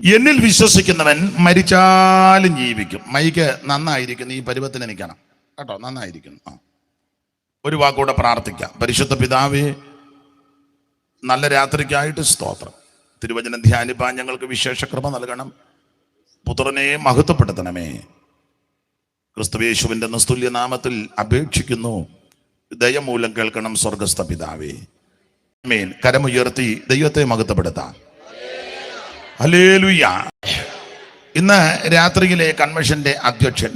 എന്നിൽ വിശ്വസിക്കുന്നവൻ മരിച്ചാലും ജീവിക്കും. മൈക്ക് നന്നായിരിക്കുന്നു, ഈ പരുവത്തിന് നിൽക്കണം കേട്ടോ, നന്നായിരിക്കുന്നു. ഒരു വാക്കൂടെ പ്രാർത്ഥിക്കാം. പരിശുദ്ധ പിതാവേ, നല്ല രാത്രിക്കായിട്ട് സ്തോത്രം. തിരുവചനം ധ്യാനിപ്പാൻ ഞങ്ങൾക്ക് വിശേഷ കൃപ നൽകണം. പുത്രനെ മഹത്വപ്പെടുത്തണമേ. ക്രിസ്തുയേശുവിന്റെ നിസ്തുല്യ നാമത്തിൽ അപേക്ഷിക്കുന്നു. ദയമൂലം കേൾക്കണം സ്വർഗസ്ഥ പിതാവേ. ആമേൻ. കരമുയർത്തി ദൈവത്തെ മഹത്വപ്പെടുത്താം. ഹല്ലേലൂയ. ഇന്ന് രാത്രിയിലെ കൺവെൻഷന്റെ അധ്യക്ഷൻ,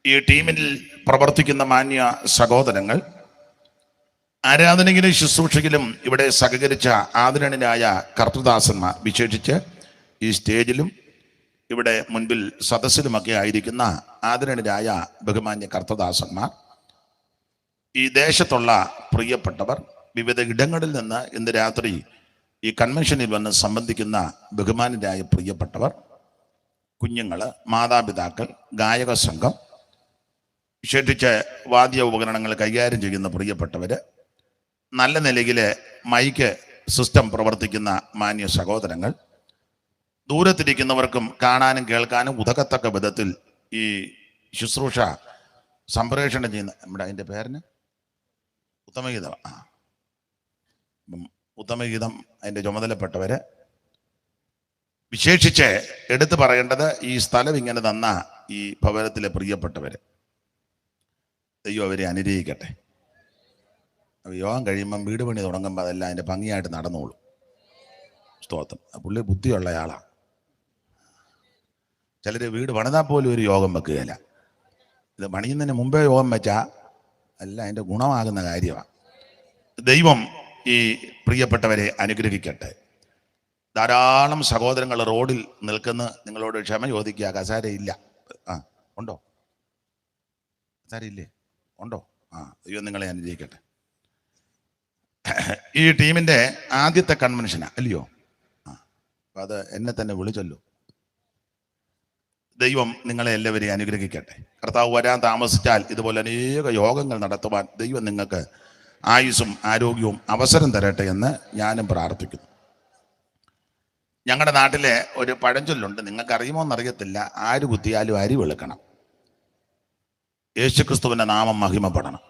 ഈ ടീമിൽ പ്രവർത്തിക്കുന്ന മാന്യ സഹോദരങ്ങൾ, ആരാധനയിലും ശുശ്രൂഷയിലും ഇവിടെ സഹകരിച്ച ആദരണീയരായ കർത്തൃദാസന്മാർ, വിശേഷിച്ച് ഈ സ്റ്റേജിലും ഇവിടെ മുൻപിൽ സദസ്സിലുമൊക്കെ ആയിരിക്കുന്ന ആദരണീയരായ ബഹുമാന്യ കർത്തൃദാസന്മാർ, ഈ ദേശത്തുള്ള പ്രിയപ്പെട്ടവർ, വിവിധ ഇടങ്ങളിൽ നിന്ന് ഇന്ന് രാത്രി ഈ കൺവെൻഷനിൽ വന്ന് സംബന്ധിക്കുന്ന ബഹുമാനരായ പ്രിയപ്പെട്ടവർ, കുഞ്ഞുങ്ങള്, മാതാപിതാക്കൾ, ഗായക സംഘം, വിശേഷിച്ച് വാദ്യ ഉപകരണങ്ങൾ കൈകാര്യം ചെയ്യുന്ന പ്രിയപ്പെട്ടവര്, നല്ല നിലയിൽ മൈക്ക് സിസ്റ്റം പ്രവർത്തിക്കുന്ന മാന്യ സഹോദരങ്ങൾ, ദൂരത്തിരിക്കുന്നവർക്കും കാണാനും കേൾക്കാനും ഉതകത്തക്ക വിധത്തിൽ ഈ ശുശ്രൂഷ സംപ്രേഷണം ചെയ്യുന്ന നമ്മുടെ അതിൻ്റെ പേരിന് ഉത്തമഗീതം ഉത്തമഗീതം അതിൻ്റെ ചുമതലപ്പെട്ടവര്, വിശേഷിച്ച് എടുത്തു പറയേണ്ടത് ഈ സ്ഥലം ഇങ്ങനെ തന്ന ഈ ഭവനത്തിലെ പ്രിയപ്പെട്ടവര്, ദൈവം അവരെ അനുഗ്രഹിക്കട്ടെ. യോഗം കഴിയുമ്പം വീട് പണി തുടങ്ങുമ്പോൾ അതെല്ലാം അതിൻ്റെ ഭംഗിയായിട്ട് നടന്നോളൂ. സ്തോത്രം. പുള്ളി ബുദ്ധിയുള്ള ആളാണ്. ചിലർ വീട് പണിതാൽ പോലും ഒരു യോഗം വെക്കുകയില്ല. ഇത് പണിയുന്നതിന് മുമ്പേ യോഗം വെച്ചാൽ അല്ല അതിൻ്റെ ഗുണമാകുന്ന കാര്യമാണ്. ദൈവം ഈ പ്രിയപ്പെട്ടവരെ അനുഗ്രഹിക്കട്ടെ. ധാരാളം സഹോദരങ്ങൾ റോഡിൽ നിൽക്കുന്ന നിങ്ങളോട് ക്ഷമ ചോദിക്കുക. കസാരയില്ല. ഉണ്ടോ? കസാരയില്ലേ? ഉണ്ടോ? ദൈവം നിങ്ങളെ അനുഗ്രഹിക്കട്ടെ. ഈ ടീമിൻ്റെ ആദ്യത്തെ കൺവെൻഷനാ അല്ലയോ? അപ്പം അത് എന്നെ തന്നെ വിളിച്ചല്ലോ. ദൈവം നിങ്ങളെ എല്ലാവരെയും അനുഗ്രഹിക്കട്ടെ. കർത്താവ് വരാൻ താമസിച്ചാൽ ഇതുപോലെ അനേക യോഗങ്ങൾ നടത്തുവാൻ ദൈവം നിങ്ങൾക്ക് ആയുസ്സും ആരോഗ്യവും അവസരം തരട്ടെ എന്ന് ഞാനും പ്രാർത്ഥിക്കുന്നു. ഞങ്ങളുടെ നാട്ടിലെ ഒരു പഴഞ്ചൊല്ലുണ്ട്, നിങ്ങൾക്കറിയുമോ എന്നറിയത്തില്ല, ആര് കുത്തിയാലും അരി വെളുക്കണം. യേശുക്രിസ്തുവിൻ്റെ നാമം മഹിമപ്പെടണം.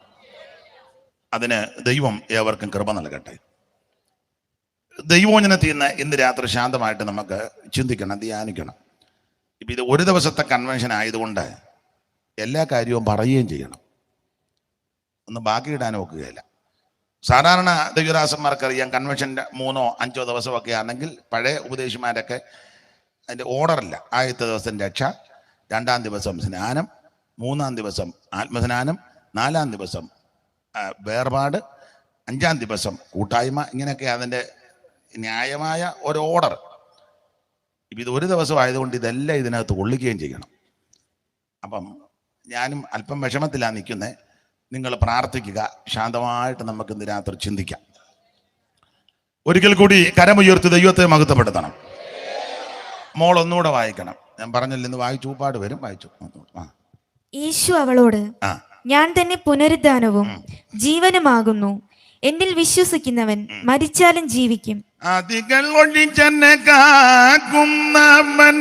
അതിന് ദൈവം ഏവർക്കും കൃപ നൽകട്ടെ. ദൈവോചനത്തിൽ നിന്ന് ഇന്ന് രാത്രി ശാന്തമായിട്ട് നമുക്ക് ചിന്തിക്കണം, ധ്യാനിക്കണം. ഇപ്പം ഇത് ഒരു ദിവസത്തെ കൺവെൻഷൻ ആയതുകൊണ്ട് എല്ലാ കാര്യവും പറയുകയും ചെയ്യണം, ഒന്നും ബാക്കിയിടാൻ നോക്കുകയില്ല. സാധാരണ ദൈവദാസന്മാർക്കറിയാം, കൺവെൻഷൻ്റെ 3 or 5 ദിവസമൊക്കെ ആണെങ്കിൽ പഴയ ഉപദേശിമാരൊക്കെ അതിൻ്റെ ഓർഡറില്ല. ആദ്യത്തെ ദിവസം രക്ഷ, 2-ാം ദിവസം സ്നാനം, 3-ാം ദിവസം ആത്മസ്നാനം, 4-ാം ദിവസം വേർപാട്, 5-ാം ദിവസം കൂട്ടായ്മ. ഇങ്ങനെയൊക്കെ അതിൻ്റെ ന്യായമായ ഒരു ഓർഡർ. ഇപ്പം ഇത് ഒരു ദിവസം ആയതുകൊണ്ട് ഇതെല്ലാം ഇതിനകത്ത് കൊള്ളിക്കുകയും ചെയ്യണം. അപ്പം ഞാനും അല്പം വിഷമത്തിലാണ് നിൽക്കുന്നത്. നിങ്ങൾ പ്രാർത്ഥിക്കുക. ശാന്തമായിട്ട് നമുക്ക് ഇന്ന് രാത്രി ചിന്തിക്കാം. ഒരിക്കൽ കൂടി കരമുയർത്തി ദൈവത്തെ മഹത്വപ്പെടുത്തണം. മോൾ ഒന്നുകൂടെ വായിക്കണം. ഞാൻ പറഞ്ഞില്ല, ഇന്ന് വായിച്ചു ഊപ്പാട് വരും. വായിച്ചു. യേശു അവളോട്, ഞാൻ തന്നെ പുനരുദ്ധാനവും ജീവനുമാകുന്നു. എന്നിൽ വിശ്വസിക്കുന്നവൻ മരിച്ചാലും ജീവിക്കും. അതികൾ ഒഴിച്ചെന്നെ കാക്കുന്നവൻ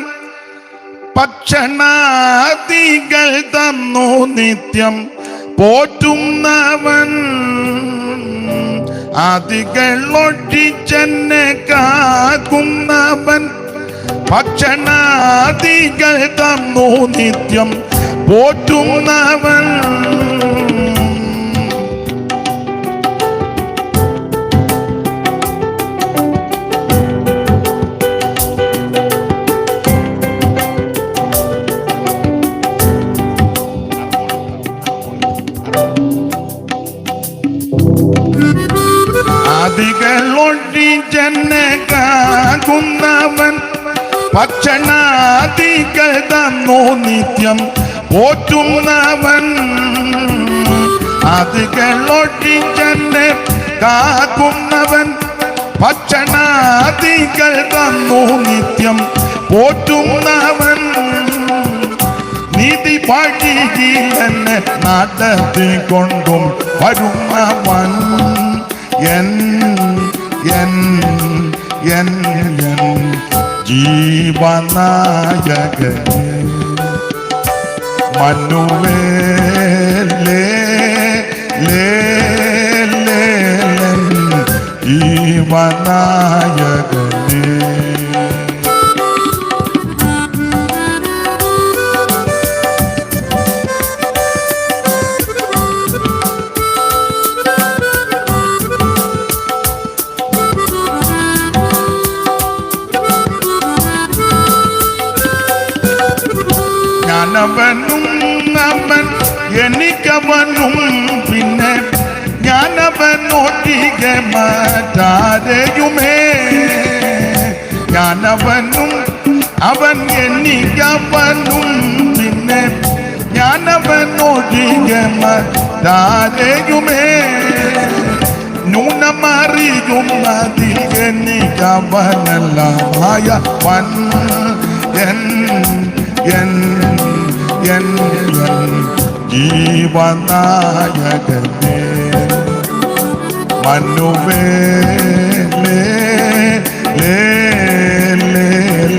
ഭക്ഷണാദികൾ തന്നു നിത്യം പോറ്റുന്നവൻ. അതികൾ ഒഴിച്ചെന്നെ കാക്കുന്നവൻ ഭക്ഷണാദികൾ തന്നു നിത്യം പോറ്റുന്നവൻ. അതികളൊഴിച്ചെന്നെ കാക്കുന്നവൻ ഭക്ഷണാദികൾ തന്നു നിത്യം പോറ്റുന്നവൻ. അതികളൊഴിച്ചെന്നെ കാക്കുന്നവൻ ഭക്ഷണാദികൾ തന്നു നിത്യം പോറ്റുന്നവൻ. നീതി വഴിയിൽ എന്നെ നടത്തിക്കൊണ്ടും വരുന്നവൻ. എൻ ജീവനായകനേ മനുവേലേ ലേ ലേ ജീവനായകനേ ഞാനവനും അവൻ എനിക്കവനും പിന്നെ ഞാനവനൊട്ടികെ മാറ്റാരെയുമേ ഞാനവനും അവൻ എനിക്കവനും പിന്നെ ഞാനവനൊട്ടികെ മാറ്റാരെയുമേ ന്യൂനമറിയുന്നതിൽ എനിക്കവനല്ലമായ വൻ ജീവനായകനേ മനുവേലേ ലേ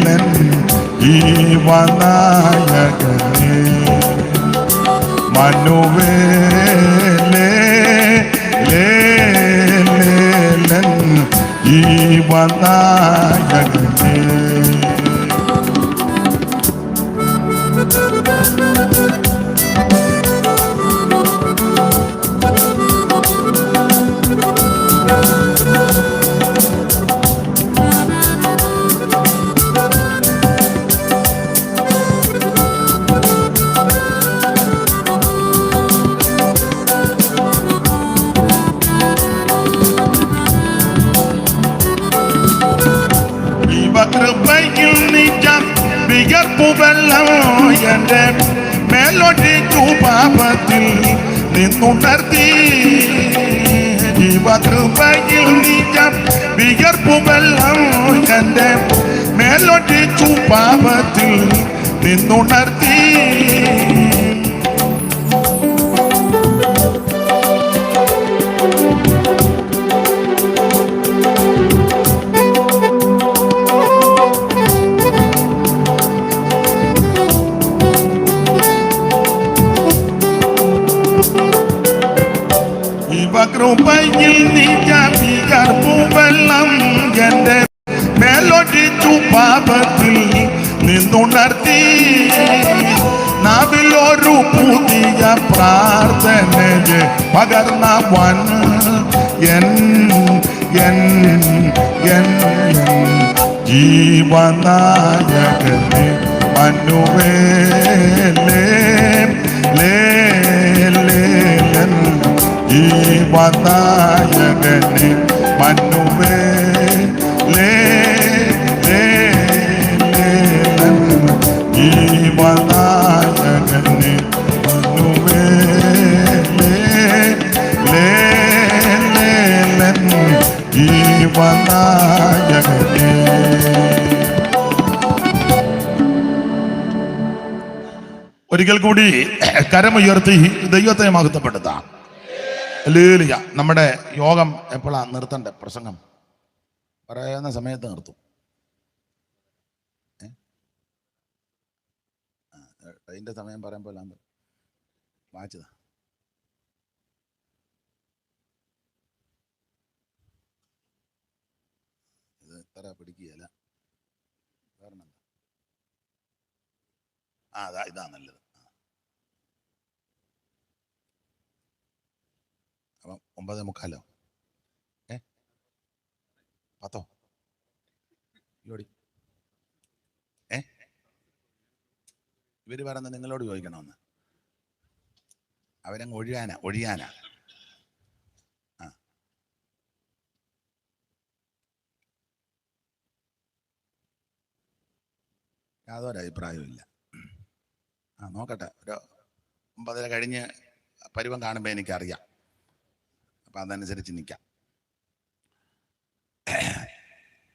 ലേ ജീവനായകനേ മനുവേലേ ലേ ലേ ജീവനായകനേ കൃപയിൽ നിജം വിയർപ്പുവെള്ളം എൻ്റെ മേലൊട്ടിച്ചു പാപത്തിൽ നിന്നുണർത്തി ജീവകൃപയിൽ നിജം വിയർപ്പുവെള്ളം എൻ്റെ മേലൊട്ടിച്ചു പാപത്തിൽ നിന്നുണർത്തി കൃപയിൽ നിജർപ്പുവെള്ളം എൻ്റെ മേലൊട്ടിച്ചു പാപത്തിൽ നിന്നുണർത്തി നാവിലൊരു പുതിയ പ്രാർത്ഥനയെ പകർന്ന വൻ ജീവനായകനേ മനുവേലേ ലേ ലേ ജീവനായകനേ മനുവേലേ ലേ ലേ ജീവനായകനേ മനുവേലേ ലേ ലേ ജീവനായകനേ. ഒരിക്കൽ കൂടി കരമുയർത്തി ദൈവത്തെ മഹത്വപ്പെടുത്താം. ഹല്ലേലൂയ. നമ്മുടെ യോഗം എപ്പോഴാണ് നിർത്തണ്ടേ? പ്രസംഗം പറയുന്ന സമയത്ത് നിർത്തും. അതിൻ്റെ സമയം പറയുമ്പോൾ വായിച്ചതാ. ഇത് ഇത്ര പിടിക്കുകയല്ല. കാരണം ഇതാ നല്ലത്. അപ്പം 9:45 10 ജോഡി ഇവര് പറയുന്നത് നിങ്ങളോട് ചോദിക്കണമെന്ന്. അവരങ്ങ് ഒഴിയാനാ. യാതൊരു അഭിപ്രായവും ഇല്ല. നോക്കട്ടെ, ഒരു 9:30 കഴിഞ്ഞ് പരുവം കാണുമ്പോൾ എനിക്കറിയാം. അപ്പം അതനുസരിച്ച് നിൽക്കാം.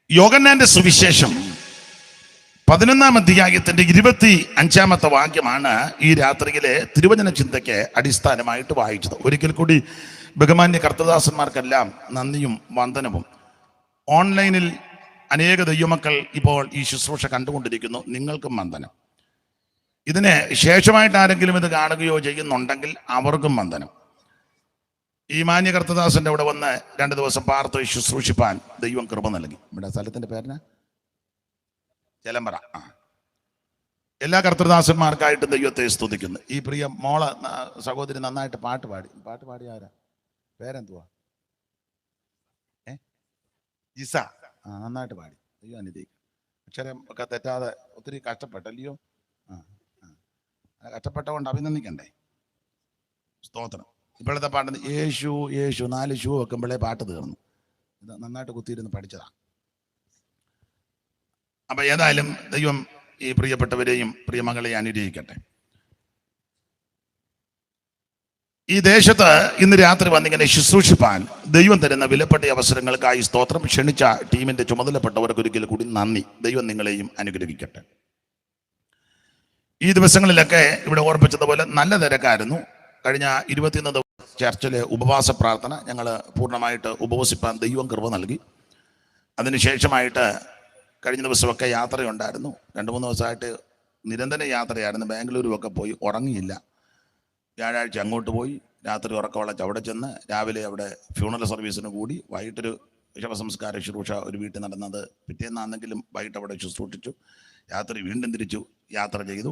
യോഹന്നാന്റെ സുവിശേഷം 11-ാം അധ്യായത്തിന്റെ 25-ാമത്തെ വാക്യമാണ് ഈ രാത്രിയിലെ തിരുവചന ചിന്തയ്ക്ക് അടിസ്ഥാനമായിട്ട് വായിച്ചത്. ഒരിക്കൽ കൂടി ബഹുമാന്യ കർത്തദാസന്മാർക്കെല്ലാം നന്ദിയും വന്ദനവും. ഓൺലൈനിൽ അനേക ദൈവമക്കൾ ഇപ്പോൾ ഈ ശുശ്രൂഷ കണ്ടുകൊണ്ടിരിക്കുന്നു. നിങ്ങൾക്കും വന്ദനം. ഇതിന് ശേഷമായിട്ട് ആരെങ്കിലും ഇത് കാണുകയോ ചെയ്യുന്നുണ്ടെങ്കിൽ അവർക്കും വന്ദനം. ഈ മാന്യ കർത്തദാസന്റെ ഇവിടെ വന്ന് 2 ദിവസം പാർത്ത് ശുശ്രൂഷിപ്പാൻ ദൈവം കൃപ നൽകി. ഇവിടെ സ്ഥലത്തിന്റെ പേരിന് ചെലമ്പറ. എല്ലാ കർത്തദാസന്മാർക്കായിട്ട് ദൈവത്തെ സ്തുതിക്കുന്നു. ഈ പ്രിയ മോള സഹോദരി നന്നായിട്ട് പാട്ട് പാടി ആരാ പേരെന്തുവാ? ജിസ. നന്നായിട്ട് പാടി. ദൈവം അനുഗ്രഹിക്കും. അക്ഷരം ഒക്കെ തെറ്റാതെ ഒത്തിരി കഷ്ടപ്പെട്ടല്ലയോ? കഷ്ടപ്പെട്ടതുകൊണ്ട് അഭിനന്ദിക്കണ്ടേ? സ്തോത്രം. ഇപ്പോഴത്തെ പാട്ട് യേശു യേശു 4 ഷൂ വെക്കുമ്പോഴേ പാട്ട് തീർന്നു. ഇത് നന്നായിട്ട് കുത്തിയിരുന്ന് പഠിച്ചതാണ്. അപ്പൊ ഏതായാലും ദൈവം ഈ പ്രിയപ്പെട്ടവരെയും പ്രിയമകളെയും അനുഗ്രഹിക്കട്ടെ. ഈ ദേശത്ത് ഇന്ന് രാത്രി വന്നിങ്ങനെ ശുശ്രൂഷിപ്പാൻ ദൈവം തരുന്ന വിലപ്പെട്ട അവസരങ്ങൾക്കായി സ്തോത്രം. ക്ഷണിച്ച ടീമിന്റെ ചുമതലപ്പെട്ടവർക്ക് ഒരിക്കൽ കൂടി നന്ദി. ദൈവം നിങ്ങളെയും അനുഗ്രഹിക്കട്ടെ. ഈ ദിവസങ്ങളിലൊക്കെ ഇവിടെ ഓർപ്പിച്ചതുപോലെ നല്ല തിരക്കായിരുന്നു. കഴിഞ്ഞ 21 ദിവസം ചർച്ചിലെ ഉപവാസ പ്രാർത്ഥന ഞങ്ങൾ പൂർണ്ണമായിട്ട് ഉപവസിപ്പാൻ ദൈവം കൃപ നൽകി. അതിനുശേഷമായിട്ട് കഴിഞ്ഞ ദിവസമൊക്കെ യാത്രയുണ്ടായിരുന്നു. 2-3 ദിവസമായിട്ട് നിരന്തര യാത്രയായിരുന്നു. ബാംഗ്ലൂരുമൊക്കെ പോയി ഉറങ്ങിയില്ല. വ്യാഴാഴ്ച അങ്ങോട്ട് പോയി രാത്രി ഉറക്കമുളച്ച് അവിടെ ചെന്ന് രാവിലെ അവിടെ ഫ്യൂണറൽ സർവീസിന് കൂടി വൈകിട്ടൊരു ശവസംസ്കാര ശുശ്രൂഷ ഒരു വീട്ടിൽ നടന്നത്. പിറ്റേന്നാണെങ്കിലും വൈകിട്ട് അവിടെ ശുശ്രൂഷിച്ചു. രാത്രി വീണ്ടും തിരിച്ചു യാത്ര ചെയ്തു.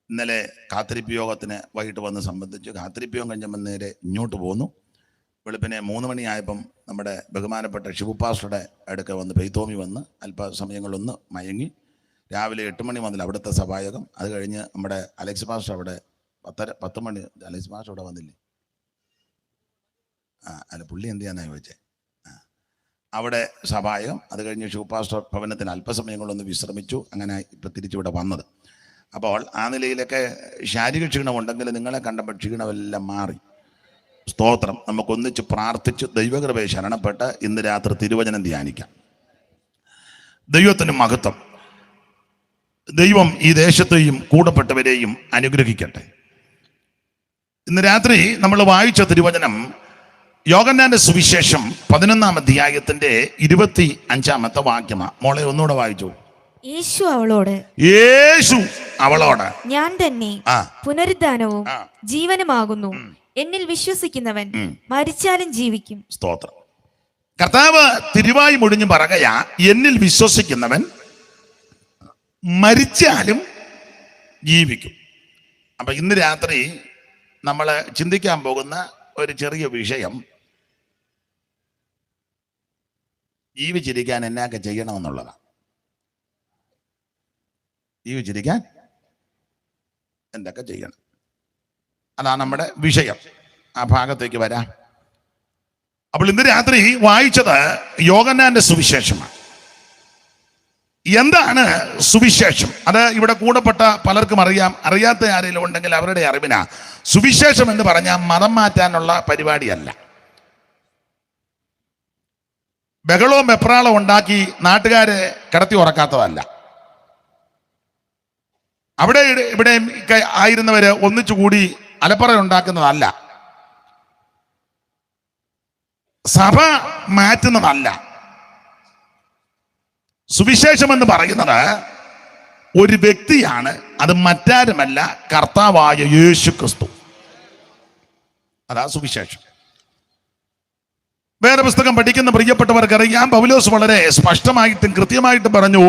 ഇന്നലെ കാത്തിരിപ്പ് യോഗത്തിന് വൈകിട്ട് വന്ന് സംബന്ധിച്ചു. കാത്തിരിപ്പ് യോഗം കഴിഞ്ഞപ്പോൾ നേരെ ഇങ്ങോട്ട് പോന്നു. വെളുപ്പിനെ 3 മണിയായപ്പം നമ്മുടെ ബഹുമാനപ്പെട്ട ഷിബു പാസ്റ്ററുടെ അടുക്ക വന്ന് പെയ്ത്തോമി വന്ന് അല്പസമയങ്ങളൊന്ന് മയങ്ങി. രാവിലെ 8 മണി മുതൽ അവിടുത്തെ സഭായോഗം. അത് കഴിഞ്ഞ് നമ്മുടെ അലക്സ് പാസ്റ്റർ അവിടെ 10 മണി. അലക്സ് പാസ്റ്റർ അവിടെ വന്നില്ലേ? അല്ല, പുള്ളി എന്ത് ചെയ്യാന്നാ ചോദിച്ചേ? അവിടെ സഭായോഗം. അത് കഴിഞ്ഞ് ഷിബു പാസ്റ്റർ ഭവനത്തിന് അല്പസമയങ്ങളൊന്ന് വിശ്രമിച്ചു. അങ്ങനെ ഇപ്പം തിരിച്ചിവിടെ വന്നത്. അപ്പോൾ ആ നിലയിലൊക്കെ ശാരീരിക ക്ഷീണമുണ്ടെങ്കിൽ നിങ്ങളെ കണ്ടപ്പോൾ ക്ഷീണമെല്ലാം മാറി. സ്തോത്രം. നമുക്കൊന്നിച്ച് പ്രാർത്ഥിച്ച് ദൈവകൃപയെ ശരണപ്പെട്ട് ഇന്ന് രാത്രി തിരുവചനം ധ്യാനിക്കാം. ദൈവത്തിന് മഹത്വം. ദൈവം ഈ ദേശത്തെയും കൂടപ്പെട്ടവരെയും അനുഗ്രഹിക്കട്ടെ. ഇന്ന് രാത്രി നമ്മൾ വായിച്ച തിരുവചനം യോഹന്നാന്റെ സുവിശേഷം 11-ാം അധ്യായത്തിന്റെ 25-ാമത്തെ വാക്യമാണ്. മോളെ ഒന്നുകൂടെ വായിച്ചു. യേശു അവളോട് ഞാൻ തന്നെ പുനരുദ്ധാനവും ജീവനുമാകുന്നു. എന്നിൽ വിശ്വസിക്കുന്നവൻ മരിച്ചാലും ജീവിക്കും. സ്തോത്രം. കർത്താവ് തിരുവായി മുടിഞ്ഞു പറകയാ, എന്നിൽ വിശ്വസിക്കുന്നവൻ മരിച്ചാലും ജീവിക്കും. അപ്പൊ ഇന്ന് രാത്രി നമ്മൾ ചിന്തിക്കാൻ പോകുന്ന ഒരു ചെറിയ വിഷയം, ജീവിച്ചിരിക്കാൻ എന്നൊക്കെ ചെയ്യണമെന്നുള്ളതാണ്. ജീവിച്ചിരിക്കാൻ എന്തൊക്കെ ചെയ്യണം, അതാണ് നമ്മുടെ വിഷയം. ആ ഭാഗത്തേക്ക് വരാം. അപ്പോൾ ഇന്ന് രാത്രി വായിച്ചത് യോഹന്നാന്റെ സുവിശേഷമാണ്. എന്താണ് സുവിശേഷം? അത് ഇവിടെ കൂടപ്പെട്ട പലർക്കും അറിയാം. അറിയാത്ത ആരെങ്കിലും ഉണ്ടെങ്കിൽ അവരുടെ അറിവിനാ. സുവിശേഷം എന്ന് പറഞ്ഞാൽ മതം മാറ്റാനുള്ള പരിപാടിയല്ല. ബഹളവും വെപ്രാളവും ഉണ്ടാക്കി നാട്ടുകാരെ കിടത്തി ഉറക്കാത്തതല്ല. അവിടെ ഇവിടെ ആയിരുന്നവര് ഒന്നിച്ചുകൂടി അലപ്പറ ഉണ്ടാക്കുന്നതല്ല. സഭ മാറ്റുന്നതല്ല. സുവിശേഷം എന്ന് പറയുന്നത് ഒരു വ്യക്തിയാണ്. അത് മറ്റാരുമല്ല, കർത്താവായ യേശു ക്രിസ്തു. അതാ സുവിശേഷം. വേറെ പുസ്തകം പഠിക്കുന്ന പ്രിയപ്പെട്ടവർക്കറിയാം, പൗലോസ് വളരെ സ്പഷ്ടമായിട്ടും കൃത്യമായിട്ടും പറഞ്ഞു,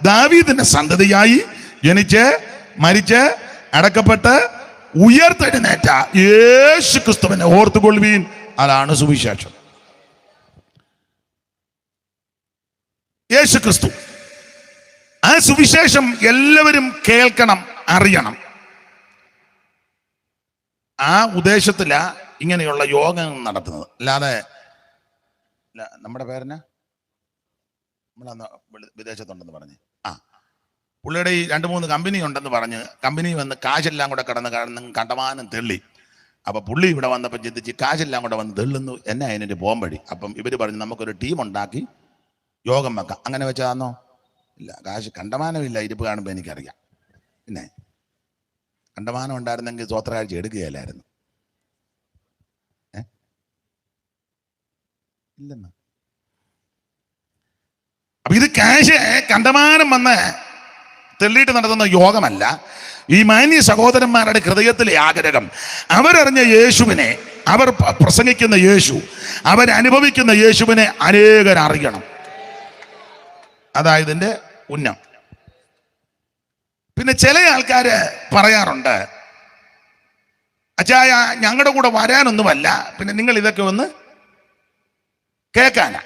ദാവീദിന്റെ സന്തതിയായി ജനിച്ച് മരിച്ച് അടക്കപ്പെട്ട് ഉയർത്തെഴുന്നേറ്റ യേശു ക്രിസ്തുവിനെ ഓർത്തുകൊള്ളുവീൻ. അതാണ് സുവിശേഷം. യേശു ക്രിസ്തു. ആ സുവിശേഷം എല്ലാവരും കേൾക്കണം, അറിയണം. ആ ഉദ്ദേശത്തിലാ ഇങ്ങനെയുള്ള യോഗങ്ങൾ നടത്തുന്നത്. അല്ലാതെ നമ്മുടെ പേരന നമ്മളന്ന് വിദേശത്തുണ്ടെന്ന് പറഞ്ഞ് പുള്ളിയുടെ ഈ 2-3 കമ്പനി ഉണ്ടെന്ന് പറഞ്ഞ് കമ്പനി വന്ന് കാശെല്ലാം കൂടെ കടന്ന് കണ്ടമാനം തെള്ളി. അപ്പൊ പുള്ളി ഇവിടെ വന്നപ്പോൾ ചിന്തിച്ച് കാശെല്ലാം കൂടെ വന്ന് തെള്ളുന്നു, എന്നെ അതിനൊരു പോംവഴി. അപ്പം ഇവര് പറഞ്ഞു നമുക്കൊരു ടീം ഉണ്ടാക്കി യോഗം വെക്കാം. അങ്ങനെ വെച്ചാന്നോ? ഇല്ല, കാശ് കണ്ടമാനമില്ല. ഇരിപ്പ് കാണുമ്പോൾ എനിക്കറിയാം. പിന്നെ കണ്ടമാനം ഉണ്ടായിരുന്നെങ്കിൽ സ്വോത്രകാഴ്ച എടുക്കുകയല്ലായിരുന്നു. ഇല്ലെന്ന്. അപ്പൊ അപ്പൊ ഇത് കാശ് കണ്ടമാനം വന്ന് തെള്ളിയിട്ട് നടത്തുന്ന യോഗമല്ല. ഈ മാന്യ സഹോദരന്മാരുടെ ഹൃദയത്തിലെ ആഗ്രഹം, അവരറിഞ്ഞ യേശുവിനെ, അവർ പ്രസംഗിക്കുന്ന യേശു, അവരനുഭവിക്കുന്ന യേശുവിനെ അനേകർ അറിയണം. അതായതിൻ്റെ ഉന്നം. പിന്നെ ചില ആൾക്കാര് പറയാറുണ്ട്, അച്ചായ ഞങ്ങളുടെ കൂടെ വരാനൊന്നുമല്ല, പിന്നെ നിങ്ങൾ ഇതൊക്കെ ഒന്ന് കേൾക്കാനാ.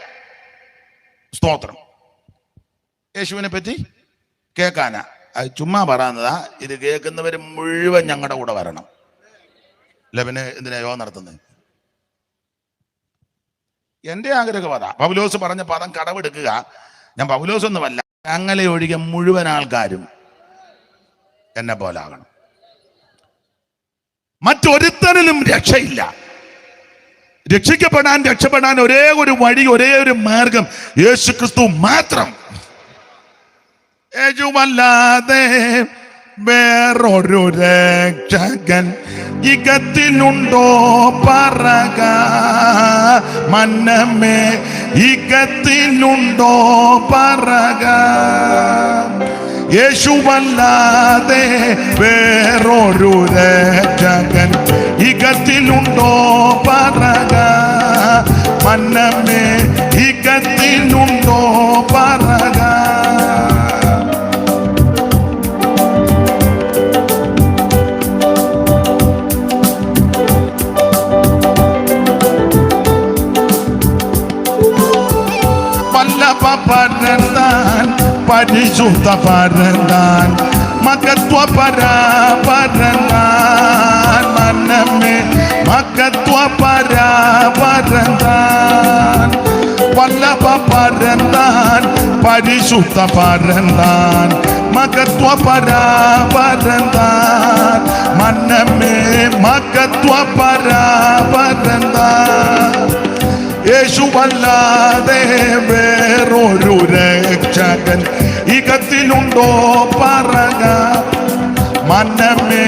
സ്തോത്രം. യേശുവിനെ പറ്റി കേൾക്കാനാ. അത് ചുമ്മാ പറയുന്നതാ. ഇത് കേൾക്കുന്നവർ മുഴുവൻ ഞങ്ങളുടെ കൂടെ വരണം. അല്ല പിന്നെ എന്തിനാ യോഗം നടത്തുന്നത്? എൻ്റെ ആഗ്രഹം അതാ. പൗലോസ് പറഞ്ഞ പദം കടമെടുക്കുക. ഞാൻ പൗലോസൊന്നുമല്ല, ഞങ്ങളെ ഒഴികെ മുഴുവൻ ആൾക്കാരും എന്നെ പോലെ ആകണം. മറ്റൊരുത്തനിലും രക്ഷയില്ല. രക്ഷപ്പെടാൻ ഒരേ ഒരു വഴി, ഒരേ ഒരു മാർഗം യേശുക്രിസ്തു മാത്രം. യേശുവല്ലാതെ വേറൊരു രക്ഷകൻ ഇകത്തിലുണ്ടോ പറക മന്നമേ, ഇകത്തിലുണ്ടോ പറക. യേശുവല്ലാതെ വേറൊരു രക്ഷകൻ ഇകത്തിലുണ്ടോ പറക മന്നമേ, ഇകത്തിലുണ്ടോ പറക. പരന്താൻ പരിശുദ്ധ പരന്താൻ മകത്വ പരന്താൻ മനമേ, മകത്വ പരന്താൻ വല്ലഭ പരന്താൻ പരിശുദ്ധ പരന്താൻ മകത്വ പരന്താൻ മനമേ, മകത്വ പരന്താൻ. യേശുവല്ലാതെ വേറൊരു രക്ഷകൻ ഇകത്തിലുണ്ടോ പറക മനമേ,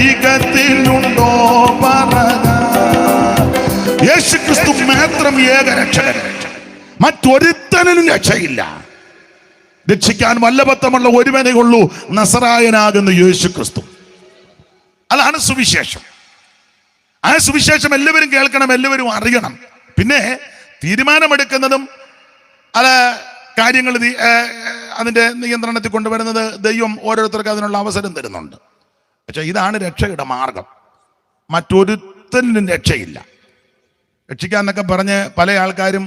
ഇകത്തിലുണ്ടോ പറക. യേശുക്രിസ്തു മാത്രം ഏക രക്ഷകൻ. മറ്റൊരുത്തനും രക്ഷയില്ല. രക്ഷിക്കാൻ വല്ലഭത്വമുള്ള ഒരുവനേ ഉള്ളൂ, നസറായനാകുന്ന യേശുക്രിസ്തു. അതാണ് സുവിശേഷം. ആ സുവിശേഷം എല്ലാവരും കേൾക്കണം, എല്ലാവരും അറിയണം. പിന്നെ തീരുമാനമെടുക്കുന്നതും അത് കാര്യങ്ങൾ അതിൻ്റെ നിയന്ത്രണത്തിൽ കൊണ്ടുവരുന്നത് ദൈവം ഓരോരുത്തർക്കും അതിനുള്ള അവസരം തരുന്നുണ്ട്. പക്ഷെ ഇതാണ് രക്ഷയുടെ മാർഗം. മറ്റൊരുത്തനും രക്ഷയില്ല. രക്ഷിക്കാന്നൊക്കെ പറഞ്ഞ് പല ആൾക്കാരും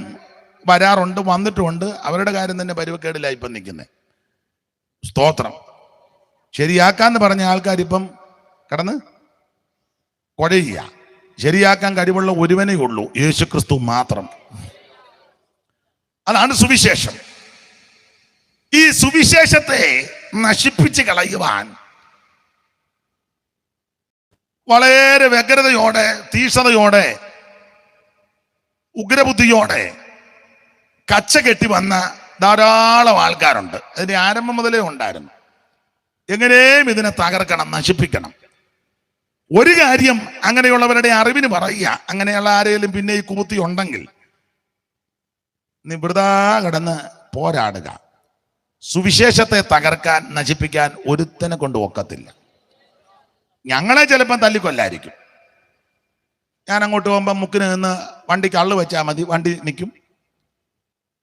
വരാറുണ്ട്, വന്നിട്ടുമുണ്ട്. അവരുടെ കാര്യം തന്നെ പരുവക്കേടിലായി ഇപ്പം നിൽക്കുന്നത്. സ്തോത്രം. ശരിയാക്കാന്ന് പറഞ്ഞ ആൾക്കാരിപ്പം കടന്ന് കുഴയുക. ശരിയാക്കാൻ കഴിവുള്ള ഒരുവനേ ഉള്ളൂ, യേശുക്രിസ്തു മാത്രം. അതാണ് സുവിശേഷം. ഈ സുവിശേഷത്തെ നശിപ്പിച്ച് കളയുവാൻ വളരെ വ്യഗ്രതയോടെ, തീക്ഷ്ണതയോടെ, ഉഗ്രബുദ്ധിയോടെ കച്ച കെട്ടി വന്ന ധാരാളം ആൾക്കാരുണ്ട്. അതിന്റെ ആരംഭം മുതലേ ഉണ്ടായിരുന്നു. എങ്ങനെയും ഇതിനെ തകർക്കണം, നശിപ്പിക്കണം. ഒരു കാര്യം അങ്ങനെയുള്ളവരുടെ അറിവിന് പറയുക, അങ്ങനെയുള്ള ആരെങ്കിലും പിന്നെ ഈ കൂത്തി ഉണ്ടെങ്കിൽ നീ വെറുതെ കിടന്ന് പോരാടുക. സുവിശേഷത്തെ തകർക്കാൻ, നശിപ്പിക്കാൻ ഒരുത്തനെ കൊണ്ട് ഒക്കത്തില്ല. ഞങ്ങളെ ചിലപ്പം തല്ലിക്കൊല്ലായിരിക്കും. ഞാൻ അങ്ങോട്ട് പോകുമ്പം മുക്കിന് നിന്ന് വണ്ടിക്ക് അള്ളു വെച്ചാൽ മതി, വണ്ടി നിൽക്കും.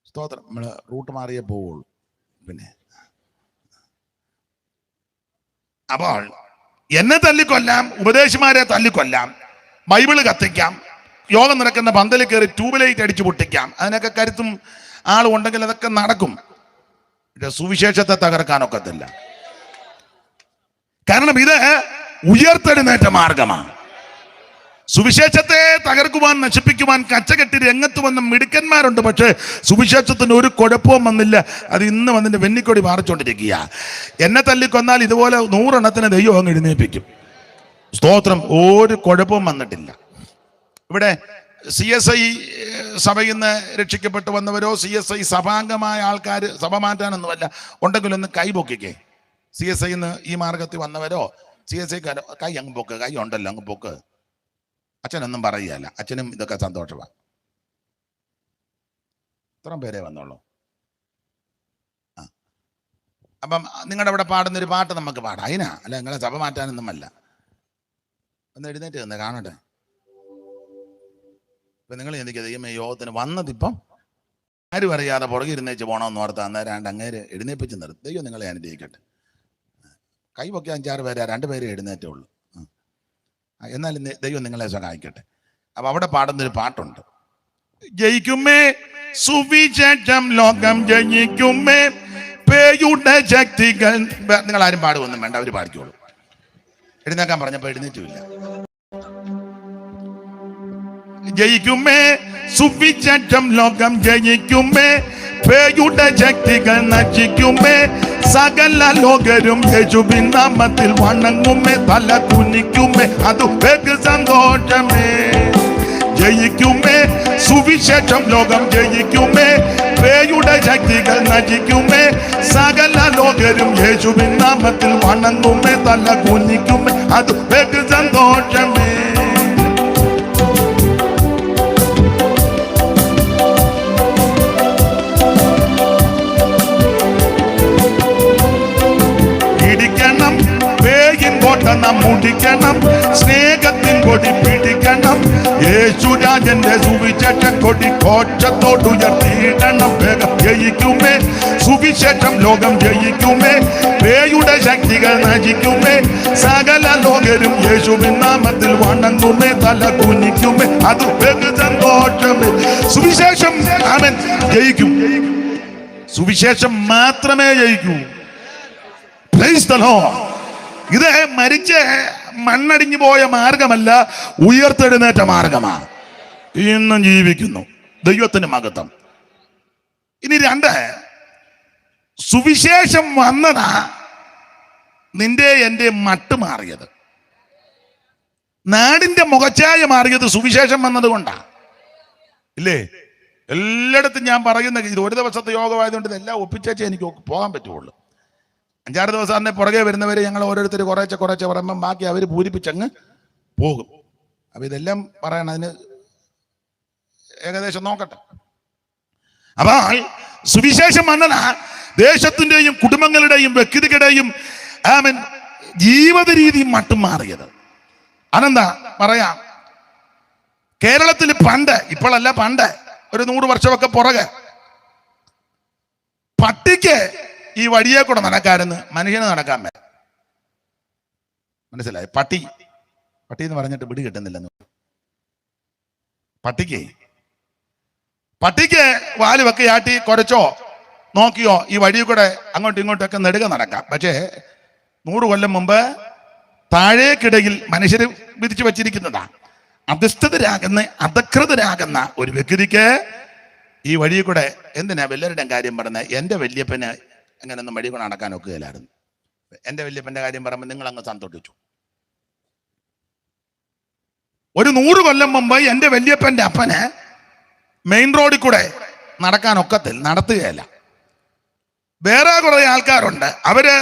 സ്തോത്രം. നമ്മൾ റൂട്ട് മാറിയേ പോവുള്ളൂ. പിന്നെ അപ്പോൾ എന്നെ തല്ലിക്കൊല്ലാം, ഉപദേശിമാരെ തല്ലിക്കൊല്ലാം, ബൈബിള് കത്തിക്കാം, യോഗം നടക്കുന്ന പന്തലിൽ കയറി ട്യൂബ് അടിച്ചു പൊട്ടിക്കാം. അതിനൊക്കെ കരുത്തും ആളും ഉണ്ടെങ്കിൽ അതൊക്കെ നടക്കും. സുവിശേഷത്തെ തകർക്കാനൊക്കത്തില്ല. കാരണം ഇത് ഉയർത്തെഴുന്നേറ്റ മാർഗമാണ്. സുവിശേഷത്തെ തകർക്കുവാൻ, നശിപ്പിക്കുവാൻ കച്ചകെട്ടി രംഗത്ത് വന്ന മിടുക്കന്മാരുണ്ട്. പക്ഷേ സുവിശേഷത്തിന് ഒരു കുഴപ്പവും വന്നില്ല. അത് ഇന്ന് വന്നിട്ട് വെന്നിക്കൊടി മാറിച്ചോണ്ടിരിക്കുക. എന്നെ തല്ലിക്കൊന്നാൽ ഇതുപോലെ 100 എണ്ണത്തിന് ദൈവം അങ്ങ് എഴുന്നേൽപ്പിക്കും. സ്തോത്രം. ഒരു കുഴപ്പവും വന്നിട്ടില്ല. ഇവിടെ CSI സഭയിൽ നിന്ന് രക്ഷിക്കപ്പെട്ടു വന്നവരോ CSI സഭാംഗമായ ആൾക്കാർ, സഭ മാറ്റാനൊന്നുമല്ല, ഉണ്ടെങ്കിലൊന്ന് കൈ പൊക്കിക്കേ. CSI ഈ മാർഗത്തിൽ വന്നവരോ CSIക്കാരോ കൈ അങ്ങ് പൊക്ക്. കൈ ഉണ്ടല്ലോ, അങ്ങ് പൊക്ക്. അച്ഛനൊന്നും പറയുകയല്ല, അച്ഛനും ഇതൊക്കെ സന്തോഷമാണ്. ഇത്രയും പേരെ വന്നോളൂ. അപ്പം നിങ്ങളുടെ അവിടെ പാടുന്നൊരു പാട്ട് നമുക്ക് പാടാം. അതിനാ, അല്ല നിങ്ങളെ സഭ മാറ്റാനൊന്നും അല്ല. ഒന്ന് എഴുന്നേറ്റ് തന്നെ കാണട്ടെ. ഇപ്പം നിങ്ങൾ എനിക്ക് ദൈവമേ യോഗത്തിന് വന്നതിപ്പം ആരും അറിയാതെ പുറകിരുന്നേച്ച് പോകണമെന്ന് ഓർത്താൽ അന്നേരം അങ്ങേര് എഴുന്നേപ്പിച്ച് നിർത്തും. ദൈവം നിങ്ങളെ അനുഗ്രഹിക്കട്ടെ. കൈപൊക്കെ 5-6 പേരാ, 2 പേര് എഴുന്നേറ്റേ ഉള്ളൂ. എന്നാലും ദൈവം നിങ്ങളെ സഹായിക്കട്ടെ. അപ്പം അവിടെ പാടുന്നൊരു പാട്ടുണ്ട്. ജയിക്കുമേ സുവിശേഷം ലോകം ജയിക്കുമേ പേയുടെ ശക്തികൾ. നിങ്ങൾ ആരും പാടുവൊന്നും വേണ്ട, അവർ പാടിക്കോളൂ. എഴുന്നേക്കാൻ പറഞ്ഞപ്പോൾ എഴുന്നേറ്റുമില്ല. ജയിക്കുമേ സുവിശേഷം ലോകം ജയിക്കുമേ പേയുടെ ശക്തികൾ നശിക്കുമേ സകല ലോകരും യേശുവിൻ നാമത്തിൽ വണങ്ങുമേ തല കുനിക്കുമേ അതു വെகு സന്തോഷമേ. ജയിക്കുമേ സുവിശേഷം ലോകം ജയിക്കുമേ പേയുടെ ശക്തികൾ നശിക്കുമേ സകല ലോകരും യേശുവിൻ നാമത്തിൽ വണങ്ങുമേ തല കുനിക്കുമേ അതു വെகு സന്തോഷമേ. നാം മുടിക്കണം സ്നേഹത്തിൻ കൊടി പിടിക്കണം യേശുരാജന്റെ സുവിശേഷ കൊടി കോച്ചത്തോടുയർത്തിയിടണം. വേഗം ജയിക്കുമേ സുവിശേഷം ലോകം ജയിക്കുമേ പേയുടെ ശക്തികൾ നശിക്കുമേ സകല ലോകരും യേശുവിൻ നാമത്തിൽ വണങ്ങുമേ തല കുനിക്കുമേ അത് വെகு സന്തോഷമേ. സുവിശേഷം ആമേൻ ജയിക്കും. സുവിശേഷം മാത്രമേ ജയിക്കൂ. Price the Lord. ഇത് മരിച്ച് മണ്ണടിഞ്ഞു പോയ മാർഗമല്ല, ഉയർത്തെഴുന്നേറ്റ മാർഗമാണ്. ഇന്നും ജീവിക്കുന്നു. ദൈവത്തിന് മഹത്വം. ഇനി 2, സുവിശേഷം വന്നതാ നിന്റെ എൻ്റെ മട്ട് മാറിയത്. നാടിന്റെ മുഖച്ഛായ മാറിയത് സുവിശേഷം വന്നത് കൊണ്ടാ, ഇല്ലേ? എല്ലായിടത്തും ഞാൻ പറയുന്ന ഇത് ഒരു ദിവസത്തെ യോഗമായതുകൊണ്ട് ഇതെല്ലാം ഒപ്പിച്ചേച്ചേ എനിക്ക് പോകാൻ പറ്റുള്ളൂ. 5-6 ദിവസം തന്നെ പുറകെ വരുന്നവർ ഞങ്ങൾ ഓരോരുത്തർ കുറേശ്ശെ പറയുമ്പം ബാക്കി അവർ പൂരിപ്പിച്ചങ്ങ് പോകും. അപ്പം ഇതെല്ലാം പറയണം, അതിന് ഏകദേശം നോക്കട്ടെ. അപ്പോൾ സുവിശേഷം വന്നതാ ദേശത്തിൻ്റെയും കുടുംബങ്ങളുടെയും വ്യക്തികളുടെയും ജീവിത രീതി മട്ടും മാറിയത്. അതെന്താ പറയാം, കേരളത്തിൽ പണ്ട്, ഇപ്പോഴല്ല പണ്ട്, ഒരു 100 വർഷമൊക്കെ പുറകെ പട്ടിക്ക് ഈ വഴിയെ കൂടെ നടക്കാരെന്ന് മനുഷ്യന് നടക്കാൻ പറ്റും. മനസ്സിലായി? പട്ടി എന്ന് പറഞ്ഞിട്ട് പിടി കിട്ടുന്നില്ലെന്ന്. പട്ടിക്ക് വാല് വെക്കയാട്ടി കുരച്ചോ നോക്കിയോ ഈ വഴിയിൽ കൂടെ അങ്ങോട്ടും ഇങ്ങോട്ടൊക്കെ നെടുക നടക്കാം. പക്ഷേ 100 കൊല്ലം മുമ്പ് താഴേക്കിടയിൽ മനുഷ്യർ വിധിച്ചു വച്ചിരിക്കുന്നതാ. അധകൃതരാകുന്ന ഒരു വ്യക്തിക്ക് ഈ വഴിയിൽ കൂടെ, എന്തിനാ വല്ലവരുടെയും കാര്യം പറഞ്ഞത്, എൻ്റെ വല്യപ്പന് അങ്ങനെയൊന്നും വഴി കൊണ്ട് നടക്കാൻ ഒക്കുകയില്ലായിരുന്നു. എൻ്റെ വല്യപ്പൻ്റെ കാര്യം പറയുമ്പോൾ നിങ്ങൾ അങ്ങ് സന്തോഷിച്ചു. ഒരു 100 കൊല്ലം മുമ്പ് എൻ്റെ വല്യപ്പൻ്റെ അപ്പന് മെയിൻ റോഡിൽ കൂടെ നടക്കാൻ നടത്തുകയല്ല. വേറെ കുറെ ആൾക്കാരുണ്ട്, അവര്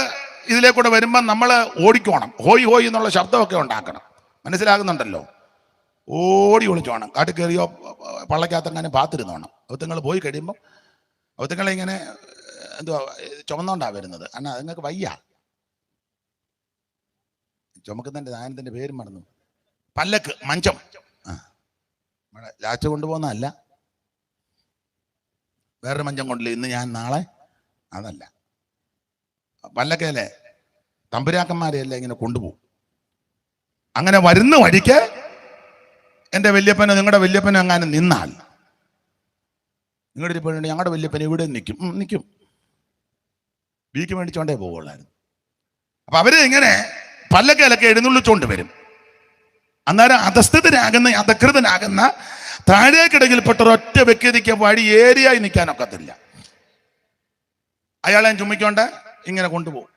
ഇതിലേക്കൂടെ വരുമ്പോൾ നമ്മൾ ഓടിക്കോണം. ഹോയ് എന്നുള്ള ശബ്ദമൊക്കെ ഉണ്ടാക്കണം. മനസ്സിലാകുന്നുണ്ടല്ലോ? ഓടി ഒളിച്ചോണം. കാട്ടിൽ കയറിയോ പള്ളക്കകത്തെങ്ങനെ പാത്തിരുന്നോണം. അവത്തങ്ങൾ പോയി കഴിയുമ്പോൾ അവത്തങ്ങളെ ഇങ്ങനെ എന്തുവാ ചുമന്നോണ്ടാ വരുന്നത്. അന്നാ നിങ്ങൾക്ക് വയ്യ. ചുമക്കുന്നതിൻ്റെ സാധനത്തിൻ്റെ പേര് മറന്നു. പല്ലക്ക്, മഞ്ചം. ലാസ്റ്റ് കൊണ്ടുപോകുന്നതല്ല, വേറൊരു മഞ്ചം കൊണ്ടില്ല. ഇന്ന് ഞാൻ നാളെ അതല്ല, പല്ലക്കയിലെ തമ്പുരാക്കന്മാരെയല്ല ഇങ്ങനെ കൊണ്ടുപോകും. അങ്ങനെ വരുന്ന വഴിക്ക് എൻ്റെ വല്യപ്പനോ നിങ്ങളുടെ വല്യപ്പനോ എങ്ങാനും നിന്നാൽ, നിങ്ങളുടെ ഒരു പെണ്ണുണ്ട്, ഞങ്ങളുടെ വല്യപ്പൻ ഇവിടെ നിൽക്കും. വീക്ക് മേടിച്ചോണ്ടേ പോകുള്ളായിരുന്നു. അപ്പൊ അവര് ഇങ്ങനെ പല്ലക്കയിലൊക്കെ എഴുന്നള്ളിച്ചോണ്ട് വരും. അന്നേരം അധകൃതനാകുന്ന താഴേക്കിടയിൽപ്പെട്ട ഒരൊറ്റ വ്യക്തിക്ക് വഴി ഏരിയായി നിൽക്കാനൊക്കത്തില്ല. അയാളെ ചുമ്മിക്കൊണ്ട് ഇങ്ങനെ കൊണ്ടുപോകും.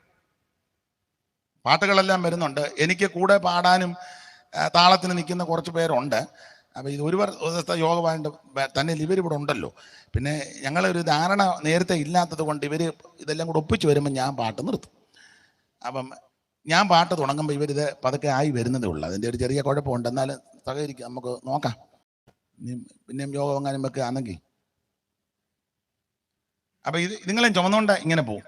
പാട്ടുകളെല്ലാം വരുന്നുണ്ട്. എനിക്ക് കൂടെ പാടാനും താളത്തിന് നിൽക്കുന്ന കുറച്ച് പേരുണ്ട്. അപ്പോൾ ഇത് ഒരു ദിവസത്തെ യോഗമായിട്ട് തന്നെ ഇവരിവിടെ ഉണ്ടല്ലോ. പിന്നെ ഞങ്ങളൊരു ധാരണ നേരത്തെ ഇല്ലാത്തത് കൊണ്ട് ഇവർ ഇതെല്ലാം കൂടെ ഒപ്പിച്ച് വരുമ്പോൾ ഞാൻ പാട്ട് നിർത്തും. അപ്പം ഞാൻ പാട്ട് തുടങ്ങുമ്പോൾ ഇവരിത് പതുക്കെ ആയി വരുന്നതേ ഉള്ളൂ. അതിൻ്റെ ഒരു ചെറിയ കുഴപ്പമുണ്ട്. എന്നാലും സഹകരിക്കുക, നമുക്ക് നോക്കാം. പിന്നെയും യോഗം എങ്ങാനും വെക്കുക ആണെങ്കിൽ. അപ്പം ഇത് നിങ്ങളെയും ചുമന്നുകൊണ്ട് ഇങ്ങനെ പോകും.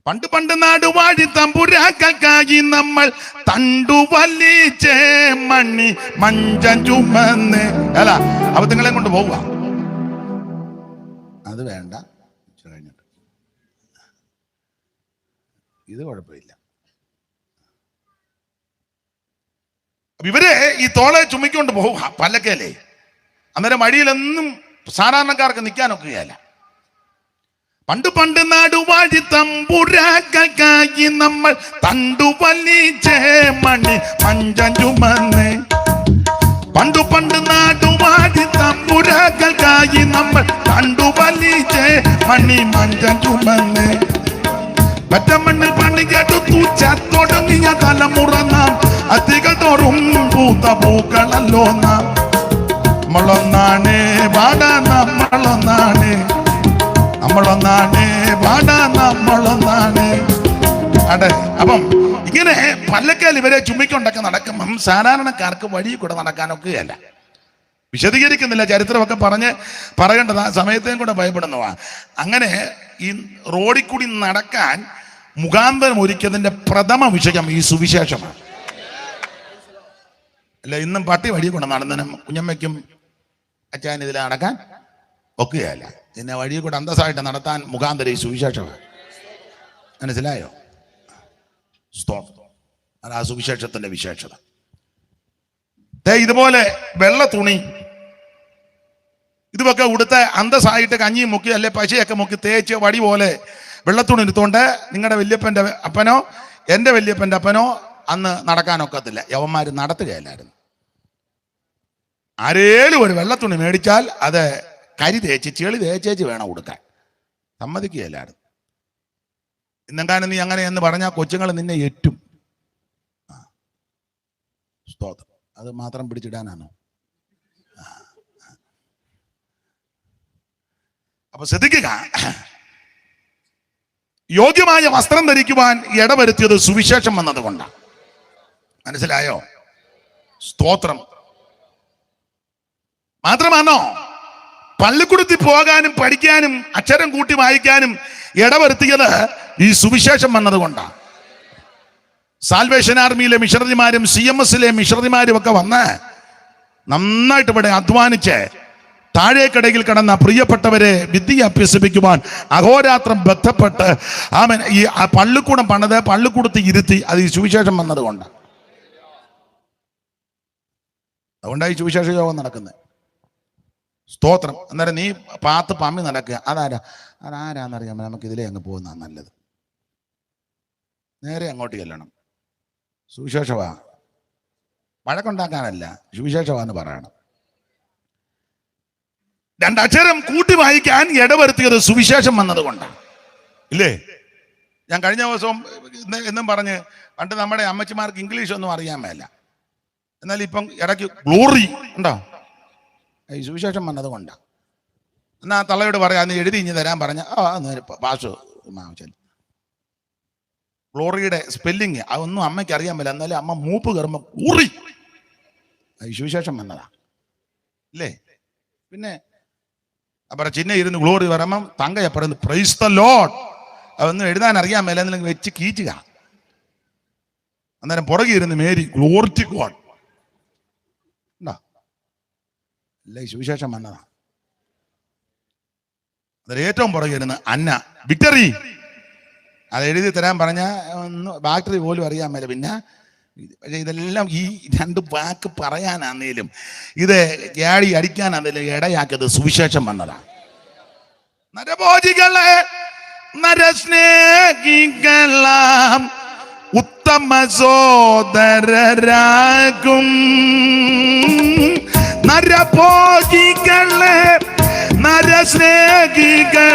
പണ്ട് പണ്ട് നാടുവാഴി തമ്പുരാക്കായി നമ്മൾ തണ്ടുവലിച്ചേ മണ്ണി മഞ്ചം ചുമന്ന്. അല്ല അപ്പൊ നിങ്ങളെ കൊണ്ട് പോവുക, അത് വേണ്ട, കഴിഞ്ഞിട്ട് ഇത് കുഴപ്പമില്ല. ഇവരെ ഈ തോളെ ചുമക്കൊണ്ട് പോവുക പല്ലക്കല്ലേ. അന്നേരം വഴിയിലൊന്നും സാധാരണക്കാർക്ക് നിൽക്കാനൊക്കുകയല്ല. പണ്ട് പണ്ട് നാടുവാഴി തമ്പുരാക്കായി നമ്മൾ തണ്ടുവലിച്ചേ മണി മഞ്ചം ചുമന്ന്. പണ്ടു പണ്ട് നാടുവാഴി തമ്പുരാക്കായി നമ്മൾ തണ്ടുവലിച്ചേ മണി മഞ്ചം ചുമന്ന്. പറ്റമണ്ണിൽ പണി കേട്ടു തുടങ്ങിയ തലമുറ നാം അധിക തോറും പൂത്ത പൂക്കളല്ലോ നാം. നമ്മളൊന്നാണ് പാട നമ്മളൊന്നാണ്, നമ്മളൊന്നാണ് പാട നമ്മളൊന്നാണ്. അതെ, അപ്പം ഇങ്ങനെ പല്ലക്കേൽ ഇവരെ ചുമ്മിക്കൊണ്ടൊക്കെ നടക്കുമ്പം സാധാരണക്കാർക്ക് വഴി കൂടെ നടക്കാനൊക്കെയല്ല. വിശദീകരിക്കുന്നില്ല, ചരിത്രമൊക്കെ പറയേണ്ടത് ആ സമയത്തേയും കൂടെ ഭയപ്പെടുന്നവാ. അങ്ങനെ ഈ റോഡിൽ കൂടി നടക്കാൻ മുഖാന്തരം ഒരുക്കിയതിന്റെ പ്രഥമ വിഷയം ഈ സുവിശേഷമാണ്. അല്ല, ഇന്നും പട്ടി വഴി കൊണ്ട് നടന്നതിനും കുഞ്ഞമ്മയ്ക്കും അച്ഛൻ ഇതിൽ നടക്കാൻ ഒക്കുകയല്ല. ഇതിനെ വഴി കൂടെ അന്തസ്സായിട്ട് നടത്താൻ മുഖാന്തരം ഈ സുവിശേഷമാണ്. മനസ്സിലായോ? സ്തോത്രം. അത് ആ സുവിശേഷത്തിന്റെ വിശേഷത. ഇതുപോലെ വെള്ള തുണി ഇതുമൊക്കെ ഉടുത്ത് അന്തസ്സായിട്ട് കഞ്ഞിയും മുക്കി അല്ലെ പശയൊക്കെ മുക്കി തേച്ച് വടി പോലെ വെള്ളത്തുണി എടുത്തുകൊണ്ട് നിങ്ങളുടെ വല്യപ്പൻ്റെ അപ്പനോ എൻ്റെ വല്യപ്പൻ്റെ അപ്പനോ അന്ന് നടക്കാനൊക്കത്തില്ല. യവന്മാർ നടത്തുകയല്ലായിരുന്നു. ആരേലും ഒരു വെള്ളത്തുണി മേടിച്ചാൽ അത് കരി തേച്ച് ചെളി തേച്ചേച്ച് വേണം ഉടുക്കാൻ. സമ്മതിക്കുകയല്ലായിരുന്നു. ഇന്നെങ്കാനും നീ അങ്ങനെ എന്ന് പറഞ്ഞാൽ കൊച്ചുങ്ങൾ നിന്നെ എറ്റും. സ്തോത്രം. അത് മാത്രം പിടിച്ചിടാനാണോ? അപ്പൊ ശ്രദ്ധിക്കുക, യോഗ്യമായ വസ്ത്രം ധരിക്കുവാൻ ഇടവരുത്തിയത് സുവിശേഷം വന്നതുകൊണ്ടാണ്. മനസ്സിലായോ? സ്തോത്രം. മാത്രമാണോ പള്ളിക്കൂടത്തിൽ പോകാനും പഠിക്കാനും അക്ഷരം കൂട്ടി വായിക്കാനും ഇടവരുത്തിയത് ഈ സുവിശേഷം വന്നതുകൊണ്ടാണ്. സാൽവേഷൻ ആർമിയിലെ മിഷണറിമാരും CMSലെ മിഷണറിമാരും ഒക്കെ വന്ന് നന്നായിട്ട് ഇവിടെ അധ്വാനിച്ച് താഴേക്കടയിൽ കിടന്ന പ്രിയപ്പെട്ടവരെ വിദ്യ അഭ്യസിപ്പിക്കുവാൻ അഹോരാത്രം ബന്ധപ്പെട്ട് ഈ പള്ളിക്കൂടം പണിത് പള്ളിക്കൂടത്തിൽ ഇരുത്തി. അത് ഈ സുവിശേഷം വന്നതുകൊണ്ടാണ്. അതുകൊണ്ടാണ് ഈ സുവിശേഷ യോഗം നടക്കുന്നത്. സ്തോത്രം. അന്നേരം നീ പാത്ത് പമ്മി നടക്കുക. അതാരാന്നറിയാമോ? നമുക്ക് ഇതിലേ അങ്ങ് പോകുന്നതാണ് നല്ലത്. നേരെ അങ്ങോട്ട് ചെല്ലണം. സുവിശേഷവാ, വഴക്കുണ്ടാക്കാനല്ല, സുവിശേഷവാന്ന് പറയണം. രണ്ടക്ഷരം കൂട്ടി വായിക്കാൻ ഇടവരുത്തിയത് സുവിശേഷം വന്നതുകൊണ്ടാണ്. ഇല്ലേ? ഞാൻ കഴിഞ്ഞ ദിവസവും എന്നും പറഞ്ഞ് പണ്ട് നമ്മുടെ അമ്മച്ചിമാർക്ക് ഇംഗ്ലീഷ് ഒന്നും അറിയാൻ മേല. എന്നാൽ ഇപ്പം ഇടയ്ക്ക് ഗ്ലോറി ഉണ്ടോ? ഈ സുവിശേഷം വന്നതുകൊണ്ടാണ്. എന്നാ തള്ളയോട് പറയാം, നീ എഴുതി ഇഞ്ഞ് തരാൻ പറഞ്ഞ പാഷു ഗ്ലോറിയുടെ സ്പെല്ലിങ് അതൊന്നും അമ്മയ്ക്ക് അറിയാൻ പറ്റില്ല. എന്നാലും അമ്മ മൂപ്പ് കയറുമ്പോൾ ഊറി. ഈ സുവിശേഷം വന്നതാ. ഇല്ലേ? പിന്നെ അപ്പറ ചിന്ന ഇരുന്ന് ഗ്ലോറി പറയുമ്പം തങ്കയെ പറയുന്നത് പ്രൈസ് ദ ലോർഡ്. അതൊന്നും എഴുതാൻ അറിയാൻ മേല, എന്തെങ്കിലും വെച്ച് കീച്ചുക. അന്നേരം പുറകെ ഇരുന്ന് മേരി ഗ്ലോറി ടു ഗോഡ്. ഉണ്ടോ? അല്ല, ഈ സുവിശേഷം വന്നതാ. അതിൽ ഏറ്റവും പുറകെ ഇരുന്ന് അന്ന വിക്ടറി അത് എഴുതി തരാൻ പറഞ്ഞ ഒന്ന് ബാക്ടറി പോലും അറിയാൻ മേല. പിന്നെ പക്ഷെ ഇതെല്ലാം ഈ രണ്ട് വാക്ക് പറയാനാന്നേലും ഇത് യാടി അടിക്കാനാന്നേലും ഇടയാക്കിയത് സുവിശേഷം വന്നതാണ്. നരഭോജികളെ നരസ്നേഹികളാം ഉത്തമ സോദരരാകും. നരഭോജികളെ നരസ്നേഹികളാം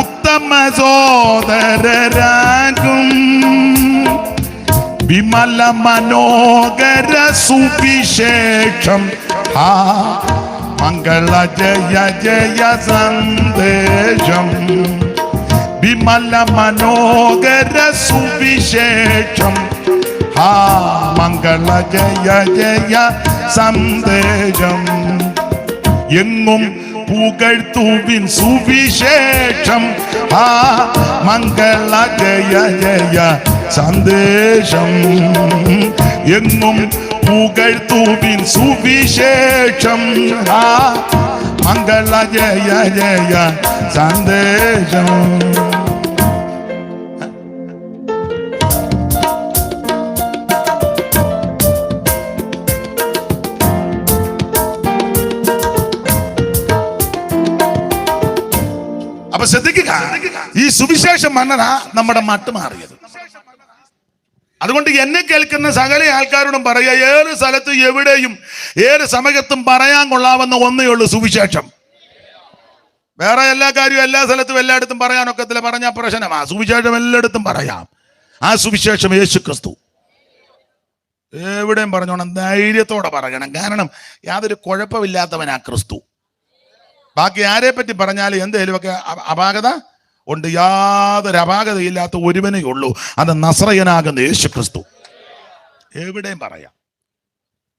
ഉത്തമ സോദരരാകും. വിമല മനോഹര സുവിശേഷം മംഗള ജയ ജയ സന്ദേശം. വിമല മനോഹര സുവിശേഷം മംഗള ജയ ജയ സന്ദേശം. എങ്ങും പുകഴ്ത്തുവിൻ സുവിശേഷം. ആ മംഗള ജയ ജയ സന്ദേശം. എങ്ങും പുകഴ്ത്തുവിൻ സുവിശേഷം. ആ മംഗള ജയ ജയ സന്ദേശം. അപ്പൊ ശ്രദ്ധിക്കുക, ഈ സുവിശേഷം വന്നതാ നമ്മുടെ മട്ട് മാറിയത്. അതുകൊണ്ട് എന്നെ കേൾക്കുന്ന സകല ആൾക്കാരോടും പറയുക, ഏത് സ്ഥലത്ത് എവിടെയും ഏത് സമയത്തും പറയാൻ കൊള്ളാവുന്ന ഒന്നേ ഉള്ളൂ, സുവിശേഷം. വേറെ എല്ലാ കാര്യവും എല്ലാ സ്ഥലത്തും എല്ലായിടത്തും പറയാനൊക്കത്തില്ല, പറഞ്ഞാൽ പ്രശ്നമാ. സുവിശേഷം എല്ലായിടത്തും പറയാം. ആ സുവിശേഷം യേശു ക്രിസ്തു. എവിടെയും പറഞ്ഞോണം, ധൈര്യത്തോടെ പറയണം. കാരണം യാതൊരു കുഴപ്പമില്ലാത്തവനാ ക്രിസ്തു. ബാക്കി ആരെ പറ്റി പറഞ്ഞാലും എന്തേലുമൊക്കെ അപാകത ഉണ്ട്. യാതൊരു അപാകതയില്ലാത്ത ഒരുവനേ ഉള്ളൂ, അത് നസ്രയനാകുന്ന യേശു ക്രിസ്തു. എവിടെയും പറയാം.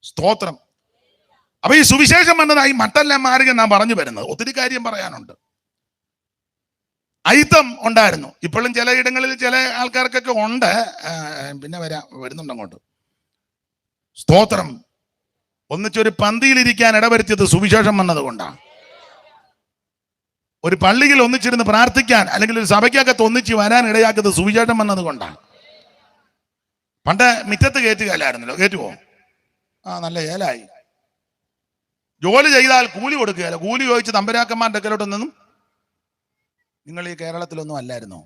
സ്തോത്രം. അപ്പൊ ഈ സുവിശേഷം വന്നതായി മട്ടെല്ലാം മാറുക ഞാൻ പറഞ്ഞു വരുന്നത്. ഒത്തിരി കാര്യം പറയാനുണ്ട്. അയിത്തം ഉണ്ടായിരുന്നു, ഇപ്പോഴും ചില ഇടങ്ങളിൽ ചില ആൾക്കാർക്കൊക്കെ ഉണ്ട്. പിന്നെ വരുന്നുണ്ട് അങ്ങോട്ട്. സ്തോത്രം. ഒന്നിച്ചൊരു പന്തിയിലിരിക്കാൻ ഇടവരുത്തിയത് സുവിശേഷം വന്നത് കൊണ്ടാണ്. ഒരു പള്ളിയിൽ ഒന്നിച്ചിരുന്ന് പ്രാർത്ഥിക്കാൻ അല്ലെങ്കിൽ ഒരു സഭയ്ക്കകത്ത് ഒന്നിച്ച് വരാൻ ഇടയാക്കുന്നത് സുവിശേഷം വന്നത് കൊണ്ടാണ്. പണ്ട് മിറ്റത്ത് കയറ്റുകയല്ലായിരുന്നല്ലോ, കയറ്റുവോ? നല്ല ഏലായി. ജോലി ചെയ്താൽ കൂലി കൊടുക്കുകയല്ല. കൂലി ചോദിച്ച് തമ്പരാക്കന്മാരുടെ അടുക്കലോട്ടൊന്നും നിങ്ങൾ ഈ കേരളത്തിലൊന്നും അല്ലായിരുന്നോ?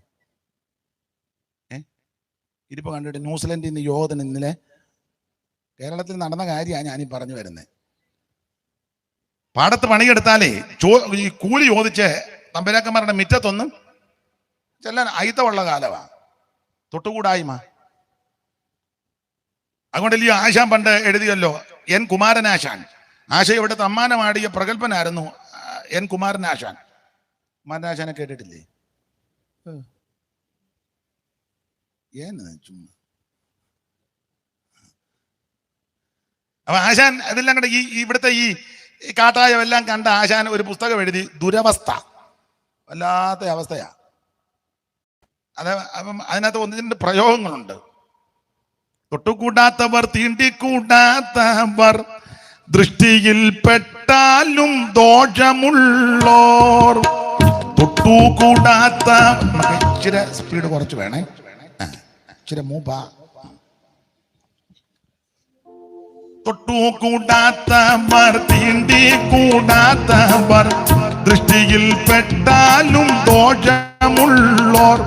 ഇരിപ്പ് കണ്ടിട്ട് ന്യൂസിലൻഡിൽ നിന്ന് യോഗത്തിന് ഇന്നലെ കേരളത്തിൽ നടന്ന കാര്യമാണ് ഞാനീ പറഞ്ഞു വരുന്നത്. പാടത്ത് പണിയെടുത്താലേ ഈ കൂലി ചോദിച്ച് തമ്പരാക്കന്മാരുടെ മിറ്റത്തൊന്നും ചെല്ലാൻ അയിത്തമുള്ള കാലമാണ്. തൊട്ടുകൂടായ്മ. അതുകൊണ്ടല്ലേ ആശാൻ പണ്ട് എഴുതിയല്ലോ, എൻ കുമാരനാശാൻ. ആശ ഇവിടെ തമ്മാനമാടിയ പ്രഗത്ഭനായിരുന്നു എൻ കുമാരനാശാൻ. കുമാരനാശാനെ കേട്ടിട്ടില്ലേ? ചുമ്മാ. അപ്പൊ ആശാൻ അതെല്ലാം കണ്ട ഇവിടുത്തെ ഈ കാട്ടായമെല്ലാം കണ്ട ആശാൻ ഒരു പുസ്തകം എഴുതി, ദുരവസ്ഥ. വല്ലാത്ത അവസ്ഥയാ. അപ്പം അതിനകത്ത് ഒന്നിന്റെ പ്രയോഗങ്ങളുണ്ട്. തൊട്ടുകൂടാത്തവർ തീണ്ടിക്കൂടാത്തവർ ദൃഷ്ടിയിൽ പെട്ടാലും ദോഷമുള്ളോർ. തൊട്ടുകൂടാത്ത ഇച്ചിരി സ്പീഡ് കുറച്ച് വേണേ, ഇച്ചിരി മൂപ്പ. തൊട്ടുകൂടാത്തവർ തീണ്ടിക്കൂടാത്തവർ ദൃഷ്ടിയിൽ പെട്ടാലും ദോഷമുള്ളോർ.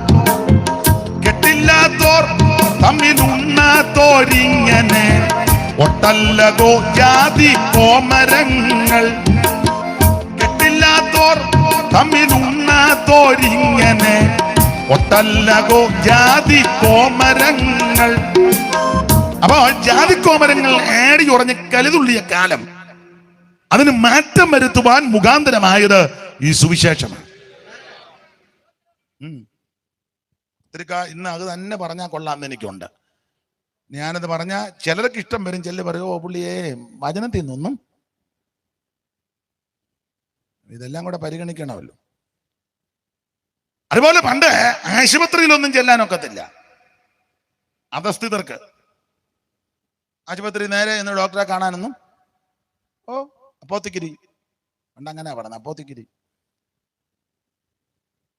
കെട്ടില്ലാത്തോർ തമ്മിലുണ്ണാത്തോരിങ്ങനെ ഒട്ടല്ലകോ ജാതി കോമരങ്ങൾ. കെട്ടില്ലാത്തോർ തമ്മിലുണ്ണാത്തോരിങ്ങനെ ഒട്ടല്ലകോ ജാതി കോമരങ്ങൾ. അപ്പൊ ജാതിക്കോമരങ്ങൾ ഏടി ഉറഞ്ഞ് കലിതുള്ളിയ കാലം, അതിന് മാറ്റം വരുത്തുവാൻ മുഖാന്തരമായത് ഈ സുവിശേഷമാണ്. ഇന്ന് അത് തന്നെ പറഞ്ഞാൽ കൊള്ളാമെന്ന് എനിക്കുണ്ട്. ഞാനത് പറഞ്ഞാൽ ചിലർക്ക് ഇഷ്ടം വരും, ചിലർ പറയുമോ പുള്ളിയെ വചനത്തിൽ നിന്നൊന്നും. ഇതെല്ലാം കൂടെ പരിഗണിക്കണമല്ലോ. അതുപോലെ പണ്ട് ആശുപത്രിയിലൊന്നും ചെല്ലാനൊക്കത്തില്ല അധസ്ഥിതർക്ക്. ആശുപത്രി നേരെ ഇന്ന് ഡോക്ടറെ കാണാനൊന്നും. അപ്പോത്തിക്കിരി പണ്ട് അങ്ങനെ പറഞ്ഞ അപ്പോത്തിക്കിരി.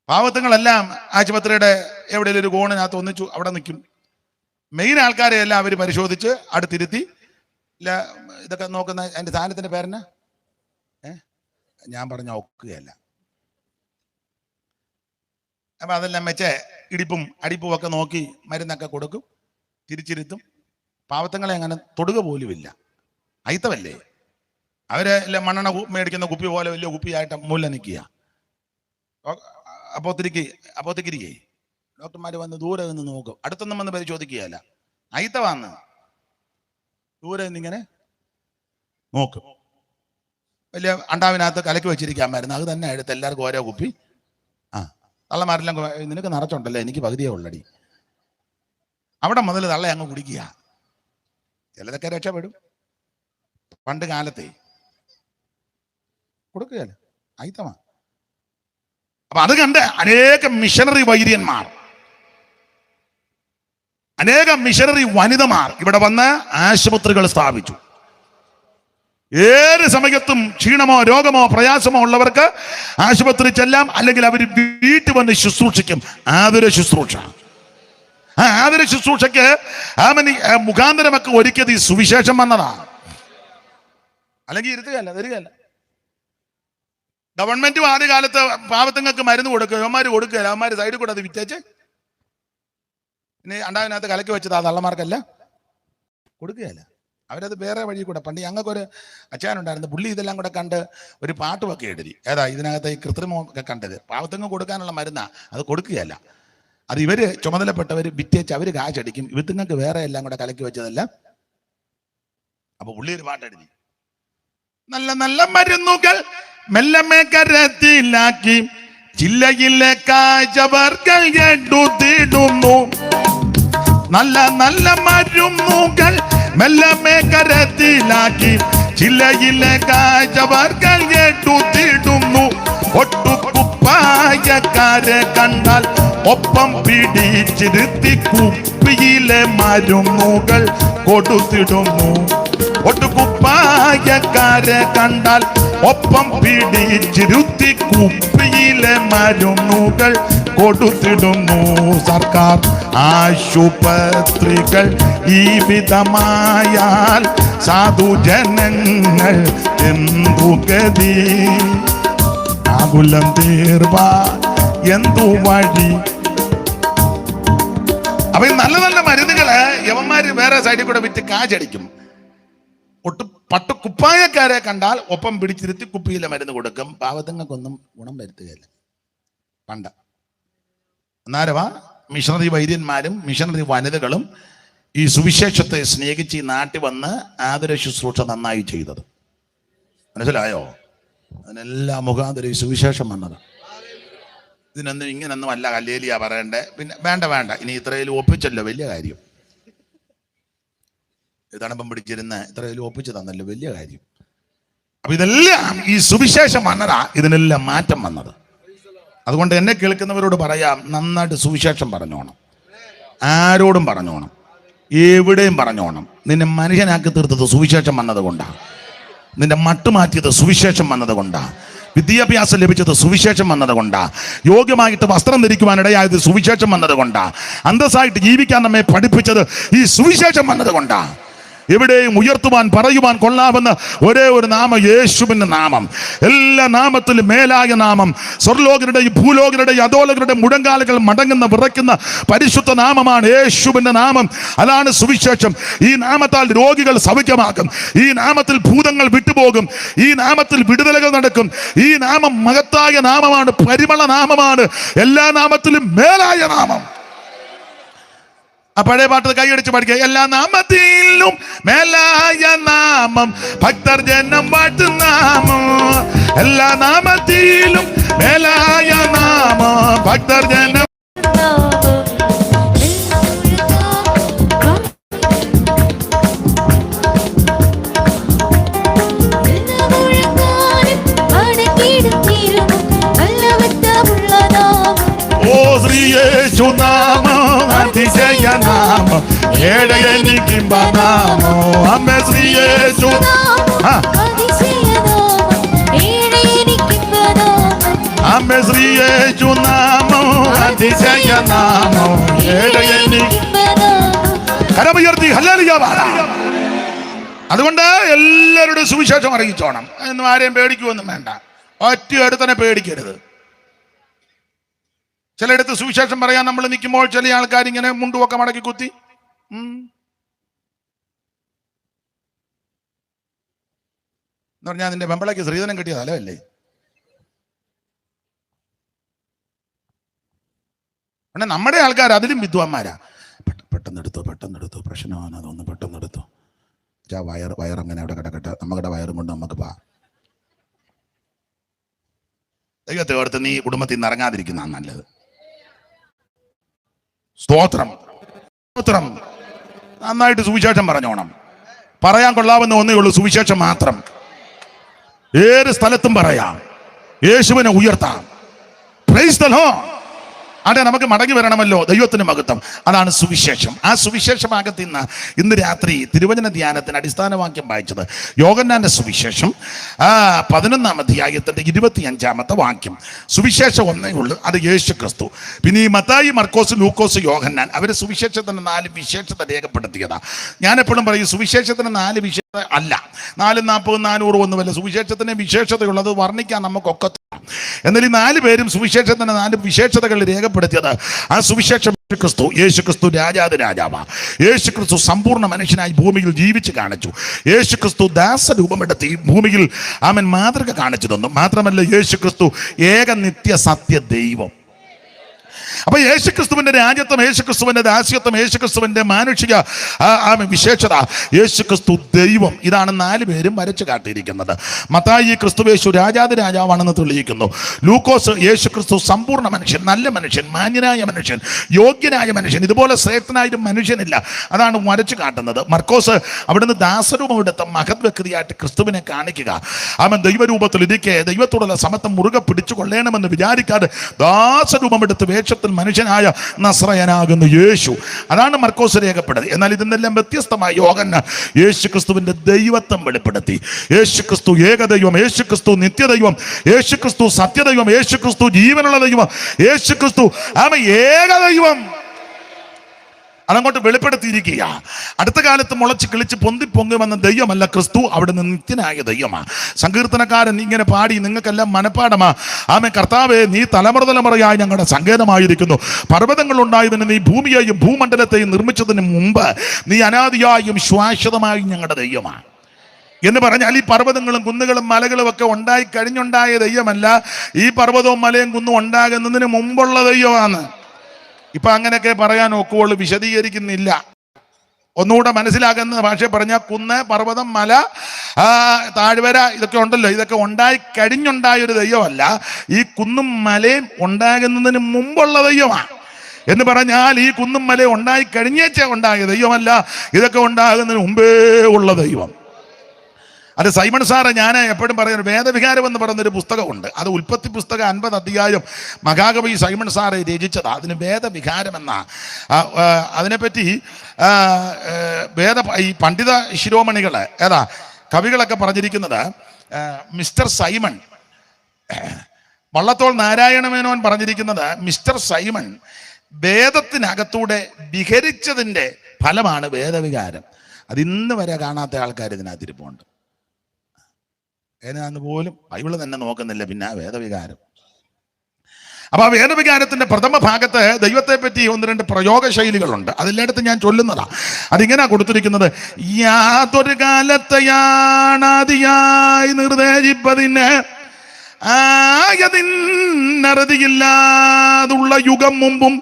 പാവത്തുങ്ങളെല്ലാം ആശുപത്രിയുടെ എവിടെയെങ്കിലും ഒരു കോണിനകത്ത് ഒന്നിച്ചു അവിടെ നിൽക്കും. മെയിൻ ആൾക്കാരെ എല്ലാം അവർ പരിശോധിച്ച് അടുത്തിരുത്തി ഇതൊക്കെ നോക്കുന്ന. അതിന്റെ സാധനത്തിന്റെ പേരെന്നാ ഞാൻ പറഞ്ഞ ഒക്കുകയല്ല. അപ്പൊ അതെല്ലാം വെച്ച് ഇടിപ്പും അടിപ്പും ഒക്കെ നോക്കി മരുന്നൊക്കെ കൊടുക്കും, തിരിച്ചിരുത്തും. പാവത്തങ്ങളെ അങ്ങനെ തൊടുക പോലുമില്ല. അയിത്തമല്ലേ. അവരെ എല്ലാം മണ്ണെണ്ണ മേടിക്കുന്ന കുപ്പി പോലെ വലിയ കുപ്പിയായിട്ട് മൂല നിൽക്കുക. അപ്പോത്തിരിക്കേ ഡോക്ടർമാർ വന്ന് ദൂരെ നിന്ന് നോക്കും, അടുത്തൊന്നും വന്ന് പരിശോധിക്കുകയല്ല. അയിത്ത വന്ന് ദൂരെ നിന്നിങ്ങനെ നോക്കും. വലിയ അണ്ടാവിനകത്ത് കലക്കി വെച്ചിരിക്കാൻ മരുന്ന് അത് തന്നെ എടുത്ത് എല്ലാവർക്കും ഓരോ കുപ്പി. തള്ളമാരെല്ലാം നിനക്ക് നിറച്ചുണ്ടല്ലോ, എനിക്ക് പകുതിയേ ഉള്ളടി. അവിടെ മുതൽ തള്ള അങ്ങ് കുടിക്കുക. ചിലതൊക്കെ രക്ഷപ്പെടും. പണ്ട് കാലത്തെ കൊടുക്കുകയല്ല. ആയിത്തമാ. അപ്പൊ അത് കണ്ട് അനേകം മിഷണറി വൈര്യന്മാർ, അനേകം മിഷണറി വനിതമാർ ഇവിടെ വന്ന് ആശുപത്രികൾ സ്ഥാപിച്ചു. ഏത് സമയത്തും ക്ഷീണമോ രോഗമോ പ്രയാസമോ ഉള്ളവർക്ക് ആശുപത്രി ചെല്ലാം, അല്ലെങ്കിൽ അവർ വീട്ടിൽ വന്ന് ശുശ്രൂഷിക്കും. ആതുര ശുശ്രൂഷ. ആ ആതുര ശുശ്രൂഷയ്ക്ക് മുഖാന്തരമൊക്കെ ഒരുക്കിയത് ഈ സുവിശേഷം വന്നതാ. അല്ലെങ്കിൽ ഇരുത്തുകയല്ല, തരികയല്ല. ഗവൺമെന്റും ആദ്യകാലത്ത് പാവത്തുങ്ങൾക്ക് മരുന്ന് കൊടുക്കുക, അവന്മാർ കൊടുക്കുകയല്ല, അവന്മാർ സൈഡിൽ കൂടെ അത് വിറ്റേച്ച് ഇനി അണ്ടാവിനകത്ത് കലക്കി വെച്ചത് ആ തള്ളമാർക്കല്ല, കൊടുക്കുകയല്ല. അവരത് വേറെ വഴി കൂടെ. പണ്ട് ഞങ്ങൾക്കൊരു അച്ഛനുണ്ടായിരുന്നു, പുള്ളി ഇതെല്ലാം കൂടെ കണ്ട് ഒരു പാട്ടുമൊക്കെ എഴുതി. ഏതാ ഇതിനകത്ത് ഈ കൃത്രിമമൊക്കെ കണ്ടത്, പാവത്തുങ്ങൾ കൊടുക്കാനുള്ള മരുന്നാ, അത് കൊടുക്കുകയല്ല. അത് ഇവര് ചുമതലപ്പെട്ടവർ വിറ്റേച്ച് അവർ കാശടിക്കും, ഇവത്തുങ്ങൾക്ക് വേറെ എല്ലാം കൂടെ കലക്കി വെച്ചതല്ല. അപ്പൊ പുള്ളി ഒരു പാട്ടെഴുതി, നല്ല നല്ല മരുന്നുകൾ മെല്ലമേ കരത്തിലാക്കി ജില്ലയിലെ കാഴ്ചവർകൾ എടുത്തിടുന്നു. നല്ല നല്ല മരുന്നുകൾ മെല്ലമേ കരത്തിലാക്കി ജില്ലയിലെ കാഴ്ചവർകൾ എടുത്തിടുന്നു. ഒട്ടുകുപ്പായക്കാരെ കണ്ടാൽ ഒപ്പം പിടിച്ചിരുത്തി കുപ്പിയിലെ മരുന്നുകൾ കൊടുത്തിടുന്നു. ഒട്ടുകുപ്പായക്കാരെ കണ്ടാൽ ഒപ്പം പിടിച്ചിരുത്തി കുപ്പിയിലെ മരുന്നുകൾ കൊടുത്തിടുന്നു. സർക്കാർ ആശുപത്രികൾ ഈ വിധമായാൽ സാധുജനങ്ങൾ എന്തു ഗതി? ആകുലം തീർവാൻ എന്തു വഴി? അപ്പൊ ഈ നല്ല നല്ല മരുന്നുകള് യവന്മാര് വേറെ സൈഡിൽ കൂടെ വിറ്റ് കാശടിക്കും. പട്ടുകുപ്പായക്കാരെ കണ്ടാൽ ഒപ്പം പിടിച്ചിരുത്തി കുപ്പിയിലെ മരുന്ന് കൊടുക്കും. പാവത്തുങ്ങൾക്കൊന്നും ഗുണം വരുത്തുകയില്ല. പണ്ട അന്നേരവാ മിഷണറി വൈദ്യന്മാരും മിഷണറി വനിതകളും ഈ സുവിശേഷത്തെ സ്നേഹിച്ച് ഈ നാട്ടിൽ വന്ന് ആതുര ശുശ്രൂഷ നന്നായി ചെയ്തത്. മനസ്സിലായോ? അതിനെല്ലാം മുഖാന്തരം ഈ സുവിശേഷം വന്നത്. ഇതിനൊന്നും ഇങ്ങനൊന്നും അല്ല ഹല്ലേലൂയ പറയണ്ടേ. പിന്നെ വേണ്ട ഇനി ഇത്രയും ഒപ്പിച്ചല്ലോ, വലിയ കാര്യം. തണുപ്പം പിടിച്ചിരുന്ന് ഇത്രയും ഒപ്പിച്ചു തന്നല്ലോ, വലിയ കാര്യം. അപ്പൊ ഇതെല്ലാം ഈ സുവിശേഷം വന്നതാ ഇതിനെല്ലാം മാറ്റം വന്നത്. അതുകൊണ്ട് എന്നെ കേൾക്കുന്നവരോട് പറയാം, നന്നായിട്ട് സുവിശേഷം പറഞ്ഞോണം, ആരോടും പറഞ്ഞോണം, എവിടെയും പറഞ്ഞോണം. നിന്നെ മനുഷ്യനാക്കി തീർത്തത് സുവിശേഷം വന്നത് കൊണ്ടാണ്. നിന്റെ മട്ട് മാറ്റിയത് സുവിശേഷം വന്നത് കൊണ്ടാണ്. വിദ്യാഭ്യാസം ലഭിച്ചത് സുവിശേഷം വന്നത് കൊണ്ടാണ്. യോഗ്യമായിട്ട് വസ്ത്രം ധരിക്കുവാനിടയായത് സുവിശേഷം വന്നത് കൊണ്ടാണ്. അന്തസ്സായിട്ട് ജീവിക്കാൻ നമ്മെ പഠിപ്പിച്ചത് ഈ സുവിശേഷം വന്നത് കൊണ്ടാണ്. എവിടെയും ഉയർത്തുവാൻ പറയുവാൻ കൊള്ളാവുന്ന ഒരേ ഒരു നാമം യേശുവിന്റെ നാമം. എല്ലാ നാമത്തിലും മേലായ നാമം. സ്വർലോകരുടെയും ഭൂലോകരുടെയും അധോലോകരുടെ മുഴങ്കാലുകൾ മടങ്ങുന്ന വിറയ്ക്കുന്ന പരിശുദ്ധ നാമമാണ് യേശുവിന്റെ നാമം. അതാണ് സുവിശേഷം. ഈ നാമത്താൽ രോഗികൾ സൗഖ്യമാക്കും. ഈ നാമത്തിൽ ഭൂതങ്ങൾ വിട്ടുപോകും. ഈ നാമത്തിൽ വിടുതലുകൾ നടക്കും. ഈ നാമം മഹത്തായ നാമമാണ്, പരിമള നാമമാണ്, എല്ലാ നാമത്തിലും മേലായ നാമം. ആ പഴയ പാട്ട് കൈയടിച്ച് പഠിക്കുക. എല്ലാ നാമത്തിലും മേലായ നാമം, ഭക്തർ ജനം വാഴ്ത്തും നാമം. എല്ലാ നാമത്തിലും മേലായ നാമം, ഭക്തർ ജനം. ഓ ശ്രീയേശുനാമം അതിശയനാമം, ഏഴയനിക്കുമ്പനാമോ അമ്മ ശ്രീയേശു. അമ്മ ശ്രീയേശുനാമോ അതിശയനാമോ ഏഴയനി. കരമുയർത്തി ഹല്ലേലൂയ പാട. അതുകൊണ്ട് എല്ലാവരുടെ സുവിശേഷം അറിയിച്ചോണം. എന്നും ആരെയും പേടിക്കുവൊന്നും വേണ്ട. ഒറ്റയടുത്തന്നെ പേടിക്കരുത്. ചിലയിടത്ത് സുവിശേഷം പറയാൻ നമ്മൾ നിൽക്കുമ്പോൾ ചില ആൾക്കാർ ഇങ്ങനെ മുണ്ടുമൊക്കെ മടക്കി കുത്തി എന്ന് പറഞ്ഞാൽ നിന്റെ വെമ്പളയ്ക്ക് ശ്രീധനം കിട്ടിയ സ്ഥലമല്ലേ? പിന്നെ നമ്മുടെ ആൾക്കാർ അതിലും വിദ്വാന്മാരാ. പെട്ടെന്നെടുത്തു പ്രശ്നമാണ്, അതൊന്ന് പെട്ടെന്നെടുത്തു. വയറങ്ങനെ അവിടെ കിടക്കട്ടെ, നമ്മുടെ വയറും കൊണ്ട് നമുക്ക് പാ. ദൈവത്തെ ഓർത്ത് നീ കുടുംബത്തിൽ നിന്ന് ഇറങ്ങാതിരിക്കുന്നതാണ് നല്ലത്. സ്തോത്രം. നന്നായിട്ട് സുവിശേഷം പറഞ്ഞോണം. പറയാൻ കൊള്ളാവുന്ന ഒന്നേ ഉള്ളൂ, സുവിശേഷം മാത്രം. ഏത് സ്ഥലത്തും പറയാം. യേശുവിനെ ഉയർത്താം. Price the Lord. അവിടെ നമുക്ക് മടങ്ങി വരണമല്ലോ. ദൈവത്തിന് മഹത്വം. അതാണ് സുവിശേഷം. ആ സുവിശേഷ ഭാഗത്ത് ഇന്ന് രാത്രി തിരുവചന ധ്യാനത്തിന് അടിസ്ഥാനവാക്യം വായിച്ചത് യോഹന്നാന്റെ സുവിശേഷം 11-ാം അധ്യായത്തിന്റെ 25-ാമത്തെ വാക്യം. സുവിശേഷം ഒന്നേ ഉള്ളൂ, അത് യേശു ക്രിസ്തു. പിന്നെ ഈ മത്തായി, മർക്കോസ്, ലൂക്കോസ്, യോഹന്നാൻ അവര് സുവിശേഷത്തിന് 4 വിശേഷത രേഖപ്പെടുത്തിയതാ. ഞാൻ എപ്പോഴും പറയും സുവിശേഷത്തിന് 4 വിശേഷത അല്ല, 4, 40, 400 ഒന്നുമല്ല. സുവിശേഷത്തിന് വിശേഷതയുള്ളത് വർണ്ണിക്കാൻ നമുക്കൊക്കെ. എന്നാൽ ഈ 4 പേരും സുവിശേഷത്തിന് 4 വിശേഷതകൾ രേഖപ്പെടുത്തിയത് ആ സുവിശേഷം ക്രിസ്തു, യേശു ക്രിസ്തു രാജാതി രാജാവാ. യേശു ക്രിസ്തു സമ്പൂർണ്ണ മനുഷ്യനായി ഭൂമിയിൽ ജീവിച്ച് കാണിച്ചു. യേശു ക്രിസ്തു ദാസരൂപമെടുത്ത് ഈ ഭൂമിയിൽ അവൻ മാതൃക കാണിച്ചു തന്നു. മാത്രമല്ല യേശു ക്രിസ്തു ഏക നിത്യ സത്യ ദൈവം. അപ്പൊ യേശുക്രിസ്തുവിന്റെ രാജ്യത്വം, യേശുക്രിസ്തുവിന്റെ ദാസ്യത്വം, യേശുക്രിസ്തുവിന്റെ മാനുഷിക വിശേഷത, യേശുക്രിസ്തു ദൈവം. ഇതാണ് 4 പേരും വരച്ചു കാട്ടിയിരിക്കുന്നത്. മത്തായി ക്രിസ്തുവേശു രാജാതി രാജാവാണെന്ന് തെളിയിക്കുന്നു. ലൂക്കോസ് യേശുക്രിസ്തു സമ്പൂർണ്ണ മനുഷ്യൻ, നല്ല മനുഷ്യൻ, മാന്യനായ മനുഷ്യൻ, യോഗ്യനായ മനുഷ്യൻ, ഇതുപോലെ ശ്രേഷ്ഠനായൊരു മനുഷ്യനില്ല, അതാണ് വരച്ചു കാട്ടുന്നത്. മർക്കോസ് അവിടുന്ന് ദാസരൂപമെടുത്ത മഹത് വ്യക്തിയായിട്ട് ക്രിസ്തുവിനെ കാണിക്കുക. അവൻ ദൈവരൂപത്തിൽ ഇരിക്കെ ദൈവത്തോടുള്ള സമത്വം മുറുകെ പിടിച്ചു കൊള്ളണമെന്ന് വിചാരിക്കാതെ ദാസരൂപമെടുത്ത് വേഷത്തിൽ മനുഷ്യനായ നസ്രയനാകുന്ന യേശു. അതാണ് മർക്കോസ് രേഖപ്പെടുന്നത്. എന്നാൽ ഇതിനെല്ലാം വ്യത്യസ്തമായ യോഹന്നാൻ യേശു ക്രിസ്തുവിന്റെ ദൈവത്വം വെളിപ്പെടുത്തി. യേശു ക്രിസ്തു ഏകദൈവം, യേശു ക്രിസ്തു നിത്യദൈവം, യേശു ക്രിസ്തു സത്യദൈവം, യേശു ക്രിസ്തു ജീവനുള്ള ദൈവം, യേശു ക്രിസ്തു ഏകദൈവം. അതങ്ങോട്ട് വെളിപ്പെടുത്തിയിരിക്കുക. അടുത്ത കാലത്ത് മുളച്ച് കിളിച്ച് പൊന്തി വന്ന ദൈവമല്ല ക്രിസ്തു, അവിടുന്ന് നിത്യനായ ദൈവമാണ്. സങ്കീർത്തനക്കാരൻ ഇങ്ങനെ പാടി, നിങ്ങൾക്കെല്ലാം മനപ്പാടമാ. കർത്താവേ, നീ തലമുറയായി ഞങ്ങളുടെ സങ്കേതമായിരിക്കുന്നു. പർവ്വതങ്ങൾ ഉണ്ടായതിന് നീ ഭൂമിയെയും ഭൂമണ്ഡലത്തെയും നിർമ്മിച്ചതിന് മുമ്പ് നീ അനാദിയായും ശാശ്വതമായും ഞങ്ങളുടെ ദൈവമാണ് എന്ന് പറഞ്ഞാൽ ഈ പർവ്വതങ്ങളും കുന്നുകളും മലകളും ഒക്കെ ഉണ്ടായി കഴിഞ്ഞുണ്ടായ ദൈവമല്ല, ഈ പർവ്വതവും മലയും കുന്നും ഉണ്ടാകുന്നതിന് മുമ്പുള്ള ദൈവമാണ്. ഇപ്പൊ അങ്ങനെയൊക്കെ പറയാൻ ഒക്കുള്ളൂ, വിശദീകരിക്കുന്നില്ല. ഒന്നുകൂടെ മനസ്സിലാകുന്ന ഭാഷ പറഞ്ഞാൽ കുന്ന്, പർവ്വതം, മല, താഴ്വര ഇതൊക്കെ ഉണ്ടല്ലോ, ഇതൊക്കെ ഉണ്ടായി കഴിഞ്ഞുണ്ടായ ഒരു ദൈവമല്ല, ഈ കുന്നും മലയും ഉണ്ടാകുന്നതിന് മുമ്പുള്ള ദൈവമാണ്. എന്ന് പറഞ്ഞാൽ ഈ കുന്നും മലയും ഉണ്ടായി കഴിഞ്ഞേച്ച ഉണ്ടായ ദൈവമല്ല, ഇതൊക്കെ ഉണ്ടാകുന്നതിന് മുമ്പേ ഉള്ള ദൈവം. അത് സൈമൺ സാറ്, ഞാൻ എപ്പോഴും പറയുന്നത് വേദവികാരം എന്ന് പറയുന്നൊരു പുസ്തകമുണ്ട്. അത് ഉൽപ്പത്തി പുസ്തകം 50 അധ്യായം മഹാകവി സൈമൺ സാറ് രചിച്ചതാണ്. അതിന് വേദവികാരം എന്ന അതിനെപ്പറ്റി ഈ പണ്ഡിത ശിരോമണികൾ കവികളൊക്കെ പറഞ്ഞിരിക്കുന്നത്, മിസ്റ്റർ സൈമൺ, വള്ളത്തോൾ നാരായണമേനോൻ പറഞ്ഞിരിക്കുന്നത്, മിസ്റ്റർ സൈമൺ വേദത്തിനകത്തൂടെ വിഹരിച്ചതിൻ്റെ ഫലമാണ് വേദവികാരം. അതിന്ന് വരെ കാണാത്ത ആൾക്കാർ ഇതിനകത്തിരിപ്പുണ്ട്. ഏതാന്ന് പോലും ബൈബിള് തന്നെ നോക്കുന്നില്ല, പിന്നെ വേദവികാരം. അപ്പൊ ആ വേദവികാരത്തിന്റെ പ്രഥമ ഭാഗത്ത് ദൈവത്തെ പറ്റി 1-2 പ്രയോഗ ശൈലികളുണ്ട്. അതിലെടുത്ത് ഞാൻ ചൊല്ലുന്നതാ. അതിങ്ങനെ കൊടുത്തിരിക്കുന്നത്, യാതൊരു കാലത്തെയാണാദിയായി നിർദ്ദേശിപ്പതിന് ആയതിന്നറുതിയില്ലാതുള്ള യുഗം മുമ്പും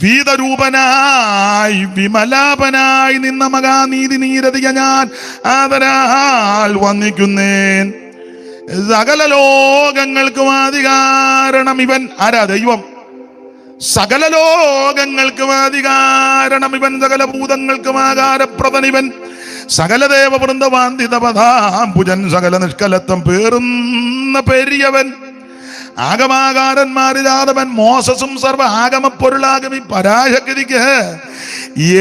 വീതരൂപനായി വിമലാപനായി നിന്ന മഹാനീതി നീരതിയ ഞാൻ ആദരാൽ വന്നിക്കുന്നേൻ. സകല ലോകങ്ങൾക്കും ആദികാരണം ഇവൻ. ആരാ? ദൈവം. സകല ലോകങ്ങൾക്കും ആദികാരണം ഇവൻ, സകല ഭൂതങ്ങൾക്കും ആകാരപ്രദനിവൻ, സകല ദേവവൃന്ദവാന്തിതപദാംബുജൻ, സകല നിഷ്കലത്വം പേറുന്ന പെരിയവൻ, ആഗമാകാരന്മാരിലാതവൻ, മോസസും സർവ ആഗമ പൊരുളാകും ഈ പരാശക്തിക്ക്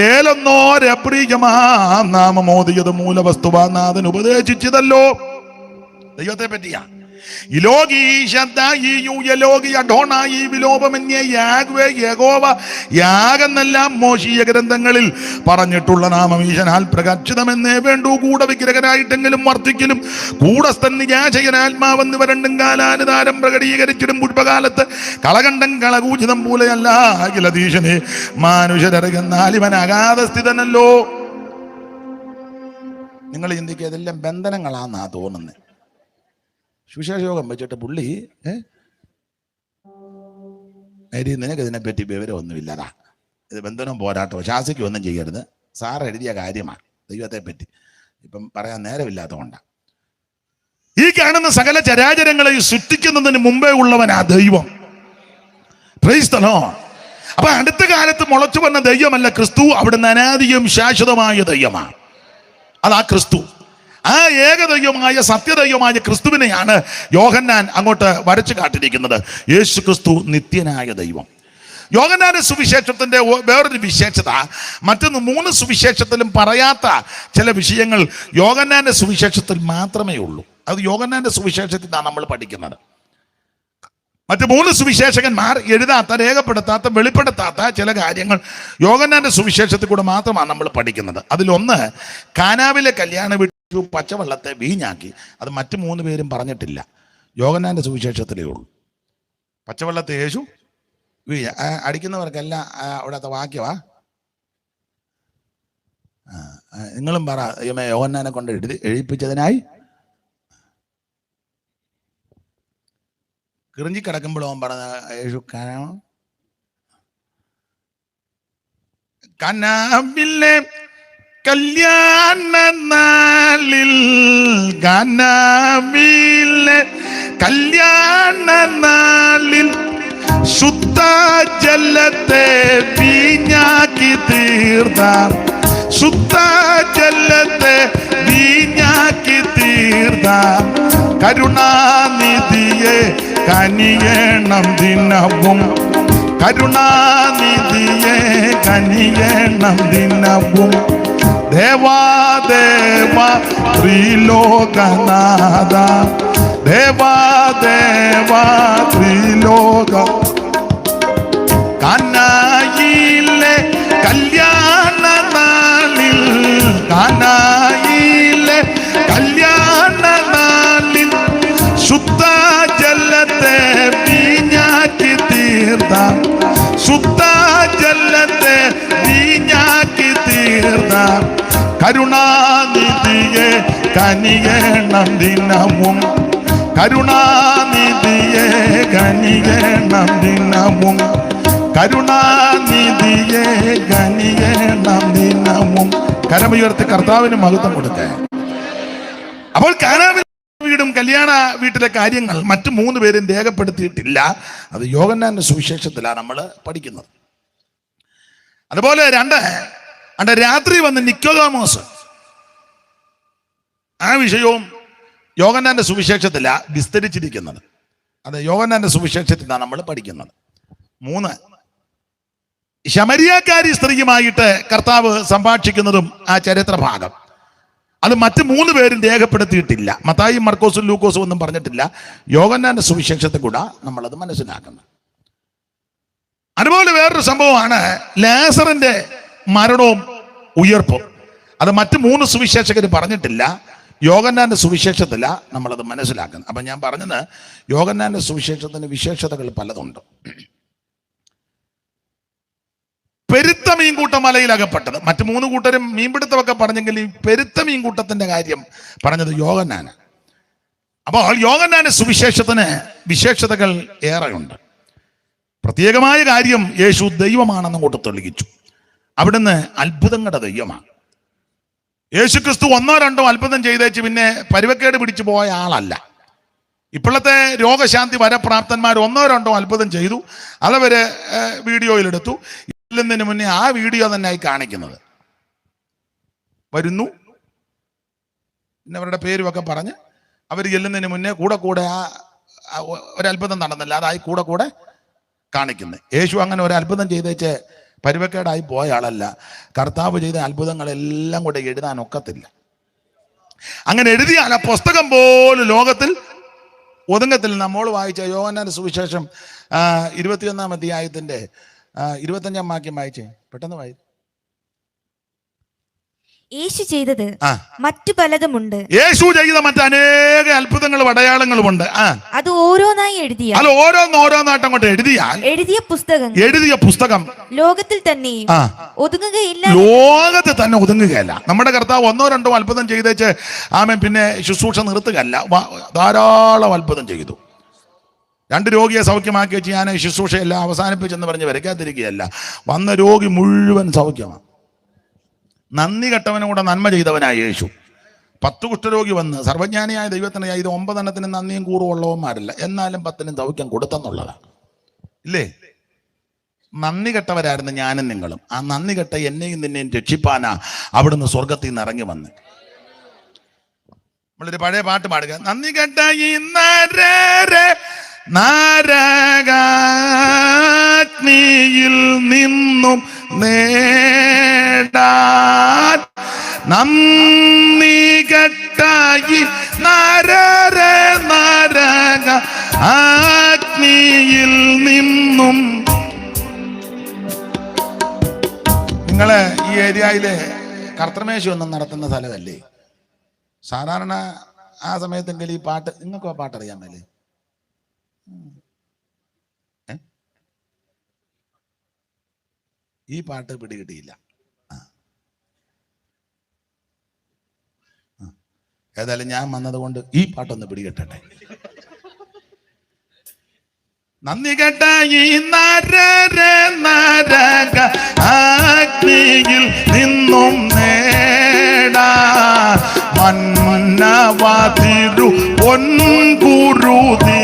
ഏലെന്നോരപ്രിയമാം നാമമോദിയത് മൂലവസ്തുവാനാഥൻ ഉപദേശിച്ചതല്ലോ. ദൈവത്തെ പറ്റിയാ. യാഗെന്നെല്ലാം മോശീയ ഗ്രന്ഥങ്ങളിൽ പറഞ്ഞിട്ടുള്ള നാമം ഈശനാൽ പ്രകാശിതമെന്നേ വേണ്ടു. കൂടെ വിഗ്രഹനായിട്ടെങ്കിലും വർദ്ധിക്കലും കൂടസ്ഥൻ നിജാചയനാത്മാവെന്ന് രണ്ടും കാലാനുതാരം പ്രകടീകരിച്ചിടും. പുഷ്പകാലത്ത് കളകണ്ഠം കളകൂചിതം മൂലയല്ല അഖിലധീശനെ മാനുഷരകന്നാൽ ഇവൻ അഗാധസ്ഥിതനല്ലോ. നിങ്ങൾ ചിന്തിക്കുക, ഇതെല്ലാം ബന്ധനങ്ങളാന്നാ തോന്നുന്നത്. സുവിശേഷയോഗം വെച്ചിട്ട് പുള്ളി നിനക്ക് ഇതിനെപ്പറ്റി വിവരമൊന്നുമില്ലതാ, ഇത് ബന്ധനം പോരാട്ടോ, ശാസിക്കും ഒന്നും ചെയ്യരുത്, സാർ എഴുതിയ കാര്യമാണ് ദൈവത്തെ പറ്റി, ഇപ്പം പറയാൻ നേരമില്ലാത്തതുകൊണ്ടാണ്. ഈ കാണുന്ന സകല ചരാചരങ്ങളെ സൃഷ്ടിക്കുന്നതിന് മുമ്പേ ഉള്ളവനാ ദൈവം. Price the Lord. അപ്പൊ അടുത്ത കാലത്ത് മുളച്ചു വന്ന ദൈവമല്ല ക്രിസ്തു, അവിടുന്ന് അനാദിയും ശാശ്വതമായ ദൈവമാണ്. അതാ ക്രിസ്തു. ആ ഏകദൈവമായ സത്യദൈവമായ ക്രിസ്തുവിനെയാണ് യോഹന്നാൻ അങ്ങോട്ട് വരച്ചു കാട്ടിയിരിക്കുന്നത്. യേശു ക്രിസ്തു നിത്യനായ ദൈവം. യോഹന്നാന്റെ സുവിശേഷത്തിന്റെ വേറൊരു വിശേഷത, മറ്റൊന്ന് 3 സുവിശേഷത്തിലും പറയാത്ത ചില വിഷയങ്ങൾ യോഹന്നാന്റെ സുവിശേഷത്തിൽ മാത്രമേ ഉള്ളൂ. അത് യോഹന്നാന്റെ സുവിശേഷത്തിൽ നിന്നാണ് നമ്മൾ പഠിക്കുന്നത്. മറ്റ് 3 സുവിശേഷകന്മാർ എഴുതാത്ത, രേഖപ്പെടുത്താത്ത, വെളിപ്പെടുത്താത്ത ചില കാര്യങ്ങൾ യോഹന്നാന്റെ സുവിശേഷത്തിൽ കൂടെ മാത്രമാണ് നമ്മൾ പഠിക്കുന്നത്. അതിലൊന്ന്, കാനാവിലെ കല്യാണ വീട്ടിൽ പച്ചവെള്ളത്തെ വീഞ്ഞാക്കി. അത് മറ്റു 3 പേരും പറഞ്ഞിട്ടില്ല, യോഹന്നാന്റെ സുവിശേഷത്തിലേ ഉള്ളൂ. പച്ചവെള്ളത്തെ യേശു വീഞ്ഞ അടിക്കുന്നവർക്കെല്ലാം അവിടുത്തെ വാക്യവാ. നിങ്ങളും പറ, യോഹന്നാനെ കൊണ്ട് എഴുതിപ്പിച്ചതിനായി. കിറിഞ്ചി കിടക്കുമ്പോഴോ പറഞ്ഞ യേശു കനാവിലെ കല്യാണ നാളിൽ, കനാവിലെ കല്യാണ നാളിൽ ശുദ്ധ ജലത്തെ വീഞ്ഞാക്കി തീർത്ത, ശുദ്ധ ജലത്തെ വീഞ്ഞാക്കി തീർത്ത കരുണാനിധിയെ കനിയേണം ദിനവും, കരുണാനിധിയെ കനിയേണം ദിനവും. ദേവാദേവ ത്രിലോകനാഥ, ദേവാദേവ ത്രിലോക. കാനായിലെ കല്യാണ നാളിൽ, കാനായിലെ കല്യാണ നാളിൽ ശുദ്ധ ജലത്തെ വീഞ്ഞാക്കി തീർത്ത, ശുദ്ധ ജലത്തെ വീഞ്ഞാക്കി തീർത്ത കരുണാനിധിയെ കനിയേണം ദിനവും, കരുണാനിധിയെ കനിയേണം ദിനവും, കരുണാനിധിയെ കനിയേണം ദിനവും. കരമുയർത്തി കർത്താവിന് മഹത്വം കൊടുക്കേ. അപ്പോൾ കാനാവിൽ വീടും കല്യാണ വീട്ടിലെ കാര്യങ്ങൾ മറ്റു 3 പേരും രേഖപ്പെടുത്തിയിട്ടില്ല. അത് യോഹന്നാന്റെ സുവിശേഷത്തിലാണ് നമ്മൾ പഠിക്കുന്നത്. അതുപോലെ 2 രാത്രി വന്ന് നിക്കോദോമോസ്, ആ വിഷയവും യോഹന്നാന്റെ സുവിശേഷത്തിലാണ് വിസ്തരിച്ചിരിക്കുന്നത്. അത് യോഹന്നാന്റെ സുവിശേഷത്തിലാണ് നമ്മൾ പഠിക്കുന്നത്. 3, ശമരിയാക്കാരി സ്ത്രീയുമായിട്ട് കർത്താവ് സംഭാഷിക്കുന്നതും ആ ചരിത്ര ഭാഗം, അത് മറ്റ് 3 പേരും രേഖപ്പെടുത്തിയിട്ടില്ല. മത്തായിയും മർക്കോസും ലൂക്കോസും ഒന്നും പറഞ്ഞിട്ടില്ല. യോഹന്നാന്റെ സുവിശേഷത്തെ കൂടെ നമ്മളത് മനസ്സിലാക്കുന്നത്. അതുപോലെ വേറൊരു സംഭവമാണ് ലാസറിന്റെ മരണവും ഉയർപ്പും. അത് മറ്റ് 3 സുവിശേഷകർ പറഞ്ഞിട്ടില്ല. യോഹന്നാന്റെ സുവിശേഷത്തില നമ്മളത് മനസ്സിലാക്കുന്നത്. അപ്പൊ ഞാൻ പറഞ്ഞത്, യോഹന്നാന്റെ സുവിശേഷത്തിന് വിശേഷതകൾ പലതുണ്ട്. പെരുത്ത മീൻകൂട്ട മലയിൽ അകപ്പെട്ടത്. മറ്റു 3 കൂട്ടരും മീൻപിടുത്തമൊക്കെ പറഞ്ഞെങ്കിൽ ഈ പെരുത്ത മീൻകൂട്ടത്തിന്റെ കാര്യം പറഞ്ഞത് യോഹന്നാന്. അപ്പോൾ യോഹന്നാന്റെ സുവിശേഷത്തിന് വിശേഷതകൾ ഏറെയുണ്ട്. പ്രത്യേകമായ കാര്യം, യേശു ദൈവമാണെന്ന് അങ്ങോട്ട് തെളിയിച്ചു. അവിടുന്ന് അത്ഭുതങ്ങളുടെ ദൈവമാണ്. യേശു ക്രിസ്തു 1-2 അത്ഭുതം ചെയ്തേച്ച് പിന്നെ പരുവക്കേട് പിടിച്ചു പോയ ആളല്ല. ഇപ്പോഴത്തെ രോഗശാന്തി വരപ്രാപ്തന്മാർ 1-2 അത്ഭുതം ചെയ്തു, അതവര് വീഡിയോയിലെടുത്തു. ഇല്ലെന്നതിന് മുന്നേ ആ വീഡിയോ തന്നെയായി കാണിക്കുന്നത്. വരുന്നു, പിന്നെ അവരുടെ പേരുമൊക്കെ പറഞ്ഞ് അവർ ചെല്ലുന്നതിന് മുന്നേ കൂടെ ആ ഒരത്ഭുതം നടന്നില്ല, അതായി കൂടെ കാണിക്കുന്നത്. യേശു അങ്ങനെ ഒരു അത്ഭുതം ചെയ്തേച്ച് പരുവക്കേടായി പോയ ആളല്ല. കർത്താവ് ചെയ്ത അത്ഭുതങ്ങളെല്ലാം കൂടെ എഴുതാൻ ഒക്കത്തില്ല. അങ്ങനെ എഴുതിയാൽ ആ പുസ്തകം പോലും ലോകത്തിൽ ഒതുങ്ങത്തിൽ. നമ്മൾ വായിച്ച യോഹന്നാന്റെ സുവിശേഷം 21-ാം അധ്യായത്തിന്റെ 25-ാം വാക്യം വായിച്ചേ, പെട്ടെന്ന് വായി. യേശു ചെയ്തത് മറ്റു പലതുമുണ്ട്. യേശു ചെയ്ത മറ്റനേക അത്ഭുതങ്ങളും അടയാളങ്ങളുമുണ്ട്. അത് ഓരോന്നായി എഴുതിയാൽ, അത് ഓരോന്നായിട്ട് അങ്ങോട്ട് എഴുതിയാൽ, എഴുതിയ പുസ്തകം ലോകത്തിൽ തന്നെ ഒതുങ്ങുകയില്ല. ലോകത്തിൽ തന്നെ ഒതുങ്ങുകയല്ല. നമ്മുടെ കർത്താവ് 1-2 അത്ഭുതം ചെയ്തേച്ച് ആമേൻ പിന്നെ ശുശ്രൂഷ നിർത്തുകയല്ല, ധാരാളം അത്ഭുതം ചെയ്തു. 2 രോഗിയെ സൗഖ്യമാക്കി വെച്ച് ഞാൻ ശുശ്രൂഷയെല്ലാം അവസാനിപ്പിച്ചെന്ന് പറഞ്ഞ് വരയ്ക്കാതിരിക്കുകയല്ല. വന്ന രോഗി മുഴുവൻ സൗഖ്യമാണ്. നന്ദി കെട്ടവനൂടെ നന്മ ചെയ്തവനായ യേശു. 10 കുഷ്ഠരോഗി വന്ന് സർവജ്ഞാനിയായ ദൈവത്തിന് ഇത് 9 എണ്ണത്തിന് നന്ദിയും കൂറുള്ളവന്മാരല്ല, എന്നാലും 10-നും സൗഖ്യം കൊടുത്തെന്നുള്ളതാണ്. ഇല്ലേ? നന്ദി കെട്ടവരായിരുന്നു ഞാനും നിങ്ങളും. ആ നന്ദി കെട്ട എന്നെയും നിന്നെയും രക്ഷിപ്പാനാ അവിടുന്ന് സ്വർഗത്തിൽ നിന്ന് ഇറങ്ങി വന്ന്. നമ്മളൊരു പഴയ പാട്ട് പാടുക. നന്ദി കെട്ട ഈ നരകാഗ്നിയിൽ നിന്നും നേടാൻ, നന്ദി കെട്ട ഈ നരകാഗ്നിയിൽ നിന്നും. നിങ്ങള് ഈ ഏരിയയിലെ കർത്തൃമേശ ഒന്നും നടത്തുന്ന സ്ഥലമല്ലേ? സാധാരണ ആ സമയത്തെങ്കിലും ഈ പാട്ട്, നിങ്ങൾക്ക് ആ പാട്ട് അറിയാമല്ലേ? ഈ പാട്ട് പിടികിട്ടിയില്ല. ഏതായാലും ഞാൻ വന്നത് കൊണ്ട് ഈ പാട്ടൊന്ന് പിടികിട്ടട്ടെ. നന്ദി കെട്ട ഈ നരകാഗ്നിയിൽ നിന്നും നേടാൻ, മന്നവാതിരു പൊൻകുരുതി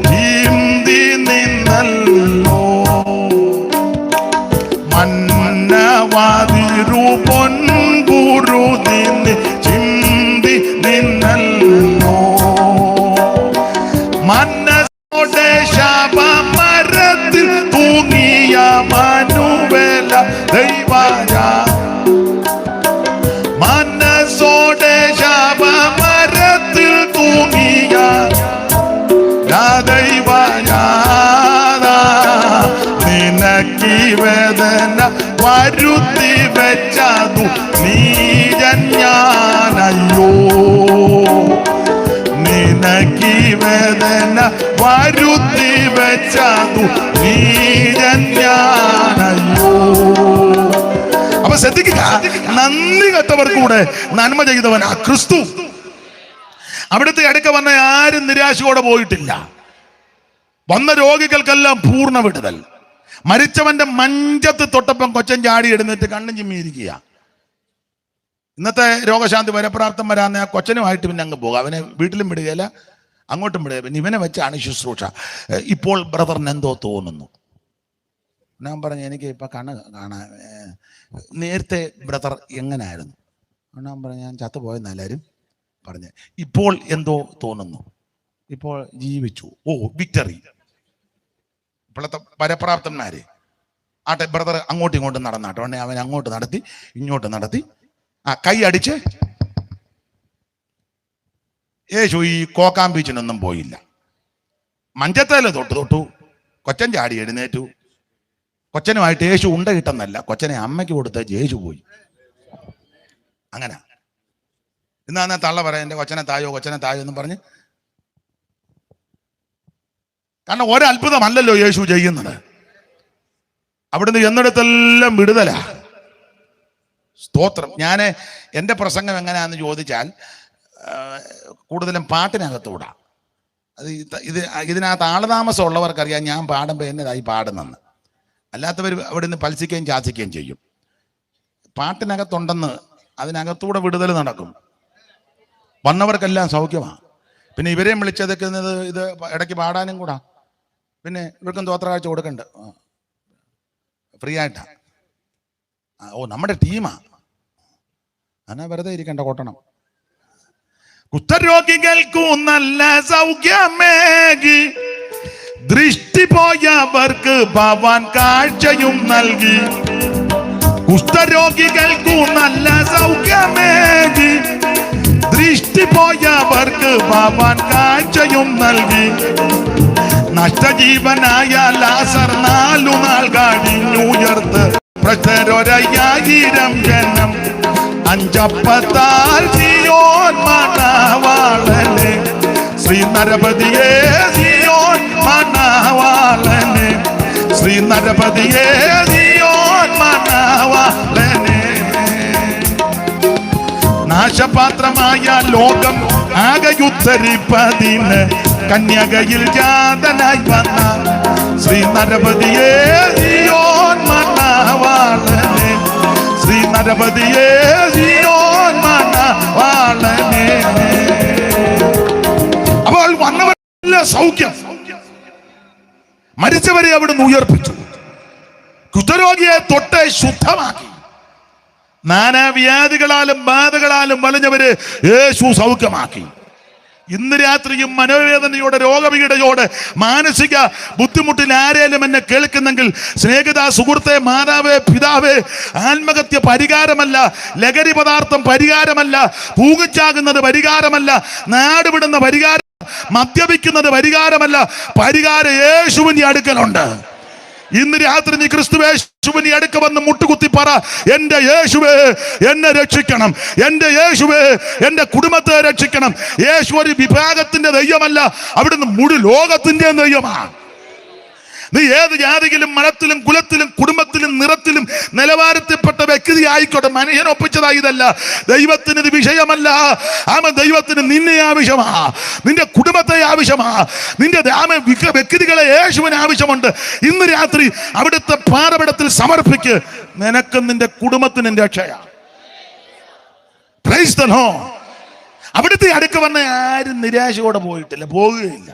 ചീന്തി നിന്നല്ലോ. മന്നവാതിരു പൊൻകുരുതി ചിന്തി നിന്നല്ലോ. മനസ്സോടെ ശാപമരത്തിൽ തൂങ്ങിയ മനുവേല ദൈവരാജ, മനസ്സോടെ ശാപമരത്തിൽ തൂങ്ങിയ ദൈവരാജ, നിനക്ക് വേദന വരുത്തി വെച്ചതു നീജന്യാനയ്യോ. നിനക്ക് വേദന വരുത്തി വെച്ചതു നീജന്യാനയ്യോ. അപ്പൊ ശ്രദ്ധിക്കുക, നന്ദി കെട്ടവർക്ക് കൂടെ നന്മ ചെയ്തവനാ ക്രിസ്തു. അവിടുത്തെ അടുക്ക വന്ന ആരും നിരാശയോടെ പോയിട്ടില്ല. വന്ന രോഗികൾക്കെല്ലാം പൂർണ്ണ വിടുതൽ. മരിച്ചവന്റെ മഞ്ചത്ത് തൊട്ടപ്പം കൊച്ചൻ ചാടി എഴുന്നേറ്റ് കണ്ണും ചിമ്മിയിരിക്കുക. ഇന്നത്തെ രോഗശാന്തി വരപ്രാപ്തം വരാന്ന് ആ കൊച്ചനുമായിട്ട് പിന്നെ അങ്ങ് പോകുക. അവനെ വീട്ടിലും വിടുകയില്ല, അങ്ങോട്ടും വിടുക. പിന്നെ ഇവനെ വെച്ചാണ് ശുശ്രൂഷ. ഇപ്പോൾ ബ്രദറിന് എന്തോ തോന്നുന്നു. ഞാൻ പറഞ്ഞു, എനിക്ക് ഇപ്പം കണ്ണ് കാണാൻ. നേരത്തെ ബ്രദർ എങ്ങനായിരുന്നു? ഞാൻ പറഞ്ഞു, ഞാൻ ചത്തുപോയെന്ന് എല്ലാവരും പറഞ്ഞു. ഇപ്പോൾ എന്തോ തോന്നുന്നു? ഇപ്പോൾ ജീവിച്ചു. ഓ, വിക്ടറി. ഇപ്പോഴത്തെ പരപ്രാപ്തന്മാര് ആട്ടെ, ബ്രദർ അങ്ങോട്ടും ഇങ്ങോട്ടും നടന്നാട്ടെ. ഉടനെ അവൻ അങ്ങോട്ട് നടത്തി ഇങ്ങോട്ട് നടത്തി കൈ അടിച്ച്. യേശു ഈ കോക്കാം ബീച്ചിനൊന്നും പോയില്ല. മഞ്ചത്തേല് തൊട്ടു കൊച്ചൻ ചാടി എഴുന്നേറ്റു. കൊച്ചനുമായിട്ട് യേശു ഉണ്ട കിട്ടുന്നല്ല, കൊച്ചനെ അമ്മയ്ക്ക് കൊടുത്ത് യേശു പോയി. അങ്ങനെ ഇന്നാ തള്ള പറയാം, എൻ്റെ കൊച്ചനെ തായോ എന്നും പറഞ്ഞ്. കാരണം ഒരത്ഭുതമല്ലല്ലോ യേശു ചെയ്യുന്നത്. അവിടുന്ന് എന്നിടത്തെല്ലാം വിടുതല. സ്തോത്രം. ഞാൻ എൻ്റെ പ്രസംഗം എങ്ങനെയാണെന്ന് ചോദിച്ചാൽ കൂടുതലും പാട്ടിനകത്തൂടാ. അത് ഇതിനകത്ത് ആളതാമസം ഉള്ളവർക്കറിയാം ഞാൻ പാടുമ്പോൾ എന്നതായി പാടുന്നെന്ന്. അല്ലാത്തവർ അവിടെ നിന്ന് പൽസിക്കുകയും ചാസിക്കുകയും ചെയ്യും. പാട്ടിനകത്തുണ്ടെന്ന് അതിനകത്തൂടെ വിടുതൽ നടക്കും. വന്നവർക്കെല്ലാം സൗഖ്യമാണ്. പിന്നെ ഇവരെയും വിളിച്ചെടുക്കുന്നത് ഇത് ഇടയ്ക്ക് പാടാനും കൂടാ. പിന്നെ ഇവർക്കും തോത്രകാഴ്ച കൊടുക്കണ്ട, ഫ്രീ ആയിട്ടാ. ഓ, നമ്മുടെ ടീമാ. അങ്ങനെ വെറുതെ ഇരിക്കണ്ട, കൊട്ടണം. കുഷ്ഠരോഗികൾക്കു നല്ല സൗഖ്യമേകി, ദൃഷ്ടി പോയവർക്ക് ഭവാൻ കാഴ്ചയും നൽകി. കുഷ്ഠരോഗികൾക്കു നല്ല സൗഖ്യമേകി, ദൃഷ്ടി പോയവർക്ക് ഭവാൻ കാഴ്ചയും നൽകി. നഷ്ടജീവനായ ലാസർ 4 നാൾ കഴിഞ്ഞുയർത്ത്. പ്രശ്നരൊരയ്യായിരം ജനം അഞ്ചപ്പത്താൽ സിയോൻ മണവാളനെ. ശ്രീ നരപതിയെ സിയോൻ മണവാളനെ. ശ്രീ നരപതിയെ സിയോൻ മണവാളനെ. നാശപാത്രമായ ലോകം ആകെയുദ്ധരിപ്പതിന് കന്യകയിൽ ജാതനായി വന്ന ശ്രീ നരപതിയെ സിയോൻ മണവാളനെ. ശ്രീ നരപതിയെ സിയോൻ മണവാളനെ. അപ്പോൾ വന്നവരെല്ലാം സൗഖ്യം. മരിച്ചവരെ അവിടുന്ന് ഉയർപ്പിച്ചു. കുഷ്ഠരോഗിയെ തൊട്ട് ശുദ്ധമാക്കി. നാനാവ്യാധികളാലും ബാധകളാലും വലഞ്ഞവര് യേശു സൗഖ്യമാക്കി. ഇന്ന് രാത്രിയും മനോവേദനയോടെ, രോഗപീഠയോടെ, മാനസിക ബുദ്ധിമുട്ടിൽ ആരേലും എന്നെ കേൾക്കുന്നെങ്കിൽ, സ്നേഹിത, സുഹൃത്തെ, മാതാവേ, പിതാവേ, ആത്മഹത്യ പരിഹാരമല്ല, ലഹരി പദാർത്ഥം പരിഹാരമല്ല, പൂങ്ങിച്ചാകുന്നത് പരിഹാരമല്ല, നാട് വിടുന്ന പരിഹാരം, മദ്യപിക്കുന്നത് പരിഹാരമല്ല. പരിഹാരം യേശുവിന്റെ അടുക്കലുണ്ട്. ഇന്ന് രാത്രി നീ ക്രിസ്തുവേശുവിന്റെ അടുക്ക വന്ന് മുട്ടുകുത്തി പറ, എന്റെ യേശുവേ എന്നെ രക്ഷിക്കണം, എന്റെ യേശുവേ എന്റെ കുടുംബത്തെ രക്ഷിക്കണം. യേശു ഒരു വിഭാഗത്തിന്റെ ദൈവമല്ല, അവിടുന്ന് മുഴു ലോകത്തിന്റെ ദൈവമാണ്. നീ ഏത് ജാതിയിലും മതത്തിലും കുലത്തിലും കുടുംബത്തിലും നിറത്തിലും നിലവാരത്തിൽപ്പെട്ട വ്യക്തി ആയിക്കോട്ടെ, മനുഷ്യൻ ഒപ്പിച്ചതായി ഇതല്ല. ദൈവത്തിന് ഇത് വിഷയമല്ല. ദൈവത്തിന് നിന്നെ ആവശ്യമാ, നിന്റെ കുടുംബത്തെ ആവശ്യമാ, നിന്റെ വ്യക്തികളെ യേശുവിന് ആവശ്യമുണ്ട്. ഇന്ന് രാത്രി അവിടുത്തെ പാറപടത്തിൽ സമർപ്പിക്ക്. നിനക്കും നിന്റെ കുടുംബത്തിനും രക്ഷയാ. Price the Lord. അവിടുത്തെ അടുക്ക വന്ന ആരും നിരാശയോടെ പോയിട്ടില്ല, പോകുകയില്ല.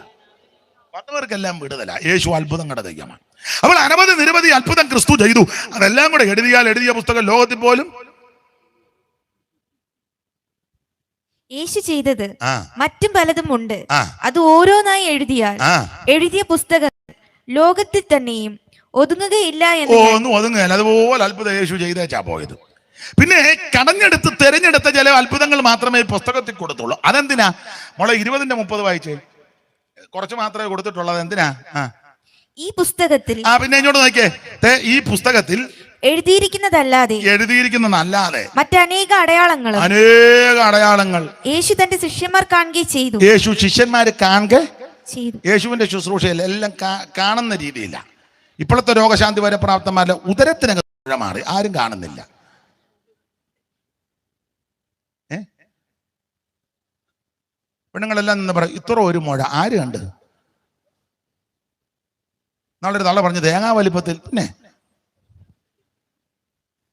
വന്നവർക്കെല്ലാം വിടുതല. യേശു അത്ഭുതങ്ങളുടെ ദൈവമാണ്. അപ്പോൾ അനവധി നിരവധി അത്ഭുതം ക്രിസ്തു ചെയ്തു. അതെല്ലാം കൂടെ എഴുതിയ പുസ്തകം ലോകത്തിൽ പോലും. യേശു ചെയ്തത് മറ്റും പലതും ഉണ്ട്. അത് ഓരോന്നായി എഴുതിയ പുസ്തകം ലോകത്തിൽ തന്നെയും ഒതുങ്ങുകയില്ല എന്ന്. ഒന്നും ഒതുങ്ങുകയില്ല. അതുപോലെ അത്ഭുതം യേശു ചെയ്തേച്ചാ പോയത്. പിന്നെ തെരഞ്ഞെടുത്ത ചില അത്ഭുതങ്ങൾ മാത്രമേ പുസ്തകത്തിൽ കൊടുത്തുള്ളൂ. അതെന്തിനാ മോളെ? 20-30 വായിച്ചേ. കുറച്ച് മാത്രമേ കൊടുത്തിട്ടുള്ളത്. എന്തിനാ? ഈ പുസ്തകത്തിൽ. പിന്നെ ഇങ്ങോട്ട് നോക്കിയേ. ഈ പുസ്തകത്തിൽ എഴുതിയിരിക്കുന്നതല്ലാതെ മറ്റനേക അടയാളങ്ങൾ യേശു തന്റെ ശിഷ്യന്മാർ കാണുകയും ചെയ്തു. യേശു ശിഷ്യന്മാര് കാണുക ചെയ്തു. യേശുവിന്റെ ശുശ്രൂഷയിൽ എല്ലാം കാണുന്ന രീതിയില്ല. ഇപ്പോഴത്തെ രോഗശാന്തി വരെ പ്രാപ്തന്മാരുടെ ഉദരത്തിനകത്ത് മാറി ആരും കാണുന്നില്ല. പെണ്ണുങ്ങളെല്ലാം നിന്ന് പറയും, ഇത്ര ഒരു മുഴ ആര് കണ്ട്? നാളൊരു തള്ള പറഞ്ഞു തേങ്ങാ വലിപ്പത്തിൽ. പിന്നെ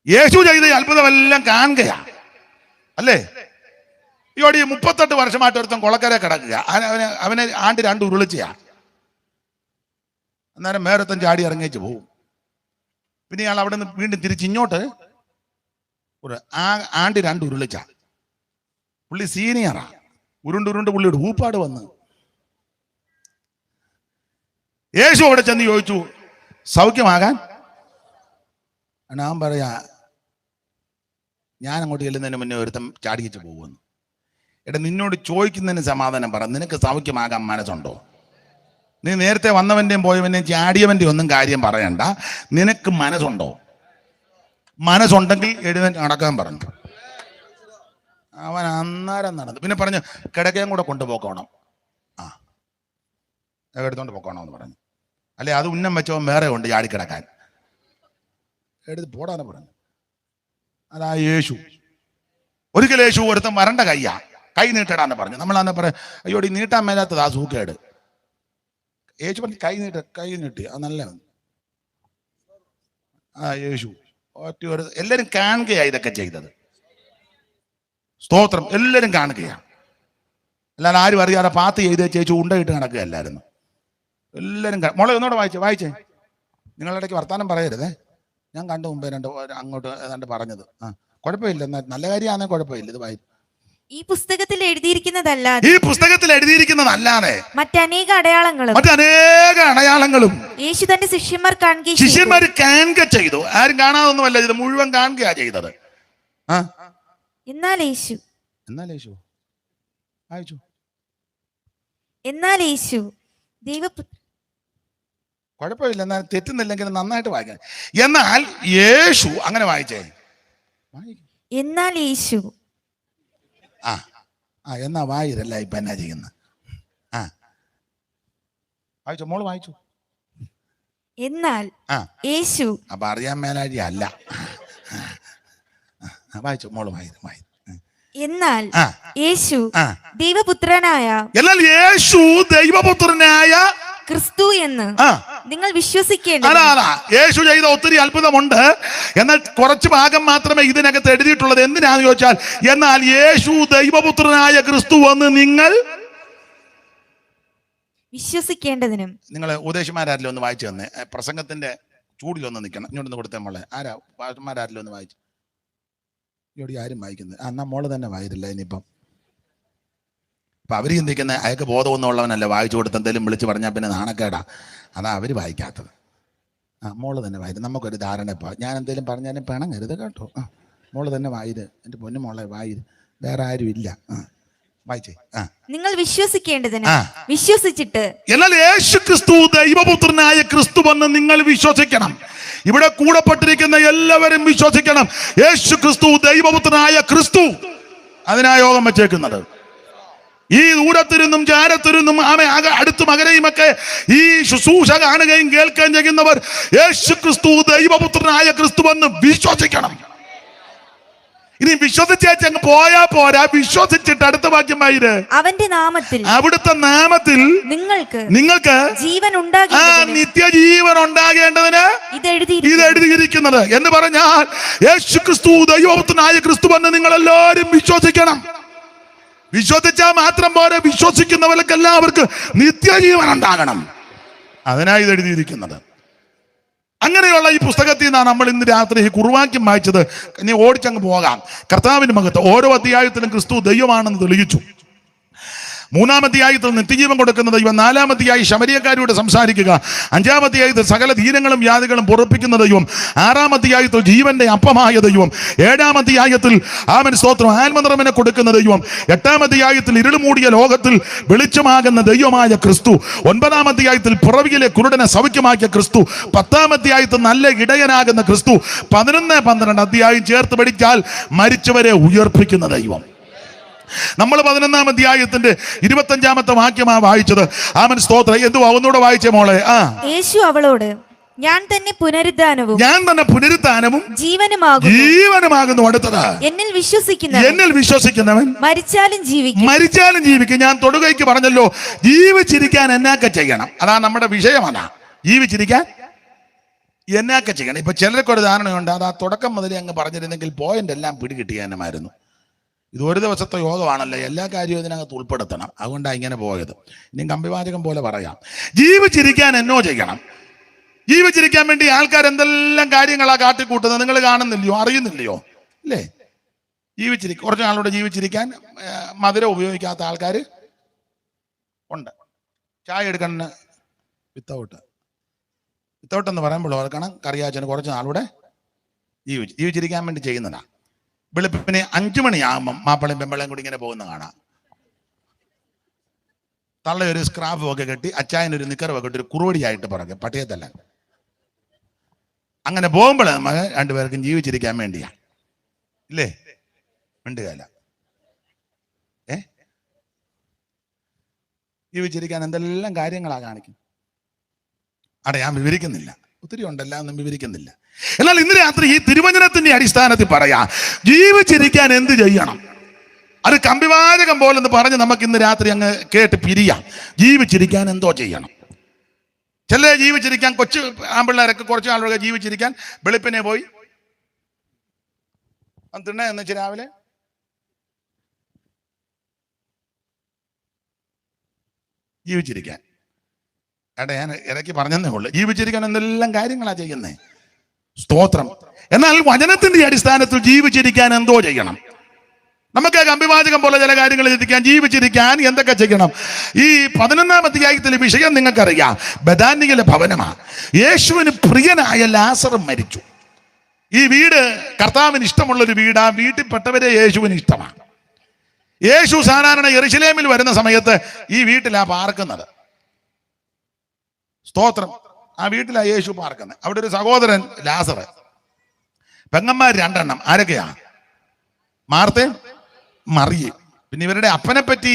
യേശു ചെയ്ത അത്ഭുതമെല്ലാം കാണുകയാ, അല്ലേ? ഈ 38 വർഷമായിട്ട് ഒരുത്തൻ കൊളക്കര കിടക്കുക. അവനെ ആണ്ട് 2 ഉരുളിച്ചയാ. അന്നേരം മേരത്തൻ ചാടി ഇറങ്ങിച്ച് പോവും. പിന്നെ ഇയാൾ അവിടെ നിന്ന് വീണ്ടും തിരിച്ചിങ്ങോട്ട് ആണ്ട് 2 ഉരുളിച്ച. പുള്ളി സീനിയറാ. ഉരുണ്ടുരുണ്ട് പുള്ളിയുടെ ഊപ്പാട് വന്ന് യേശു അവിടെ ചെന്ന് ചോദിച്ചു, സൗഖ്യമാകാൻ? ഞാൻ പറയാ, ഞാൻ അങ്ങോട്ട് ചെല്ലുന്നതിന് മുന്നേ ഒരുത്തം ചാടിച്ച് പോകുമെന്ന്. എടാ, നിന്നോട് ചോദിക്കുന്നതിന് സമാധാനം പറ. നിനക്ക് സൗഖ്യമാകാൻ മനസ്സുണ്ടോ? നീ നേരത്തെ വന്നവന്റെയും പോയവന്റെയും ചാടിയവന്റെയും ഒന്നും കാര്യം പറയണ്ട. നിനക്ക് മനസ്സുണ്ടോ? മനസ്സുണ്ടെങ്കിൽ എഴുന്നേറ്റ് നടക്കാൻ പറഞ്ഞു. അവൻ അന്നേരം നടന്നു. പിന്നെ പറഞ്ഞു, കിടക്കയും കൂടെ കൊണ്ടുപോക്കണം. എടുത്തോണ്ട് പോക്കണമെന്ന് പറഞ്ഞു. അല്ലെ, അത് ഉന്നം വെച്ചവൻ വേറെ ഉണ്ട് ചാടിക്കിടക്കാൻ. എടുത്ത് പോടാന്ന് പറഞ്ഞു. അതാ യേശു. ഒരിക്കൽ യേശു ഒരുത്തം വരണ്ട കൈ നീട്ടടാന്ന് പറഞ്ഞു. നമ്മളന്ന് പറയാം, അയ്യോടി നീട്ടാൻ മേലാത്തത് ആ സൂക്കേട്. യേശു പറഞ്ഞു, കൈ നീട്ടി. അത് നല്ല യേശു എല്ലാരും കാണുകയാ ഇതൊക്കെ ചെയ്തത്. സ്തോത്രം. എല്ലാരും കാണുകയാണ്. അല്ലാതെ ആരും അറിയാതെ പാത്ത് ചെയ്ത് ചേച്ചു ഉണ്ടയിട്ട് നടക്കുകയല്ലായിരുന്നു. എല്ലാരും മോളെ ഒന്നുകൂടെ വായിച്ചേ. നിങ്ങളിടയ്ക്ക് വർത്താനം പറയരുതേ. ഞാൻ കണ്ടു മുമ്പേ അങ്ങോട്ട് ഏതാണ്ട് പറഞ്ഞത്. കുഴപ്പമില്ല, നല്ല കാര്യമാണേ കുഴപ്പമില്ല. ഇത് വായി. ഈ പുസ്തകത്തിൽ എഴുതിയിരിക്കുന്നതല്ലാതെ മറ്റനേക അടയാളങ്ങളും യേശു തന്റെ ശിഷ്യന്മാർ കാണുക ചെയ്തു. ആരും കാണാതൊന്നുമല്ല, ഇത് മുഴുവൻ കാണുകയാ ചെയ്തത്. എന്നാൽ യേശു കുഴപ്പമില്ല, എന്നാൽ തെറ്റുന്നില്ലെങ്കിൽ നന്നായിട്ട് വായിക്കണം. എന്നാൽ യേശു അങ്ങനെ വായിച്ചേ. എന്നാൽ യേശു എന്നാ വായിരല്ല ഇപ്പൊ എന്നാ ചെയ്യുന്നത്? വായിച്ചോ മോള്, വായിച്ചു. എന്നാൽ യേശു. അപ്പൊ അറിയാൻ മേലാഴി അല്ല. വായിച്ചു മോള്, വായി. എന്നാൽ യേശു ദൈവപുത്രനായ ക്രിസ്തു എന്ന് നിങ്ങൾ വിശ്വസിക്കേണ്ടത്. യേശു ചെയ്ത ഒത്തിരി അത്ഭുതമുണ്ട്. എന്നാൽ കുറച്ച് ഭാഗം മാത്രമേ ഇതിനകത്ത് എഴുതിയിട്ടുള്ളത്. എന്തിനാന്ന് ചോദിച്ചാൽ, എന്നാൽ യേശു ദൈവപുത്രനായ ക്രിസ്തു എന്ന് നിങ്ങൾ വിശ്വസിക്കേണ്ടതിനും. നിങ്ങൾ ഉപദേശമാരാരിലും ഒന്ന് വായിച്ചു തന്നെ. പ്രസംഗത്തിന്റെ ചൂടിലൊന്ന് നിൽക്കണം. ഇങ്ങോട്ടൊന്ന് കൊടുത്തേ മോളെ. ആരാ പാസ്റ്റർമാരാരിലും ഒന്ന് വായിച്ചു. ഇവിടെ ആരും വായിക്കുന്നത് എന്നാ മോള് തന്നെ വായിരില്ല ഇനിയിപ്പം. അപ്പം അവർ ചിന്തിക്കുന്ന അയാൾക്ക് ബോധമൊന്നും ഉള്ളവനല്ല, വായിച്ചു കൊടുത്ത് എന്തെങ്കിലും വിളിച്ച് പറഞ്ഞാൽ പിന്നെ നാണക്കേടാ, അതാ അവർ വായിക്കാത്തത്. മോള് തന്നെ വായിര്, നമുക്കൊരു ധാരണ. ഇപ്പോൾ ഞാൻ എന്തെങ്കിലും പറഞ്ഞാലും പിണങ്ങരുത് കേട്ടോ. മോള് തന്നെ വായിര്, എൻ്റെ പൊന്നു മോളെ വായിര്, വേറെ ആരും ഇല്ല. വായിച്ചേ. നിങ്ങൾ വിശ്വസിക്കേണ്ടതിന് വിശ്വസിച്ചിട്ട്. എന്നാൽ യേശു ക്രിസ്തു ദൈവപുത്രനായ ക്രിസ്തു വന്ന് നിങ്ങൾ വിശ്വസിക്കണം. ഇവിടെ കൂടപ്പെട്ടിരിക്കുന്ന എല്ലാവരും വിശ്വസിക്കണം. യേശു ക്രിസ്തു ദൈവപുത്രനായ ക്രിസ്തു, അതിനാ യോഗം വെച്ചേക്കുന്നത്. ഈ ദൂരത്തിരുന്നും ചാരത്തിരുന്നും അടുത്തും അകലെയുമൊക്കെ ഈ ശുശ്രൂഷ കാണുകയും കേൾക്കുകയും ചെയ്യുന്നവർ യേശു ക്രിസ്തു ദൈവപുത്രനായ ക്രിസ്തു വന്ന് വിശ്വസിക്കണം. ഇനി വിശ്വസിച്ചങ്ങ് പോയാ പോരാ, വിശ്വസിച്ചിട്ട് അടുത്ത വാക്യം വായിര്. അവന്റെ നാമത്തിൽ, അവിടുത്തെ നാമത്തിൽ നിങ്ങൾക്ക് ജീവൻ നിത്യജീവൻ ഉണ്ടാകേണ്ടതിന് ഇത് എഴുതിയിരിക്കുന്നത് എന്ന് പറഞ്ഞാൽ യേശു ക്രിസ്തു ദൈവപുത്രനായ ക്രിസ്തു വന്ന് നിങ്ങൾ എല്ലാവരും വിശ്വസിക്കണം. വിശ്വസിച്ചാൽ മാത്രം പോരെ, വിശ്വസിക്കുന്നവർക്ക് എല്ലാവർക്കും നിത്യജീവൻ ഉണ്ടാകണം. അതിനായി ഇത് എഴുതിയിരിക്കുന്നത്. അങ്ങനെയുള്ള ഈ പുസ്തകത്തിൽ നിന്നാണ് നമ്മൾ ഇന്ന് രാത്രി ഈ കുറുവാക്യം വായിച്ചത്. ഇനി ഓടിച്ചങ്ങ് പോകാം. കർത്താവിന്റെ മഹത്വം. ഓരോ അധ്യായത്തിലും ക്രിസ്തു ദൈവമാണെന്ന് തെളിയിച്ചു. 3-ാം അധ്യായത്തിൽ നിത്യജീവൻ കൊടുക്കുന്ന ദൈവം, 4-ാം അധ്യായം ശമരിയക്കാരോട് സംസാരിക്കുക, 5-ാം അധ്യായത്തിൽ സകല ധീരങ്ങളും വ്യാധികളും പൊറുപ്പിക്കുന്ന ദൈവം, 6-ാം അധ്യായത്തിൽ ജീവന്റെ അപ്പമായ ദൈവം, 7-ാം അധ്യായത്തിൽ സ്തോത്രം ആത്മനിറവിനെ കൊടുക്കുന്ന ദൈവം, 8-ാം അധ്യായത്തിൽ ഇരുളുമൂടിയ ലോകത്തിൽ വെളിച്ചമാകുന്ന ദൈവമായ ക്രിസ്തു, 9-ാം അധ്യായത്തിൽ പുറവിയിലെ കുരുടനെ സൗഖ്യമാക്കിയ ക്രിസ്തു, 10-ാം അധ്യായത്തിൽ നല്ല ഇടയനാകുന്ന ക്രിസ്തു, 11-12 അധ്യായം ചേർത്ത് പഠിച്ചാൽ മരിച്ചവരെ ഉയർപ്പിക്കുന്ന ദൈവം. നമ്മൾ 11-ാം അധ്യായത്തിന്റെ 25-ാമത്തെ വാക്യമാണ് വായിച്ചത്. ആമേൻ സ്തോത്രം. എന്തുവാ ഒന്നുകൂടെ വായിച്ചേ മോളെ. യേശു അവളോട്, ഞാൻ തന്നെ പുനരുദ്ധാനവും ജീവനുമാകുന്നു. അടുത്തത്, എന്നിൽ വിശ്വസിക്കുന്നവൻ മരിച്ചാലും ജീവിക്കും. ഞാൻ തൊടുകയ്ക്ക് പറഞ്ഞല്ലോ, ജീവിച്ചിരിക്കാൻ എന്നൊക്കെ ചെയ്യണം. അതാണ് നമ്മുടെ വിഷയം. അതാ ജീവിച്ചിരിക്കാൻ എന്നൊക്കെ ചെയ്യണം. ഇപ്പൊ ചിലർക്ക് ഒരു ധാരണയുണ്ട്, അത് ആ തുടക്കം മുതലേ അങ്ങ് പറഞ്ഞിരുന്നെങ്കിൽ പോയിന്റ് എല്ലാം പിടികിട്ടിയാനുമായിരുന്നു. ഇത് ഒരു ദിവസത്തെ യോഗമാണല്ലോ, എല്ലാ കാര്യവും ഇതിനകത്ത് ഉൾപ്പെടുത്തണം. അതുകൊണ്ടാണ് ഇങ്ങനെ പോയത്. ഇനി കമ്പിവാചകം പോലെ പറയാം. ജീവിച്ചിരിക്കാൻ എന്നോ ചെയ്യണം. ജീവിച്ചിരിക്കാൻ വേണ്ടി ആൾക്കാർ എന്തെല്ലാം കാര്യങ്ങളാ കാട്ടിക്കൂട്ടുന്നത് നിങ്ങൾ കാണുന്നില്ലയോ, അറിയുന്നില്ലയോ? അല്ലേ? കുറച്ച് നാളോടെ ജീവിച്ചിരിക്കാൻ മധുരം ഉപയോഗിക്കാത്ത ആൾക്കാർ ഉണ്ട്. ചായ എടുക്കണ വിത്തൗട്ട് എന്ന് പറയുമ്പോൾ ഓർക്കണം, കറിയാച്ചന് കുറച്ച് നാളൂടെ ജീവിച്ചിരിക്കാൻ വേണ്ടി ചെയ്യുന്നതാണ്. വെളുപ്പിന് 5 മണിയാകുമ്പം മാപ്പിളയും പെമ്പളയും കൂടി ഇങ്ങനെ പോകുന്ന കാണാം. തള്ളയൊരു സ്ക്രാഫും ഒക്കെ കെട്ടി, അച്ചായനൊരു നിക്കറൊക്കെ കെട്ടി, ഒരു കുറുവടിയായിട്ട് പറയും പട്ടിയത്തല്ല. അങ്ങനെ പോകുമ്പോൾ നമ്മൾ രണ്ടുപേർക്കും ജീവിച്ചിരിക്കാൻ വേണ്ടിയാ. ഇല്ലേ? മിണ്ടുകയല്ല. ജീവിച്ചിരിക്കാൻ എന്തെല്ലാം കാര്യങ്ങളാ കാണിക്കും. അവിടെ ഞാൻ വിവരിക്കുന്നില്ല, ഒത്തിരി ഉണ്ടല്ല, ഒന്നും വിവരിക്കുന്നില്ല. എന്നാൽ ഇന്ന് രാത്രി ഈ തിരുവചനത്തിന്റെ അടിസ്ഥാനത്തിൽ പറയാ, ജീവിച്ചിരിക്കാൻ എന്ത് ചെയ്യണം. അത് കമ്പിവാചകം പോലെന്ന് പറഞ്ഞ് നമുക്ക് ഇന്ന് രാത്രി അങ്ങ് കേട്ട് പിരിയാം. ജീവിച്ചിരിക്കാൻ എന്തോ ചെയ്യണം. ചില ജീവിച്ചിരിക്കാൻ, കൊച്ചു ആമ്പിള്ളേരൊക്കെ കുറച്ച് ആളുകളൊക്കെ ജീവിച്ചിരിക്കാൻ വെളുപ്പിനെ പോയി തിണ്ണ എന്ന് വെച്ച് രാവിലെ ജീവിച്ചിരിക്കാൻ. ഞാൻ ഇടയ്ക്ക് പറഞ്ഞതേ ഉള്ളൂ. ജീവിച്ചിരിക്കാൻ എന്തെല്ലാം കാര്യങ്ങളാ ചെയ്യുന്നേ. സ്തോത്രം. എന്നാൽ വചനത്തിന്റെ അടിസ്ഥാനത്തിൽ ജീവിച്ചിരിക്കാൻ എന്തോ ചെയ്യണം. നമുക്ക് കമ്പിവാചകം പോലെ ചില കാര്യങ്ങൾ ചിന്തിക്കാൻ. ജീവിച്ചിരിക്കാൻ എന്തൊക്കെ ചെയ്യണം? ഈ 11-ാം അധ്യായത്തിലെ വിഷയം നിങ്ങൾക്കറിയാം. ബഥാനിയിലെ ഭവനമാണ്. യേശുവിന് പ്രിയനായ ലാസറും മരിച്ചു. ഈ വീട് കർത്താവിന് ഇഷ്ടമുള്ളൊരു വീട്. ആ വീട്ടിൽപ്പെട്ടവരെ യേശുവിന് ഇഷ്ടമാണ്. യേശു സാധാരണ യെരുശലേമിൽ വരുന്ന സമയത്ത് ഈ വീട്ടിലാ പാർക്കുന്നത്. സ്തോത്രം. ആ വീട്ടിലാ യേശു പാർക്കുന്നത്. അവിടെ ഒരു സഹോദരൻ ലാസർ, പെങ്ങന്മാർ 2 എണ്ണം. ആരൊക്കെയാ? മാർത്തയും മറിയയും. പിന്നെ ഇവരുടെ അപ്പനെ പറ്റി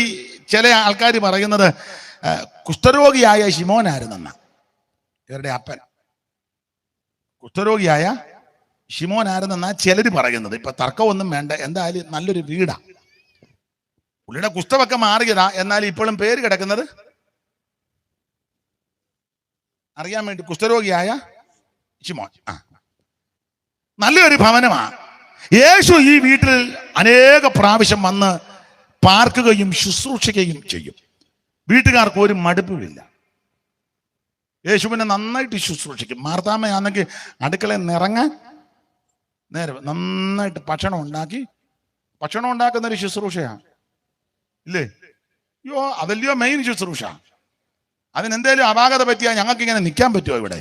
ചില ആൾക്കാർ പറയുന്നത് കുഷ്ഠരോഗിയായ ശിമോനായിരുന്നെന്ന. ഇവരുടെ അപ്പൻ കുഷ്ഠരോഗിയായ ശിമോനായിരുന്നെന്നാ ചിലർ പറയുന്നത്. ഇപ്പൊ തർക്കമൊന്നും വേണ്ട, എന്തായാലും നല്ലൊരു വീടാ. പുള്ളിയുടെ കുഷ്ഠമൊക്കെ മാറിയതാ. എന്നാൽ ഇപ്പോഴും പേര് കിടക്കുന്നത് അറിയാൻ വേണ്ടി, കുഷ്ഠരോഗിയായ ശിമോൻ. നല്ലൊരു ഭവനമാണ്. യേശു ഈ വീട്ടിൽ അനേക പ്രാവശ്യം വന്ന് പാർക്കുകയും ശുശ്രൂഷിക്കുകയും ചെയ്യും. വീട്ടുകാർക്ക് ഒരു മടുപ്പുമില്ല. യേശുവിനെ നന്നായിട്ട് ശുശ്രൂഷിക്കും. മാർത്താമ്മയാണെങ്കിൽ അടുക്കളയിൽ നിറങ്ങാൻ നേരെ നന്നായിട്ട് ഭക്ഷണം ഉണ്ടാക്കി ഭക്ഷണം ഉണ്ടാക്കുന്ന ഒരു ശുശ്രൂഷയാണ്, ഇല്ലേ? അയ്യോ, അതല്ലയോ മെയിൻ ശുശ്രൂഷ. അതിനെന്തേലും അപാകത പറ്റിയാൽ ഞങ്ങൾക്ക് ഇങ്ങനെ നിൽക്കാൻ പറ്റുമോ ഇവിടെ?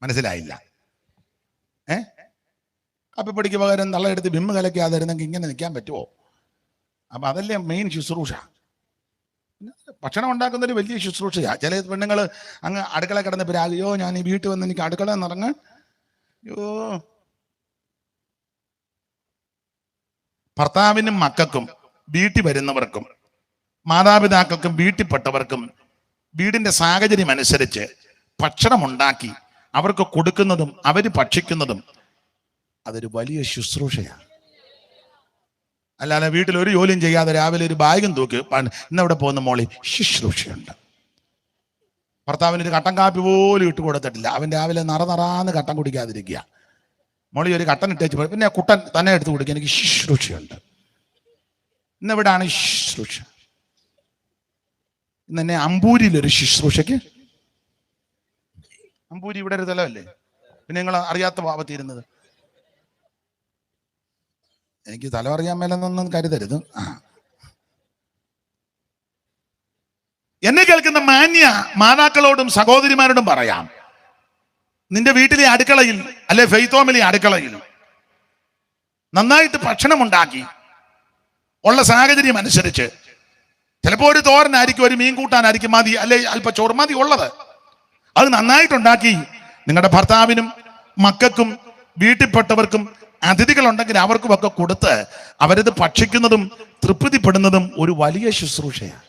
മനസ്സിലായില്ല. കപ്പിപ്പൊടിക്ക് പകരം തള്ളയെടുത്ത് ബിമ്മ് കലക്കാതിരുന്നെങ്കിൽ ഇങ്ങനെ നിൽക്കാൻ പറ്റുമോ? അപ്പൊ അതല്ലേ മെയിൻ ശുശ്രൂഷ. ഭക്ഷണം ഉണ്ടാക്കുന്നൊരു വലിയ ശുശ്രൂഷയാ. ചില പെണ്ണുങ്ങൾ അങ്ങ് അടുക്കള കിടന്ന് അയ്യോ ഞാൻ ഈ വീട്ടിൽ വന്ന് എനിക്ക് അടുക്കള നിറങ്ങാൻ, അയ്യോ. ഭർത്താവിനും മക്കൾക്കും വീട്ടിൽ വരുന്നവർക്കും മാതാപിതാക്കൾക്കും വീട്ടിൽപ്പെട്ടവർക്കും വീടിന്റെ സാഹചര്യം അനുസരിച്ച് ഭക്ഷണം ഉണ്ടാക്കി അവർക്ക് കൊടുക്കുന്നതും അവര് ഭക്ഷിക്കുന്നതും അതൊരു വലിയ ശുശ്രൂഷയാണ്. അല്ലാതെ വീട്ടിൽ ഒരു ജോലിയും ചെയ്യാതെ രാവിലെ ഒരു ബാഗും തൂക്കി ഇന്നവിടെ പോകുന്ന മോളി ശുശ്രൂഷയുണ്ട്. ഭർത്താവിനൊരു കട്ടൻ കാപ്പി പോലും ഇട്ട് കൊടുത്തിട്ടില്ല, അവൻ രാവിലെ നിറന്ന് കട്ടൻ കുടിക്കാതിരിക്കുക. മോളി ഒരു കട്ടൻ ഇട്ടേച്ച് പോയി, പിന്നെ കുട്ടൻ തന്നെ എടുത്ത് കുടിക്കുക, എനിക്ക് ശുശ്രൂഷയുണ്ട്. ഇന്നെവിടാണ് ശുശ്രൂഷ? ഇന്ന് എന്നെ അമ്പൂരിയിലൊരു ശുശ്രൂഷയ്ക്ക്, അമ്പൂരി ഇവിടെ ഒരു സ്ഥലമല്ലേ, പിന്നെ നിങ്ങൾ അറിയാത്ത ഭാവത്തിരുന്നത്. എനിക്ക് സ്ഥലം അറിയാൻ മേലെന്നൊന്നും കരുതരുത്. എന്നെ കേൾക്കുന്ന മാന്യ മാതാക്കളോടും സഹോദരിമാരോടും പറയാം, നിന്റെ വീട്ടിലെ അടുക്കളയിൽ അല്ലെ ഫെയ്ത്തോമിലെ അടുക്കളയിൽ നന്നായിട്ട് ഭക്ഷണം ഉണ്ടാക്കി ഉള്ള സാഹചര്യം അനുസരിച്ച്, ചിലപ്പോൾ ഒരു തോരനായിരിക്കും, ഒരു മീൻ കൂട്ടാനായിരിക്കും മതി, അല്ലെ അല്പ ചോറ് മതി ഉള്ളത്, അത് നന്നായിട്ടുണ്ടാക്കി നിങ്ങളുടെ ഭർത്താവിനും മക്കൾക്കും വീട്ടിൽപ്പെട്ടവർക്കും അതിഥികളുണ്ടെങ്കിൽ അവർക്കുമൊക്കെ കൊടുത്ത് അവരത് ഭക്ഷിക്കുന്നതും തൃപ്തിപ്പെടുന്നതും ഒരു വലിയ ശുശ്രൂഷയാണ്.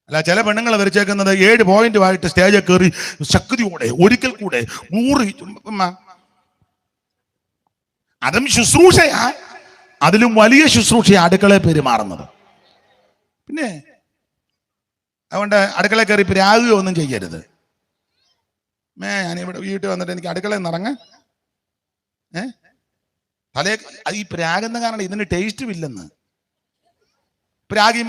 അല്ല, ചില പെണ്ണുങ്ങൾ വരച്ചേക്കുന്നത് 7 പോയിന്റുമായിട്ട് സ്റ്റേജിൽ കയറി ശക്തിയോടെ ഒരിക്കൽ കൂടെ 100, അതും ശുശ്രൂഷയാ. അതിലും വലിയ ശുശ്രൂഷയാ അടുക്കളയിൽ പെരുമാറുന്നത്. പിന്നെ അതുകൊണ്ട് അടുക്കളയിൽ കയറി പ്രാകുകയോ ഒന്നും ചെയ്യരുത്. ഞാനിവിടെ വീട്ടിൽ വന്നിട്ട് എനിക്ക് അടുക്കളയിൽ നിറങ്ങ തലേ ഈ പ്രാഗെന്ന് കാരണം ഇതിന് ടേസ്റ്റും ഇല്ലെന്ന്. പ്രാഗി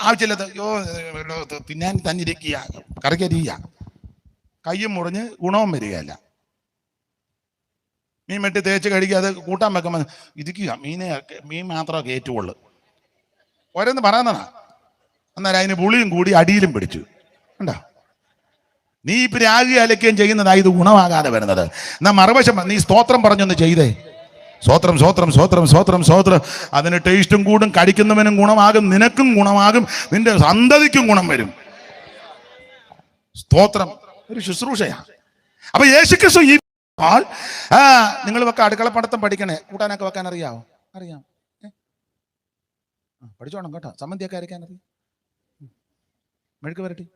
ആവശ്യമില്ലാത്ത തിന്നാൻ തന്നിരിക്കുക, കറിക്കരിയ, കയ്യും മുറിഞ്ഞ് ഗുണവും വരികയല്ല. മീൻ വെട്ടി തേച്ച് കഴിക്കുക, അത് കൂട്ടാൻ വെക്കുമ്പോൾ ഇരിക്കുക, മീൻ മാത്രമേ കയറ്റുള്ളൂ. ഓരോന്ന് പറയുന്നതാ. അന്നേരം അതിന് പുളിയും കൂടി അടിയിലും പിടിച്ചു. ഉണ്ടോ? നീ ഈ പ്രാഗി അലക്കുകയും ചെയ്യുന്നതായി ഇത് ഗുണമാകാതെ വരുന്നത്. എന്നാ മറുവശം നീ സ്തോത്രം പറഞ്ഞൊന്ന് ചെയ്തേ. സ്വോത്രം സ്വോത്രം സ്വോത്രം സ്വോത്രം സ്വോത്രം. അതിന് ടേസ്റ്റും കൂടും, കടിക്കുന്നവനും ഗുണമാകും, നിനക്കും ഗുണമാകും, നിന്റെ സന്തതിക്കും ഗുണം വരും. സ്തോത്രം ഒരു ശുശ്രൂഷയാണ്. അപ്പൊ യേശുക്രിസ്തു ഈ നിങ്ങൾ വെക്ക അടുക്കള പടത്തം പഠിക്കണേ. കൂട്ടാനൊക്കെ വെക്കാൻ അറിയാവോ? അറിയാം. പഠിച്ചോണം കേട്ടോ. സമ്മന്തിയൊക്കെ അരയ്ക്കാൻ അറിയാം, മെഴുക്ക് വരട്ടി,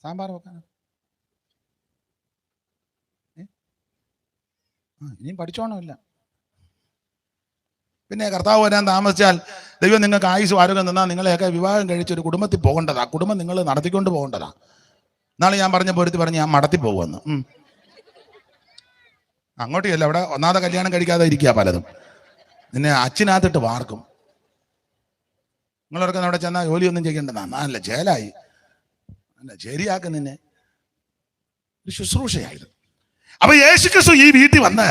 സാമ്പാർ വെക്കാൻ ഇനിയും പഠിച്ചോണമില്ല. പിന്നെ കർത്താവ് വരാൻ താമസിച്ചാൽ ദൈവം നിങ്ങൾക്ക് ആയുസ് ആരോഗ്യം തന്നാൽ നിങ്ങളെയൊക്കെ വിവാഹം കഴിച്ച് ഒരു കുടുംബത്തിൽ പോകേണ്ടതാ. കുടുംബം നിങ്ങൾ നടത്തിക്കൊണ്ട് പോകേണ്ടതാ. നാളെ ഞാൻ പറഞ്ഞ പൊരുത്തി പറഞ്ഞ് ഞാൻ മടത്തി പോകുമെന്ന്. അങ്ങോട്ടേ അല്ല, അവിടെ ഒന്നാമത്തെ കല്യാണം കഴിക്കാതെ ഇരിക്കുക പലതും. നിന്നെ അച്ഛനകത്തിട്ട് വാർക്കും. നിങ്ങളൊക്കെ അവിടെ ചെന്നാൽ ജോലിയൊന്നും ചെയ്യേണ്ടതാ. നല്ല ജയിലായി, അല്ല ശരിയാക്കും നിന്നെ. ഒരു ശുശ്രൂഷയായിരുന്നു. അപ്പൊ യേശുക്രിസ്തു ഈ വീട്ടിൽ വന്ന്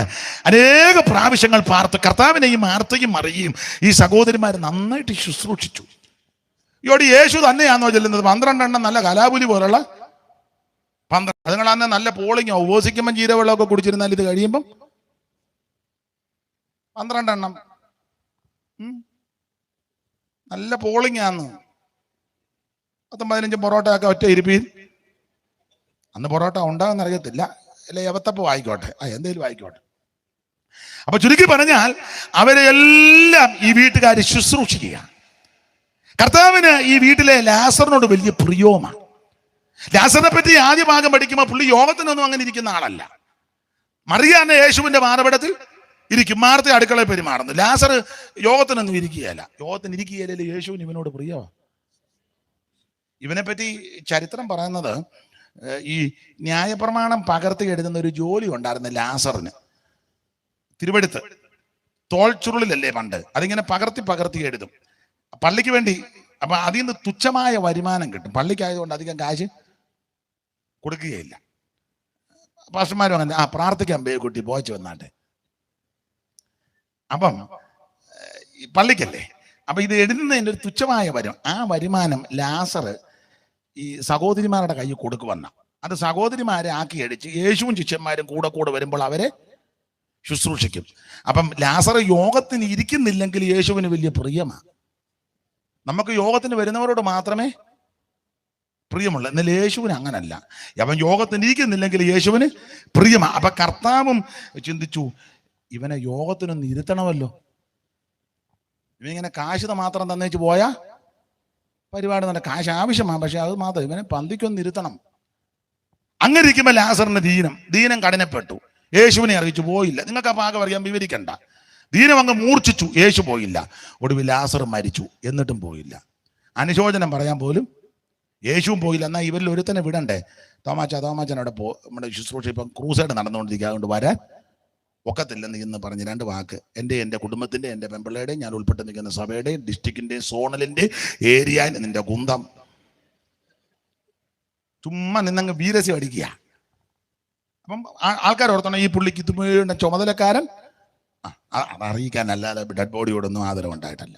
അനേക പ്രാവശ്യങ്ങൾ പാർത്ത് കർത്താവിനെയും മാർത്തയും മറിയും ഈ സഹോദരിമാർ നന്നായിട്ട് ശുശ്രൂഷിച്ചു. ഇവിടെ യേശു തന്നെയാണോ ചെല്ലുന്നത്? 12 എണ്ണം നല്ല കലാപുലി പോലുള്ള 12. അതുങ്ങളന്ന് നല്ല പോളിങ്ങോ ഉപവസിക്കുമ്പം ജീരവെള്ളമൊക്കെ കുടിച്ചിരുന്നാൽ ഇത് കഴിയുമ്പം 12 എണ്ണം നല്ല പോളിങ്ങാന്ന്. 10-15 പൊറോട്ട ഒക്കെ ഒറ്റ ഇരിപ്പിൽ. അന്ന് പൊറോട്ട ഉണ്ടാകുന്ന അറിയത്തില്ല, അല്ലെ യവത്തപ്പം ആയിക്കോട്ടെ, എന്തേലും ആയിക്കോട്ടെ. അപ്പൊ ചുരുക്കി പറഞ്ഞാൽ അവരെ എല്ലാം ഈ വീട്ടുകാർ ശുശ്രൂഷിക്കുകയാണ്. കർത്താവിന് ഈ വീട്ടിലെ ലാസറിനോട് വലിയ പ്രിയവുമാണ്. ലാസറിനെ പറ്റി ആദ്യ ഭാഗം പഠിക്കുമ്പോൾ പുള്ളി യോഗത്തിനൊന്നും അങ്ങനെ ഇരിക്കുന്ന ആളല്ല. മറിയാന്ന് യേശുവിന്റെ മാറപടത്തിൽ ഇരിക്കും, മാർത്ത അടുക്കളയിൽ പെരുമാറുന്നു. ലാസർ യോഗത്തിനൊന്നും ഇരിക്കുകയല്ല. യോഗത്തിന് ഇരിക്കുകയല്ലേ യേശുവിന് ഇവനോട് പ്രിയമാണ്. ഇവനെപ്പറ്റി ചരിത്രം പറയുന്നത്, ഈ ന്യായപ്രമാണം പകർത്തി എഴുതുന്ന ഒരു ജോലി ഉണ്ടായിരുന്നു ലാസറിന്. തിരുവെടുത്ത് തോൾ ചുരുളിലല്ലേ പണ്ട്, അതിങ്ങനെ പകർത്തി എഴുതും പള്ളിക്ക് വേണ്ടി. അപ്പൊ അതിൽ നിന്ന് തുച്ഛമായ വരുമാനം കിട്ടും. പള്ളിക്കായതുകൊണ്ട് അധികം കാശ് കൊടുക്കുകയില്ല. പാസ്റ്റർമാരും അങ്ങനെ പ്രാർത്ഥിക്കാൻ കുട്ടി പോയിച്ചു വന്നാട്ടെ. അപ്പം ഈ പള്ളിക്കല്ലേ. അപ്പൊ ഇത് എഴുതുന്നതിൻ്റെ ഒരു തുച്ഛമായ ആ വരുമാനം ലാസർ ഈ സഹോദരിമാരുടെ കയ്യിൽ കൊടുക്കുവന്ന അത് സഹോദരിമാരെ ആക്കി അടിച്ച് യേശുവും ശിഷ്യന്മാരും കൂടെ കൂടെ വരുമ്പോൾ അവരെ ശുശ്രൂഷിക്കും. അപ്പം ലാസർ യോഗത്തിന് ഇരിക്കുന്നില്ലെങ്കിൽ യേശുവിന് വലിയ പ്രിയമാണ്. നമുക്ക് യോഗത്തിന് വരുന്നവരോട് മാത്രമേ പ്രിയമുള്ളൂ. എന്നാൽ യേശുവിന് അങ്ങനല്ല. അവൻ യോഗത്തിന് ഇരിക്കുന്നില്ലെങ്കിൽ യേശുവിന് പ്രിയമാണ്. അപ്പൊ കർത്താവും ചിന്തിച്ചു, ഇവനെ യോഗത്തിനൊന്ന് ഇരുത്തണമല്ലോ. ഇവനിങ്ങനെ കാശ് മാത്രം തന്നേച്ച് പോയാ പരിപാടി നല്ല കാശ് ആവശ്യമാണ്, പക്ഷെ അത് മാത്രം ഇവനെ പന്തിക്കൊന്ന് ഇരുത്തണം. അങ്ങനെ ഇരിക്കുമ്പോൾ ലാസറിന് ദീനം കഠിനപ്പെട്ടു. യേശുവിനെ അറിയിച്ചു, പോയില്ല. നിങ്ങൾക്ക് ആ ഭാഗം അറിയാൻ വിവരിക്കണ്ട. ദീനം അങ്ങ് മൂർച്ഛിച്ചു, യേശു പോയില്ല. ഒടുവിൽ ലാസർ മരിച്ചു, എന്നിട്ടും പോയില്ല. അനുശോചനം പറയാൻ പോലും യേശുവും പോയില്ല. എന്നാൽ ഇവരിൽ ഒരുത്തനെ വിടണ്ടേ? തോമാച്ചൻ അവിടെ നമ്മുടെ ശുശ്രൂഷ ഇപ്പം ക്രൂസൈഡ് നടന്നുകൊണ്ടിരിക്കുക, അതുകൊണ്ട് വരാൻ ഒക്കത്തില്ലെന്ന് ഇന്ന് പറഞ്ഞ് 2 വാക്ക് എൻ്റെ കുടുംബത്തിൻ്റെ, എൻ്റെ പെമ്പിള്ളയുടെയും, ഞാൻ ഉൾപ്പെട്ട് നിൽക്കുന്ന സഭയുടെയും, ഡിസ്ട്രിക്റ്റിൻ്റെയും, സോണലിൻ്റെ, ഏരിയ, നിന്റെ കുന്തം ചുമ്മാ നിന്നങ്ങ് വീരസ്യം അടിക്കുക. അപ്പം ആൾക്കാർ ഓർത്തണം ഈ പുള്ളിക്ക് ഇതുപോലെ ചുമതലക്കാരൻ അതറിയിക്കാനല്ലാതെ ഡെഡ് ബോഡിയോടൊന്നും ആദരവ് ഉണ്ടായിട്ടല്ല.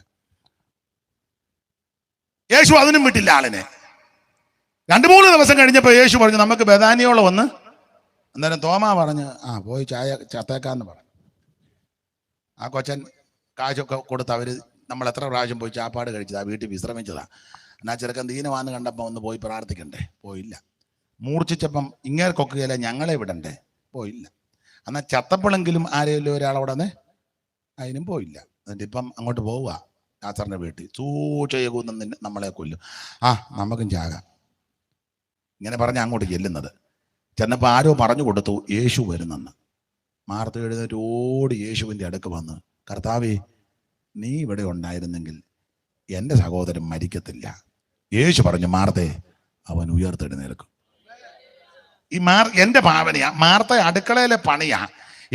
യേശു അതിനും വിട്ടില്ല ആളിനെ. 2-3 ദിവസം കഴിഞ്ഞപ്പോൾ യേശു പറഞ്ഞു, നമുക്ക് ബഥാനിയോളം വന്ന്. അന്നേരം തോമാ പറഞ്ഞ്, പോയി ചായ ചത്തേക്കാന്ന് പറഞ്ഞു. ആ കൊച്ചൻ കാശൊക്കെ കൊടുത്ത് നമ്മൾ എത്ര പ്രാവശ്യം പോയി ചാപ്പാട് കഴിച്ചതാ, വീട്ടിൽ വിശ്രമിച്ചതാ. എന്നാ ചെറുക്കൻ ദീനമാന്ന് കണ്ടപ്പോൾ ഒന്ന് പോയി പ്രാർത്ഥിക്കണ്ടേ? പോയില്ല. മൂർച്ഛിച്ചപ്പം ഇങ്ങേർക്കൊക്കെയല്ല ഞങ്ങളെ വിടണ്ടേ? പോയില്ല. എന്നാൽ ചത്തപ്പോഴെങ്കിലും ആരെങ്കിലും ഒരാളവിടെ അതിനും പോയില്ല. എന്നിട്ട് ഇപ്പം അങ്ങോട്ട് പോവുക ലാസറിന്റെ വീട്ടിൽ. സൂചയകൂന്ന് നമ്മളെ കൊല്ലും, നമുക്കും ചാകാം. ഇങ്ങനെ പറഞ്ഞ് അങ്ങോട്ട് ചെല്ലുന്നത്. ചെന്നപ്പോൾ ആരോ പറഞ്ഞു കൊടുത്തു യേശു വരുന്നെന്ന്. മാർത്ത എഴുന്നേറ്റ് ഓടി യേശുവിൻ്റെ അടുക്ക് വന്ന്, കർത്താവേ, നീ ഇവിടെ ഉണ്ടായിരുന്നെങ്കിൽ എൻ്റെ സഹോദരൻ മരിക്കത്തില്ല. യേശു പറഞ്ഞു, മാർത്തേ, അവൻ ഉയർത്തെഴുന്നേൽക്കും. ഈ എൻ്റെ ഭാവനയാ. മാർത്ത അടുക്കളയിലെ പണിയാ.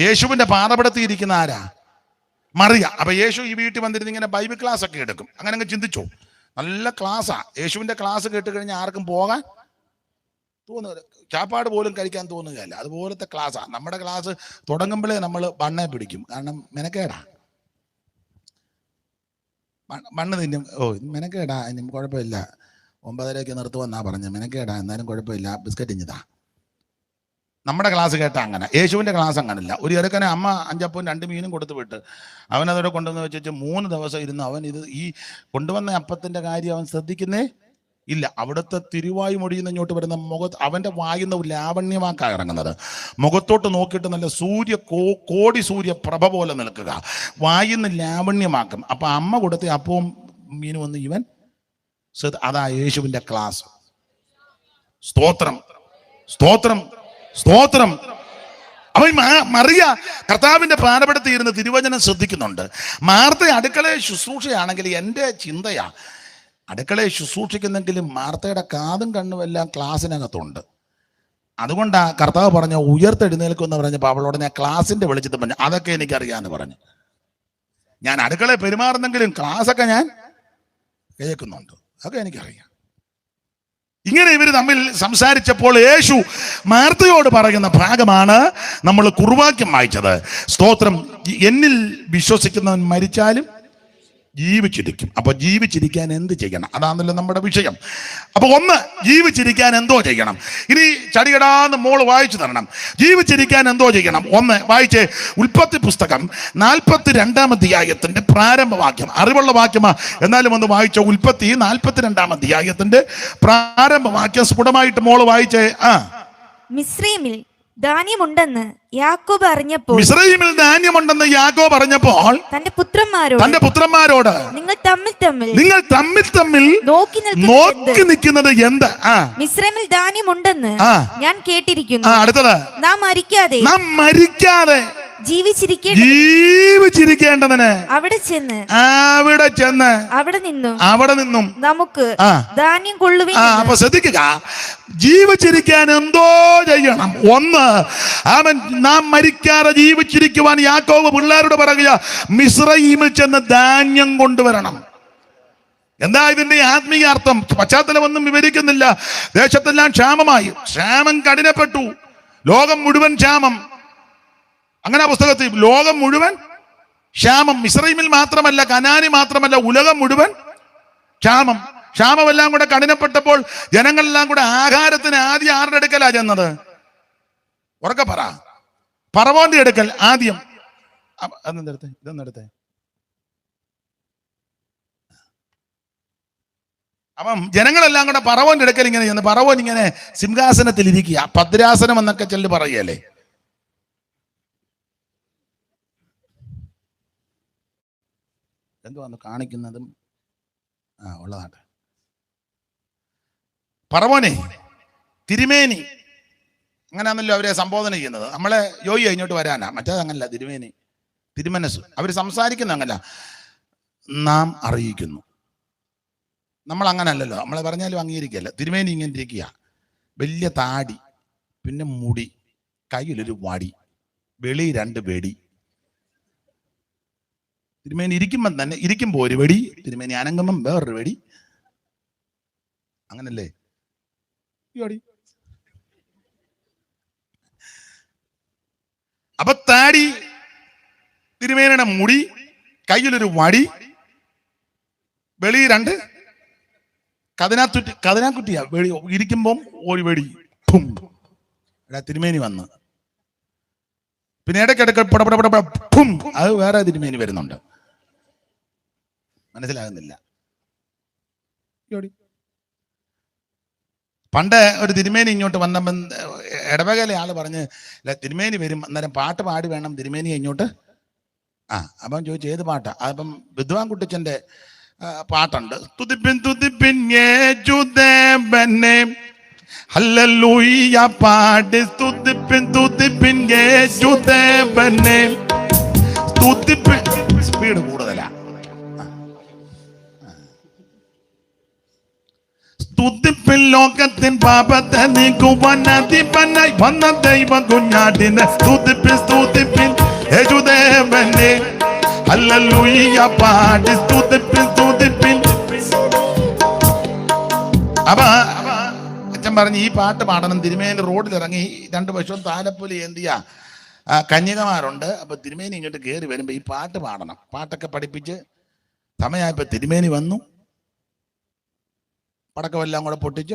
യേശുവിൻ്റെ പാദപടത്തിയിരിക്കുന്ന ആരാ? മറിയ. അപ്പൊ യേശു ഈ വീട്ടിൽ വന്നിരുന്ന് ഇങ്ങനെ ബൈബിൾ ക്ലാസ് ഒക്കെ എടുക്കും. അങ്ങനെ അങ്ങ് ചിന്തിച്ചോ, നല്ല ക്ലാസ്സാ. യേശുവിൻ്റെ ക്ലാസ് കേട്ട് കഴിഞ്ഞാൽ ആർക്കും പോകാൻ തോന്നുക, ചാപ്പാട് പോലും കഴിക്കാൻ തോന്നുകയല്ല. അതുപോലത്തെ ക്ലാസ്സാണ്. നമ്മുടെ ക്ലാസ് തുടങ്ങുമ്പോഴേ നമ്മൾ ബണ്ണെ പിടിക്കും. കാരണം മെനക്കേടാ, മണ്ണ് തിന്നും. മെനക്കേടാ, ഇനി കുഴപ്പമില്ല, 9:30 നിർത്തുവെന്നാ പറഞ്ഞത്. മെനക്കേടാ, എന്നാലും കുഴപ്പമില്ല, ബിസ്ക്കറ്റ് ഇഞ്ഞതാ. നമ്മുടെ ക്ലാസ് കേട്ടാ അങ്ങനെ. യേശുവിൻ്റെ ക്ലാസ് അങ്ങനല്ല. ഒരു ചെറുക്കനെ അമ്മ 5 അപ്പവും 2 മീനും കൊടുത്ത് വിട്ട് അവനതോടെ കൊണ്ടുവന്ന് വെച്ച് 3 ദിവസം ഇരുന്ന് അവൻ ഈ കൊണ്ടുവന്ന അപ്പത്തിൻ്റെ കാര്യം അവൻ ശ്രദ്ധിക്കുന്നേ ഇല്ല. അവിടുത്തെ തിരുവായു മൊഴിയുന്ന ഇങ്ങോട്ട് വരുന്ന അവൻ്റെ വായുന്ന ലാവണ്യമാക്കാ ഇറങ്ങുന്നത്. മുഖത്തോട്ട് നോക്കിയിട്ട് നല്ല കോടി സൂര്യ പ്രഭ പോലെ നിൽക്കുക, വായുന്ന ലാവണ്യമാക്കും. അപ്പൊ അമ്മ കൊടുത്ത അപ്പവും മീനും വന്ന് ഇവൻ അതാ യേശുവിൻ്റെ ക്ലാസ്. സ്തോത്രം, സ്തോത്രം, സ്തോത്രം. അവൻ മറിയ കർത്താവിൻ്റെ പാദപടത്തിൽ ഇരുന്ന് തിരുവചനം ശ്രദ്ധിക്കുന്നുണ്ട്. മാർത്ത അടുക്കളയെ ശുശ്രൂഷയാണെങ്കിൽ എൻ്റെ ചിന്തയാ, അടുക്കളയെ ശുശ്രൂഷിക്കുന്നെങ്കിലും മാർത്തയുടെ കാതും കണ്ണും എല്ലാം ക്ലാസ്സിനകത്തുണ്ട്. അതുകൊണ്ടാ കർത്താവ് പറഞ്ഞ ഉയർത്തെഴുന്നേൽക്കും എന്ന് പറഞ്ഞപ്പോൾ അവളോട് ഞാൻ ക്ലാസിന്റെ വെളിച്ചത്തിൽ പറഞ്ഞു, അതൊക്കെ എനിക്കറിയാമെന്ന് പറഞ്ഞു. ഞാൻ അടുക്കളയെ പെരുമാറുന്നെങ്കിലും ക്ലാസ്സൊക്കെ ഞാൻ കേൾക്കുന്നുണ്ട്, അതൊക്കെ എനിക്കറിയാം. ഇങ്ങനെ ഇവർ തമ്മിൽ സംസാരിച്ചപ്പോൾ യേശു മാർത്തയോട് പറയുന്ന ഭാഗമാണ് നമ്മൾ കുറുവാക്യം വായിച്ചത്. സ്തോത്രം. എന്നിൽ വിശ്വസിക്കുന്നവൻ മരിച്ചാലും ജീവിച്ചിരിക്കും. അപ്പൊ ജീവിച്ചിരിക്കാൻ എന്ത് ചെയ്യണം? അതാണല്ലോ നമ്മുടെ വിഷയം. അപ്പൊ ഒന്ന്, ജീവിച്ചിരിക്കാൻ എന്തോ ചെയ്യണം. ഇനി ചടികടാന്ന് മോള് വായിച്ചു തരണം. ജീവിച്ചിരിക്കാൻ എന്തോ ചെയ്യണം? ഒന്ന് വായിച്ചേ. ഉൽപ്പത്തി പുസ്തകം 42-ാം അധ്യായത്തിന്റെ പ്രാരംഭവാക്യം. അറിവുള്ള വാക്യമാ, എന്നാലും ഒന്ന് വായിച്ചോ. ഉൽപ്പത്തി 42-ാം അധ്യായത്തിന്റെ പ്രാരംഭവാക്യം സ്ഫുടമായിട്ട് മോള് വായിച്ചേ. മിസ്രയീമിൽ ധാന്യമുണ്ടെന്ന് യാക്കോബ് അറിഞ്ഞപ്പോൾ, മിസ്രയീമിൽ ധാന്യമുണ്ടെന്ന് യാക്കോബ് അറിഞ്ഞപ്പോൾ തന്റെ പുത്രന്മാരോട് നിങ്ങൾ തമ്മിൽ നോക്കി നിൽക്കുന്നത് എന്ത്? മിസ്രയീമിൽ ധാന്യമുണ്ടെന്ന് ഞാൻ കേട്ടിരിക്കുന്നു. അടുത്തത്, നാം മരിക്കാതെ ജീവിച്ചിരിക്കേണ്ടതിന് അവിടെ ചെന്ന് അവിടെ നിന്നും നമുക്ക് ധാന്യം കൊള്ളുവിൻ. അപ്പൊ ശ്രദ്ധിക്കുക, ജീവിച്ചിരിക്കാൻ എന്തോ ചെയ്യണം. ഒന്ന്, നാം മരിക്കാതെ ജീവിച്ചിരിക്കുവാൻ യാക്കോബ് പിള്ളേരോട് പറയുക, മിസ്രയീമിൽ ചെന്ന് ധാന്യം കൊണ്ടുവരണം. എന്താ ഇതിന്റെ ആത്മീയ അർത്ഥം? പശ്ചാത്തലമൊന്നും വിവരിക്കുന്നില്ല. ദേശത്തെല്ലാം ക്ഷാമമായി, ക്ഷാമം കഠിനപ്പെട്ടു, ലോകം മുഴുവൻ ക്ഷാമം. അങ്ങനെ പുസ്തകത്തിൽ ലോകം മുഴുവൻ ക്ഷാമം. മിസ്രൈമിൽ മാത്രമല്ല, കനാനി മാത്രമല്ല, ഉലകം മുഴുവൻ ക്ഷാമം. ക്ഷാമമെല്ലാം കൂടെ കഠിനപ്പെട്ടപ്പോൾ ജനങ്ങളെല്ലാം കൂടെ ആഹാരത്തിന് ആദ്യം ആരുടെ അടുക്കലാ ചെന്നത്? ഉറക്കെ പറ. ഫറവോന്റെ അടുക്കൽ ആദ്യം. ഇതൊന്നെടുത്തേ. അപ്പം ജനങ്ങളെല്ലാം കൂടെ ഫറവോന്റെ അടുക്കൽ ഇങ്ങനെ ചെന്ന്, ഫറവോൻ ഇങ്ങനെ സിംഹാസനത്തിൽ ഇരിക്കുക, ഭദ്രാസനം എന്നൊക്കെ ചെല്ലു പറയല്ലേ. എന്തുവാന്ന് കാണിക്കുന്നതും ഉള്ളതാണ്. ഫറവോനെ, തിരുമേനി, അങ്ങനെയാണല്ലോ അവരെ സംബോധന ചെയ്യുന്നത്. നമ്മളെ യോയി ഇങ്ങോട്ട് വരാനാ, മറ്റേത് അങ്ങനല്ല. തിരുമേനി, തിരുമനസ്. അവർ സംസാരിക്കുന്ന അങ്ങനല്ല, നാം അറിയിക്കുന്നു. നമ്മൾ അങ്ങനെ അല്ലല്ലോ, നമ്മളെ പറഞ്ഞാലും അംഗീകരിക്കല്ല. തിരുമേനി ഇങ്ങനെ ഇരിക്കുക, വലിയ താടി, പിന്നെ മുടി, കയ്യിലൊരു വടി, വെളി 2 വെടി. തിരുമേനി ഇരിക്കുമ്പം തന്നെ, ഇരിക്കുമ്പോ ഒരു വെടി, തിരുമേനി അനങ്ങുമ്പം വേറൊരു വെടി. അങ്ങനല്ലേ? അപ്പൊ താടി, തിരുമേനിയുടെ മുടി, കയ്യിലൊരു വടി, വെളി 2 കതിനാക്കുറ്റിയാ വെടി. ഇരിക്കുമ്പം ഒരു വെടി. തിരുമേനി വന്ന് പിന്നെ ഇടയ്ക്കിടയ്ക്ക് പും, അത് വേറെ തിരുമേനി വരുന്നുണ്ട്. മനസ്സിലാകുന്നില്ല. പണ്ട് ഒരു തിരുമേനി ഇങ്ങോട്ട് വന്നപ്പം ഇടവകയിലെ ആള് പറഞ്ഞ്, തിരുമേനി വരും, അന്നേരം പാട്ട് പാടി വേണം തിരുമേനി ഇങ്ങോട്ട്. അപ്പം ചോദിച്ചു ഏത് പാട്ടാ? അപ്പം വിദ്വാൻ കുട്ടിച്ചന്റെ പാട്ടുണ്ട്. തുതിപ്പിൻ തുതിപ്പിൻ യേശുദേവനെ, ഹല്ലേലൂയ പാടി സ്തുതിപ്പിൻ തുതിപ്പിൻ യേശുദേവനെ. സ്തുതിപ്പിൻ, സ്പീഡ് കൂടുതലാ. സ്തുതിപ്പിൻ ലോകത്തിൻ പാപത്തെ നീക്കുവാൻ അധിപനായി വന്ന ദൈവ കുഞ്ഞാടിനെ. സ്തുതിപ്പിൻ സ്തുതിപ്പിൻ യേശുദേവനെ, ഹല്ലേലൂയ പാടി സ്തുതിപ്പിൻ സ്തുതിപ്പിൻ. അപ്പൊ അച്ഛൻ പറഞ്ഞു ഈ പാട്ട് പാടണം. തിരുമേനി റോഡിലിറങ്ങി 2 വശവും താലപ്പൊലി എന്തിയ കന്യകമാരുണ്ട്. അപ്പൊ തിരുമേനി ഇങ്ങോട്ട് കയറി വരുമ്പോ ഈ പാട്ട് പാടണം. പാട്ടൊക്കെ പഠിപ്പിച്ച് സമയമായപ്പോ തിരുമേനി വന്നു, പടക്കമെല്ലാം കൂടെ പൊട്ടിച്ച്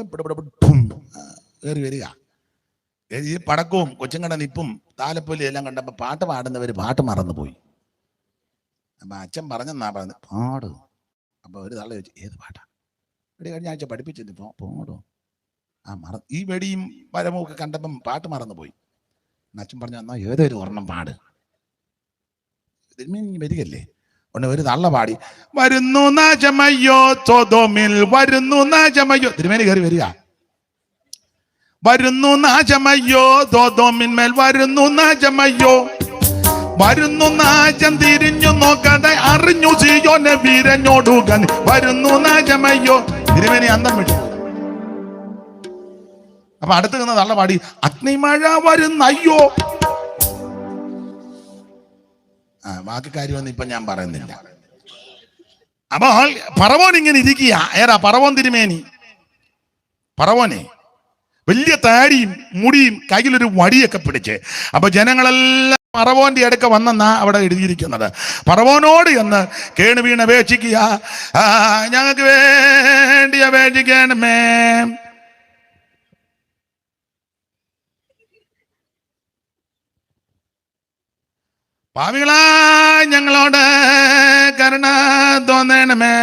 കയറി വരിക. ഈ പടക്കവും കൊച്ചുങ്ങടെ നിപ്പും താലപ്പൊലി എല്ലാം കണ്ടപ്പോ പാട്ട് പാടുന്നവര് പാട്ട് മറന്നുപോയി. അപ്പൊ അച്ഛൻ പറഞ്ഞെന്നാ പറഞ്ഞത്, പാട്. അപ്പൊ ഒരു തള്ള ചോദിച്ചു ഏത് പാട്ടാ? കഴിഞ്ഞ ആഴ്ച പഠിപ്പിച്ചിട്ട് പാടോ? ഈ വെടിയും പരമും ഒക്കെ കണ്ടപ്പം പാട്ട് മറന്നുപോയി. അച്ഛൻ പറഞ്ഞു എന്നാ ഏതൊരു ഒരെണ്ണം പാട്. തിരുമേനി വരികല്ലേ. ഉടനെ ഒരു തള്ള പാടി, വരുന്നു നാശമയ്യോ സൊദോമിൽ, വരുന്നു നാശമയ്യോ. തിരുമേനി കയറി വരിക. വരുന്നു നാശമയ്യോ സൊദോമിന്മേൽ, വരുന്നു നാശമയ്യോ, വരുന്നു നാശം തിരിഞ്ഞു നോക്കാതെ അറിഞ്ഞു സിയോനെ വീരഞ്ഞോടുക. വരുന്നു നാശമയ്യോ. തിരുമേനി അന്തം വിട്ടു. അപ്പൊ അടുത്ത് നിന്ന് തള്ള പാടി, അഗ്നിമഴ വരുന്നയ്യോ. ബാക്കി കാര്യമൊന്നും ഇപ്പൊ ഞാൻ പറയുന്നില്ല. അപ്പോൾ ഫറവോൻ ഇങ്ങനെ ഇരിക്കുക. ഏതാ ഫറവോൻ? തിരുമേനി. ഫറവോനെ വലിയ താടിയും മുടിയും കയ്യിലൊരു വടിയൊക്കെ പിടിച്ച്. അപ്പൊ ജനങ്ങളെല്ലാം ഫറവോന്റെ അടുക്ക വന്നെന്നാ അവിടെ എഴുതിയിരിക്കുന്നത്. ഫറവോനോട് എന്ന് കേണു വീണ് അപേക്ഷിക്കുക, ഞങ്ങൾക്ക് വേണ്ടി അപേക്ഷിക്കണമേ. പാവികളാ ഞങ്ങളോട് കരുണ തോന്നണമേ.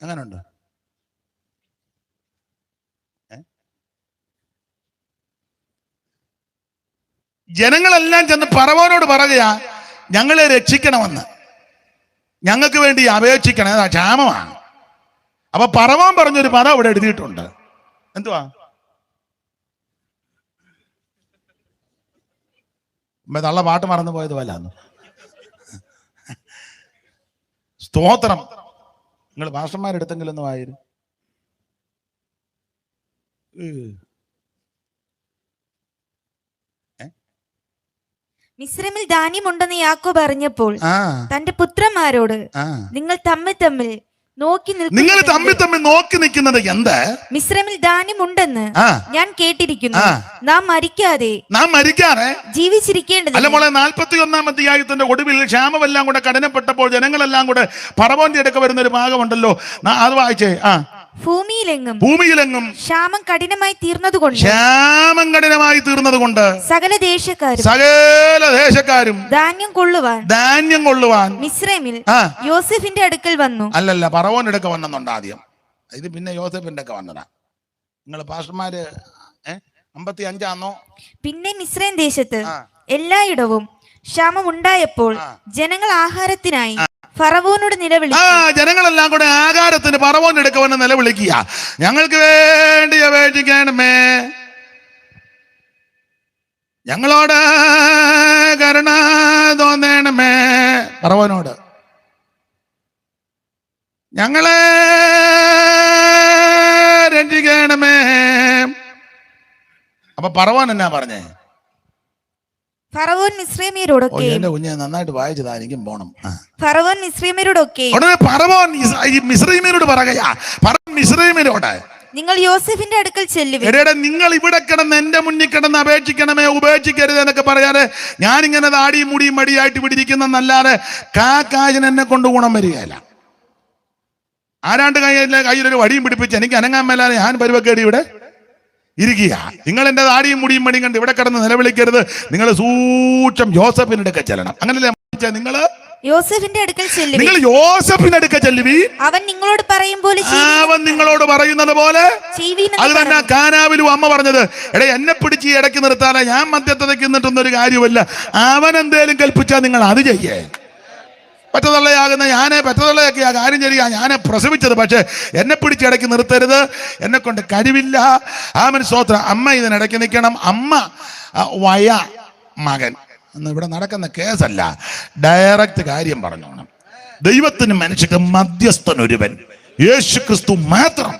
അങ്ങനുണ്ട്. ജനങ്ങളെല്ലാം ചെന്ന് ഫറവോനോട് പറയുക, ഞങ്ങളെ രക്ഷിക്കണമെന്ന്, ഞങ്ങൾക്ക് വേണ്ടി അപേക്ഷിക്കണം, ക്ഷാമമാണ്. അപ്പൊ ഫറവോൻ പറഞ്ഞൊരു പദം അവിടെ എഴുതിയിട്ടുണ്ട്. എന്തുവാ? തള്ള പാട്ട് മറന്നു പോയത് പോലാന്ന്. സ്തോത്രം. നിങ്ങൾ ഭാഷന്മാരെടുത്തെങ്കിലും ഒന്നും ആയിരുന്നു. മിസ്രൈമിൽ ധാന്യമുണ്ടെന്ന് യാക്കോബ് അറിഞ്ഞപ്പോൾ തന്റെ പുത്രന്മാരോട്, നിങ്ങൾ തമ്മിൽ തമ്മിൽ നോക്കി നിങ്ങൾ തമ്മിൽ നിൽക്കുന്നു. തമ്മിൽ നോക്കി നിൽക്കുന്നത് എന്ത്? മിസ്രൈമിൽ ധാന്യമുണ്ടെന്ന് ആ. ഞാൻ കേട്ടിരിക്കുന്നു. ആ. നാം മരിക്കാതെ നാം മരിക്കാതെ ജീവിച്ചിരിക്കേണ്ടത്. അല്ല മോളെ, 41-ാം അധ്യായത്തിന്റെ ഒടുവിൽ ക്ഷാമമെല്ലാം കൂടെ കഠിനപ്പെട്ടപ്പോൾ ജനങ്ങളെല്ലാം കൂടെ ഫറവോന്റെ അടുക്ക വരുന്ന ഒരു ഭാഗമുണ്ടല്ലോ, അത് വായിച്ചേ. ഭൂമിയിലെങ്ങും ക്ഷാമം കഠിനമായി തീർന്നതുകൊണ്ട് ക്ഷാമം കഠിനമായി തീർന്നതുകൊണ്ട് സകല ദേശക്കാരും ധാന്യം കൊള്ളുവാൻ മിസ്രൈമിൽ യോസെഫിന്റെ അടുക്കൽ വന്നു. അല്ലല്ല, ഫറവോന്റെ അടുക്ക വന്നെന്നുണ്ട് ആദ്യം. ഇത് പിന്നെ യോസെഫിന്റെ ഒക്കെ വന്നതാ. നിങ്ങൾ പാസ്റ്റർമാര് 55 പിന്നെ മിസ്രൈം ദേശത്ത് എല്ലായിടവും ക്ഷാമം ഉണ്ടായപ്പോൾ ജനങ്ങൾ ആഹാരത്തിനായി ഫറവോനോട് നിലവിളിച്ചു. ജനങ്ങളെല്ലാം കൂടെ ആഹാരത്തിന് ഫറവോന്റെ അടുക്ക വന്ന് നിലവിളിക്കുക. ഞങ്ങൾക്ക് വേണ്ടി അപേക്ഷിക്കണമേ, ഞങ്ങളോട് കരുണ തോന്നണമേ, ഫറവോനോട് ഞങ്ങളെ രക്ഷിക്കണമേ. അപ്പൊ ഫറവോൻ എന്നാ പറഞ്ഞേ? ഫറവോൻ മിസ്രൈമ്യരോടൊക്കെ, എന്റെ കുഞ്ഞെ നന്നായിട്ട് വായിച്ചതാ, എനിക്കും പോണം. ഫറവോൻ മിസ്രൈമ്യരോടൊക്കെ ഉടനെ ഫറവോൻ മിസ്രൈമ്യരോട് പറയാ, മിസ്രൈമ്യരോട് നിങ്ങൾ യോസെഫിന്റെ അടുക്കൽ ചെല്ലുവിൻ. നിങ്ങൾ ഇവിടെ കിടന്ന് എന്റെ മുന്നിൽ കിടന്ന് അപേക്ഷിക്കണമേ, ഉപേക്ഷിക്കരുത് എന്നൊക്കെ പറയാതെ ഞാനിങ്ങനെ താടിയും മുടിയും മടിയായിട്ട് ഇവിടെ ഇരിക്കുന്നല്ലാതെ കാക്കാശിന് എന്നെ കൊണ്ട് ഗുണം വരികയല്ല. ആരാണ്ട് കയ്യിലൊരു വടിയും പിടിപ്പിച്ച് എനിക്ക് അനങ്ങാൻ മേലാതെ ഞാൻ പരുവക്കേടി ഇവിടെ ഇരിക്കുക. നിങ്ങൾ എന്റെ താടിയും മുടിയും മടിയും കണ്ട് ഇവിടെ കിടന്ന് നിലവിളിക്കരുത്. നിങ്ങൾ സൂക്ഷം യോസെഫിന്റെ അടുക്കൽ ചെല്ലണം. അങ്ങനല്ലേ നിങ്ങൾ യോസെഫിന്റെ അടുക്കൽ ചെല്ലുവിൻ. നിങ്ങൾ യോസെഫിന്റെ അടുക്കൽ ചെല്ലുവി. അവൻ നിങ്ങളോട് പറയും പോലെ അവൻ നിങ്ങളോട് പറയുന്നത് പോലെ. അത് തന്നെ കാനാവിലും അമ്മ പറഞ്ഞത്, എടേ എന്നെ പിടിച്ച് ഇടയ്ക്ക് നിർത്താതെ ഞാൻ മധ്യത്തേക്ക് നിന്നിട്ടൊന്നൊരു കാര്യമല്ല. അവൻ എന്തേലും കൽപ്പിച്ചാൽ നിങ്ങൾ അത് ചെയ്യേ. പെറ്റതള്ളയാകുന്ന ഞാനെ പെറ്റതള്ളയൊക്കെ ആ കാര്യം ചെയ്യുക, ഞാനെ പ്രസവിച്ചത്, പക്ഷെ എന്നെ പിടിച്ചിടയ്ക്ക് നിർത്തരുത്, എന്നെ കൊണ്ട് കഴിവില്ല. ആമൻ സ്തോത്രം. അമ്മ ഇതിനിടയ്ക്ക് നിൽക്കണം. അമ്മ മകൻ എന്ന് ഇവിടെ നടക്കുന്ന കേസല്ല, ഡയറക്റ്റ് കാര്യം പറഞ്ഞോണം. ദൈവത്തിന് മനുഷ്യക്ക് മധ്യസ്ഥനൊരുവൻ യേശു ക്രിസ്തു മാത്രം.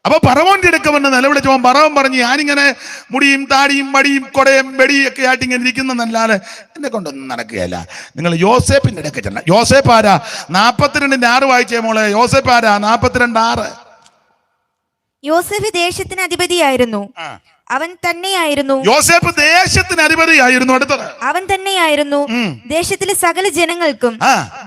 അപ്പൊ ഫറവോന്റെ അടുക്ക വന്ന് നിലവിളിച്ചപ്പോൾ ഫറവോൻ പറഞ്ഞു, ഞാനിങ്ങനെ മുടിയും താടിയും മടിയും കൊടയും വെടിയും ഒക്കെ ആയിട്ട് ഇങ്ങനെ ഇരിക്കുന്നതല്ലാതെ എന്നെ കൊണ്ടൊന്നും നടക്കുകയല്ല. നിങ്ങൾ യോസേപ്പിന്റെ അടുക്ക ചെല്ല. യോസേപ്പ് ആരാ? 42:6 വായിച്ചേ മോളെ. യോസേപ്പ് ആരാ? 42:6. യോസേഫ് ദേശത്തിന് അധിപതിയായിരുന്നു. അവൻ തന്നെയായിരുന്നു. യോസേപ്പ് ദേശത്തിന് അധിപതിയായിരുന്നു. അടുത്തത് അവൻ തന്നെയായിരുന്നു ദേശത്തിലെ സകല ജനങ്ങൾക്കും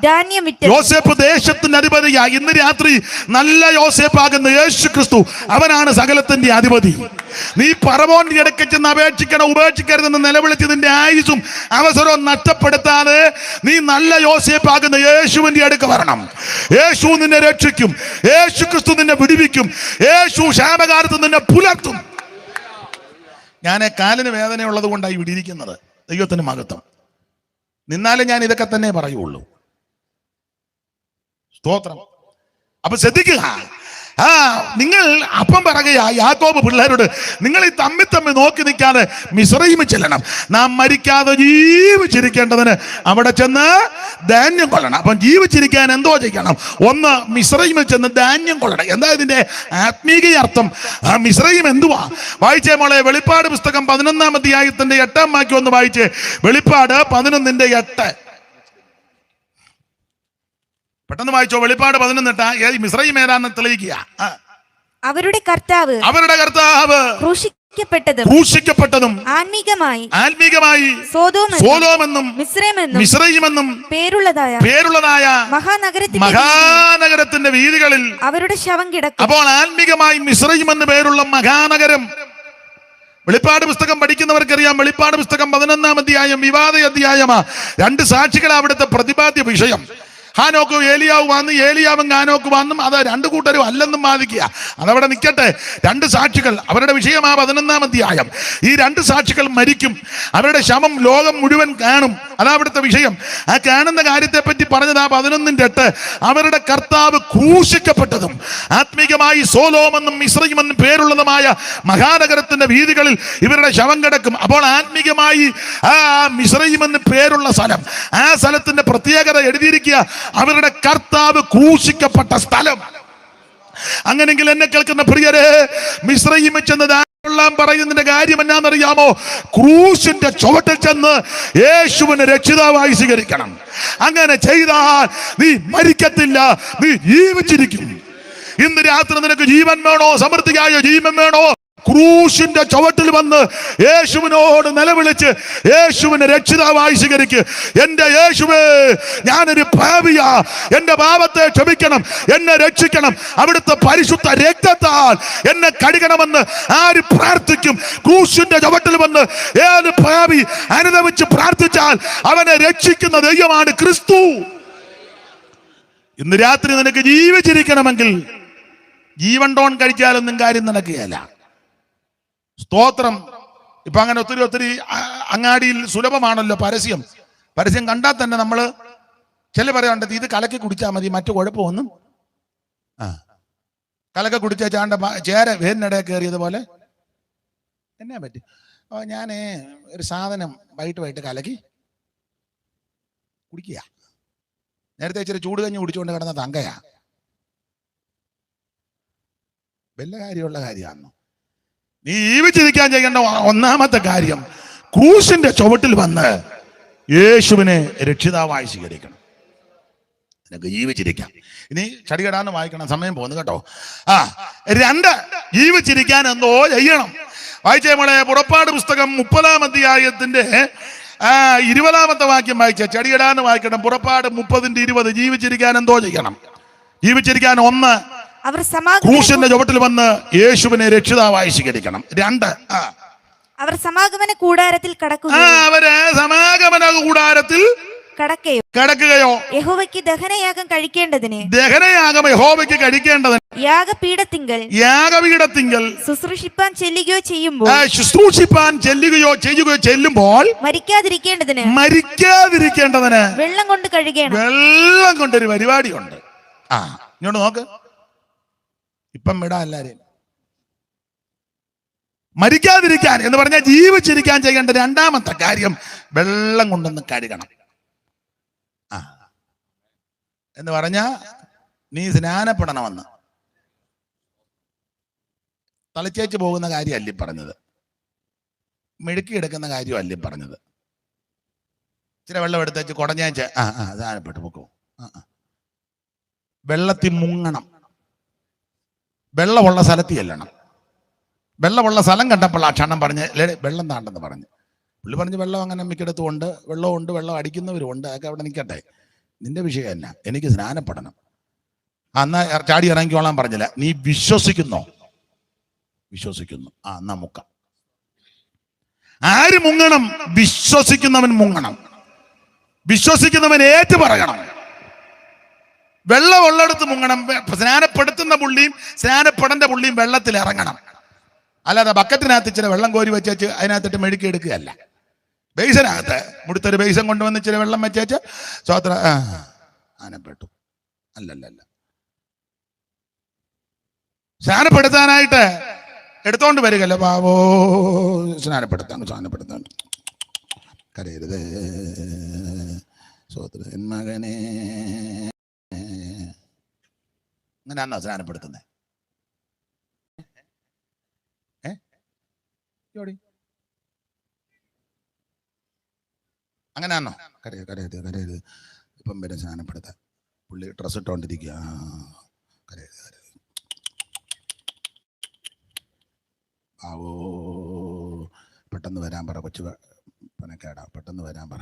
ധാന്യം വിറ്റ്. യോസേപ്പ് ദേശത്തിന് അധിപതിയായി. ഇന്ന് രാത്രി നല്ല യോസേപ്പ് ആകുന്ന യേശു ക്രിസ്തു, അവനാണ് സകലത്തിന്റെ അധിപതി. നീ ഫറവോന്റെ ഇടയ്ക്ക് ചെന്ന് അപേക്ഷിക്കണം, ഉപേക്ഷിക്കരുതെന്ന് നിലവിളിച്ചതിന്റെ ആയുസും അവസരവും നഷ്ടപ്പെടുത്താതെ നീ നല്ല യോസേപ്പ് ആകുന്ന യേശുവിന്റെ അടുക്ക് വരണം. യേശു നിന്നെ രക്ഷിക്കും. യേശു ക്രിസ്തു നിന്നെ വിടുവിക്കും. യേശു ക്ഷാമകാലത്ത് നിന്നെ പുലർത്തും. ഞാൻ കാലിന് വേദനയുള്ളത് കൊണ്ടായി ഇവിടെ ഇരിക്കുന്നത്. ദൈവത്തിന് മഹത്വം. നിന്നാലും ഞാൻ ഇതൊക്കെ തന്നെ പറയുള്ളൂ. സ്തോത്രം. അപ്പൊ ശ്രദ്ധിക്കുക. നിങ്ങൾ അപ്പം പറയുക യാക്കോബ് പിള്ളേരോട്, നിങ്ങൾ ഈ തമ്മിൽ നോക്കി നിൽക്കാതെ മിസ്രയീമിൽ ചെല്ലണം. നാം മരിക്കാതെ ജീവിച്ചിരിക്കേണ്ടതിന് അവിടെ ചെന്ന് ധാന്യം കൊള്ളണം. അപ്പം ജീവിച്ചിരിക്കാൻ എന്തോ ചെയ്യണം? ഒന്ന്, മിസ്രയീമിൽ ചെന്ന് ധാന്യം കൊള്ളണം. എന്താ ഇതിന്റെ ആത്മീക അർത്ഥം? മിസ്രയീം എന്തുവാ? വായിച്ചേ മോളെ. വെളിപ്പാട് പുസ്തകം 11-ാം അധ്യായത്തിന്റെ 8-ാം വാക്യം ഒന്ന് വായിച്ചേ. വെളിപ്പാട് 11:8. പെട്ടെന്ന് വായിച്ചോ. വെളിപ്പാട് 11:8. മിസ്രയീം ഏതാന്ന് തെളിയിക്കുക. അവരുടെ കർത്താവ് ക്രൂശിക്കപ്പെട്ടതും ആത്മീകമായി സോദോമെന്നും മിസ്രയീമെന്നും പേരുള്ളതായ മഹാനഗരത്തിന്റെ വീതികളിൽ അവരുടെ ശവം കിടക്കും. അപ്പോൾ ആത്മീകമായി മിസ്രയീം എന്ന് പേരുള്ള മഹാനഗരം. വെളിപ്പാട് പുസ്തകം പഠിക്കുന്നവർക്കറിയാം, വെളിപ്പാട് പുസ്തകം 11-ാം അധ്യായം വിവാദ അധ്യായമാ. 2 സാക്ഷികൾ അവിടുത്തെ പ്രതിപാദ്യ വിഷയം. ഹാനോക്കും ഏലിയാവ് വന്ന്, ഏലിയാവും ഹാനോക്ക് വന്നും അത് 2 കൂട്ടരും അല്ലെന്നും വാദിക്കുക. അതവിടെ നിൽക്കട്ടെ. 2 സാക്ഷികൾ, അവരുടെ വിഷയമാ 11-ാം അധ്യായം. ഈ 2 സാക്ഷികൾ മരിക്കും. അവരുടെ ശവം ലോകം മുഴുവൻ കാണും. അതാ അവിടുത്തെ വിഷയം. ആ കാണുന്ന കാര്യത്തെ പറ്റി പറഞ്ഞത് 11:8. അവരുടെ കർത്താവ് ക്രൂശിക്കപ്പെട്ടതും ആത്മീകമായി സോലോമെന്നും മിസ്രയീമെന്നും പേരുള്ളതുമായ മഹാനഗരത്തിന്റെ വീതികളിൽ ഇവരുടെ ശവം കിടക്കും. അപ്പോൾ ആത്മീകമായി മിസ്രയീമെന്ന് പേരുള്ള സ്ഥലം, ആ സ്ഥലത്തിന്റെ പ്രത്യേകത എഴുതിയിരിക്കുക, അവരുടെ കർത്താവ് ക്രൂശിക്കപ്പെട്ട സ്ഥലം. അങ്ങനെങ്കിൽ എന്നെ കേൾക്കുന്ന പ്രിയരെ, മിസ്രയീമിൽ ചെന്ന് പറയുന്നതിന്റെ കാര്യം എന്നാന്നറിയാമോ? ക്രൂശിന്റെ ചുവട്ടിൽ ചെന്ന് യേശുവിനെ രക്ഷിതാവായി സ്വീകരിക്കണം. അങ്ങനെ ചെയ്താൽ നീ മരിക്കത്തില്ല, നീ ജീവിച്ചിരിക്കും. ഇന്ന് രാത്രി നിനക്ക് ജീവൻ വേണോ? സമൃദ്ധിയായ ജീവൻ വേണോ? ക്രൂശിന്റെ ചുവട്ടിൽ വന്ന് യേശുവിനോട് നിലവിളിച്ച് യേശുവിനെ രക്ഷിതാവായി സ്വീകരിക്ക്. എന്റെ യേശുവേ, ഞാനൊരു പാപിയാ, എന്റെ പാപത്തെ ക്ഷമിക്കണം, എന്നെ രക്ഷിക്കണം, അവിടുത്തെ പരിശുദ്ധ രക്തത്താൽ എന്നെ കഴുകണമെന്ന് ആര് പ്രാർത്ഥിക്കും? ക്രൂശിന്റെ ചുവട്ടിൽ വന്ന് ഏത് പാപി അനുദമിച്ച് പ്രാർത്ഥിച്ചാൽ അവനെ രക്ഷിക്കുന്ന ദൈവമാണ് ക്രിസ്തു. ഇന്ന് രാത്രി നിനക്ക് ജീവിച്ചിരിക്കണമെങ്കിൽ ജീവൻ ടോൺ കഴിച്ചാലൊന്നും കാര്യം നടക്കുകയല്ല. സ്തോത്രം. ഇപ്പൊ അങ്ങനെ ഒത്തിരി അങ്ങാടിയിൽ സുലഭമാണല്ലോ പരസ്യം കണ്ടാൽ തന്നെ നമ്മള് ചില പറയാറുണ്ട്, ഇത് കലക്കി കുടിച്ചാൽ മതി, മറ്റു കുഴപ്പമൊന്നും. കലക്കി കുടിച്ച ചാണ്ട ചേര വേരിനിടയിൽ കയറിയതുപോലെ എന്നാ പറ്റി? ഞാൻ ഒരു സാധനം വൈകിട്ട് കലക്കി കുടിക്കുക. നേരത്തെ ഇച്ചിരി ചൂട് കഞ്ഞി കുടിച്ചുകൊണ്ട് കിടന്ന തങ്കയാ. വല്ല കാര്യമുള്ള കാര്യമാണോ? നീ ജീവിച്ചിരിക്കാൻ ചെയ്യേണ്ട ഒന്നാമത്തെ കാര്യം ക്രൂശിന്റെ ചുവട്ടിൽ വന്ന് യേശുവിനെ രക്ഷിതാവായി സ്വീകരിക്കണം. നിനക്ക് ജീവിച്ചിരിക്കാം. ഇനി ചടികടാന്ന് വായിക്കണം, സമയം പോകുന്നു കേട്ടോ. 2, ജീവിച്ചിരിക്കാൻ എന്തോ ചെയ്യണം. വായിച്ചേ മോളെ, പുറപ്പാട് പുസ്തകം 30-ാം അധ്യായത്തിന്റെ 20-ാമത്തെ വാക്യം വായിച്ച. ചടികടാന്ന് വായിക്കണം. പുറപ്പാട് 30:20. ജീവിച്ചിരിക്കാൻ എന്തോ ചെയ്യണം? ജീവിച്ചിരിക്കാൻ 1, ക്രൂശിന്റെ ചുവട്ടിൽ വന്ന് യേശുവിനെ രക്ഷിതാവായി സ്വീകരിക്കണം. 2, അവർ സമാഗമന കൂടാരത്തിൽ അവര് സമാഗമന കൂടാരത്തിൽ കടക്കുകയോ യഹോവയ്ക്ക് ദഹനയാഗം കഴിക്കേണ്ടതിന് യാഗപീഠത്തിങ്കൽ ശുശ്രൂഷിപ്പാൻ ചെല്ലുമ്പോൾ മരിക്കാതിരിക്കേണ്ടതിന് വെള്ളം കൊണ്ട് കഴുകണം. വെള്ളം കൊണ്ടൊരു പരിപാടിയുണ്ട്. ഇങ്ങോട്ട് നോക്ക്. ഇപ്പം വിടാ എല്ലാരെയും. മരിക്കാതിരിക്കാൻ എന്ന് പറഞ്ഞാൽ ജീവിച്ചിരിക്കാൻ ചെയ്യേണ്ട 2ാമത്തെ കാര്യം വെള്ളം കൊണ്ടൊന്ന് കഴുകണം. എന്ന് പറഞ്ഞാ നീ സ്നാനപ്പെടണമെന്ന്. തളിച്ചേച്ച് പോകുന്ന കാര്യമല്ല പറഞ്ഞത്, മെഴുക്കിയെടുക്കുന്ന കാര്യമല്ല പറഞ്ഞത്. ഇച്ചിരി വെള്ളം എടുത്തേച്ച് കുടഞ്ഞേച്ച് സ്നാനപ്പെട്ടു പൊക്കോ. വെള്ളത്തിൽ മുങ്ങണം. വെള്ളമുള്ള സ്ഥലത്ത് ചെല്ലണം. വെള്ളമുള്ള സ്ഥലം കണ്ടപ്പോൾ ആ ക്ഷണം പറഞ്ഞ് വെള്ളം താണ്ടെന്ന് പറഞ്ഞു. പുള്ളി പറഞ്ഞ് വെള്ളം അങ്ങനെ മിക്കടത്തും ഉണ്ട്, വെള്ളമുണ്ട്, വെള്ളം അടിക്കുന്നവരും ഉണ്ട്, അതൊക്കെ അവിടെ നിൽക്കട്ടെ, നിന്റെ വിഷയം എന്നാ? എനിക്ക് സ്നാനപ്പെടണം. എന്നാ ചാടി ഇറങ്ങിക്കോളാൻ പറഞ്ഞില്ല. നീ വിശ്വസിക്കുന്നു? എന്നാ മുക്കം. ആര് മുങ്ങണം? വിശ്വസിക്കുന്നവൻ മുങ്ങണം. വിശ്വസിക്കുന്നവൻ ഏറ്റു പറയണം. വെള്ളമുള്ളിടത്ത് മുങ്ങണം. സ്നാനപ്പെടുത്തുന്ന പുള്ളിയും സ്നാനപ്പെടേണ്ട പുള്ളിയും വെള്ളത്തിൽ ഇറങ്ങണം. അല്ലാതെ ബക്കറ്റിനകത്ത് ഇച്ചിരി വെള്ളം കോരി വെച്ചേച്ച് അതിനകത്തിട്ട് മെഴുക്കി എടുക്കുകയല്ല. ബേസിനകത്ത് മുടുത്തൊരു ബേസൻ കൊണ്ടുവന്ന് ഇച്ചിരി വെള്ളം വെച്ചേച്ച് സ്വോത്ര സ്നാനപ്പെട്ടു. അല്ലല്ല, സ്നാനപ്പെടുത്താനായിട്ട് എടുത്തോണ്ട് വരികയല്ല. പാവോ സ്നാനപ്പെടുത്താൻ കരയരുത് സ്വോത്ര എൻ മകനെ. അങ്ങനെയാണോ സ്നാനപ്പെടുത്തുന്നത്? അങ്ങനെയാണോ? കരയരുത്. ഇപ്പം വരെ സ്നാനപ്പെടുത്താൻ പുള്ളി ഡ്രസ് ഇട്ടോണ്ടിരിക്കുക. കരയരുത്. ആവോ പെട്ടെന്ന് വരാൻ പറ, കൊച്ചു പനക്കേടാ, പെട്ടെന്ന് വരാൻ പറ.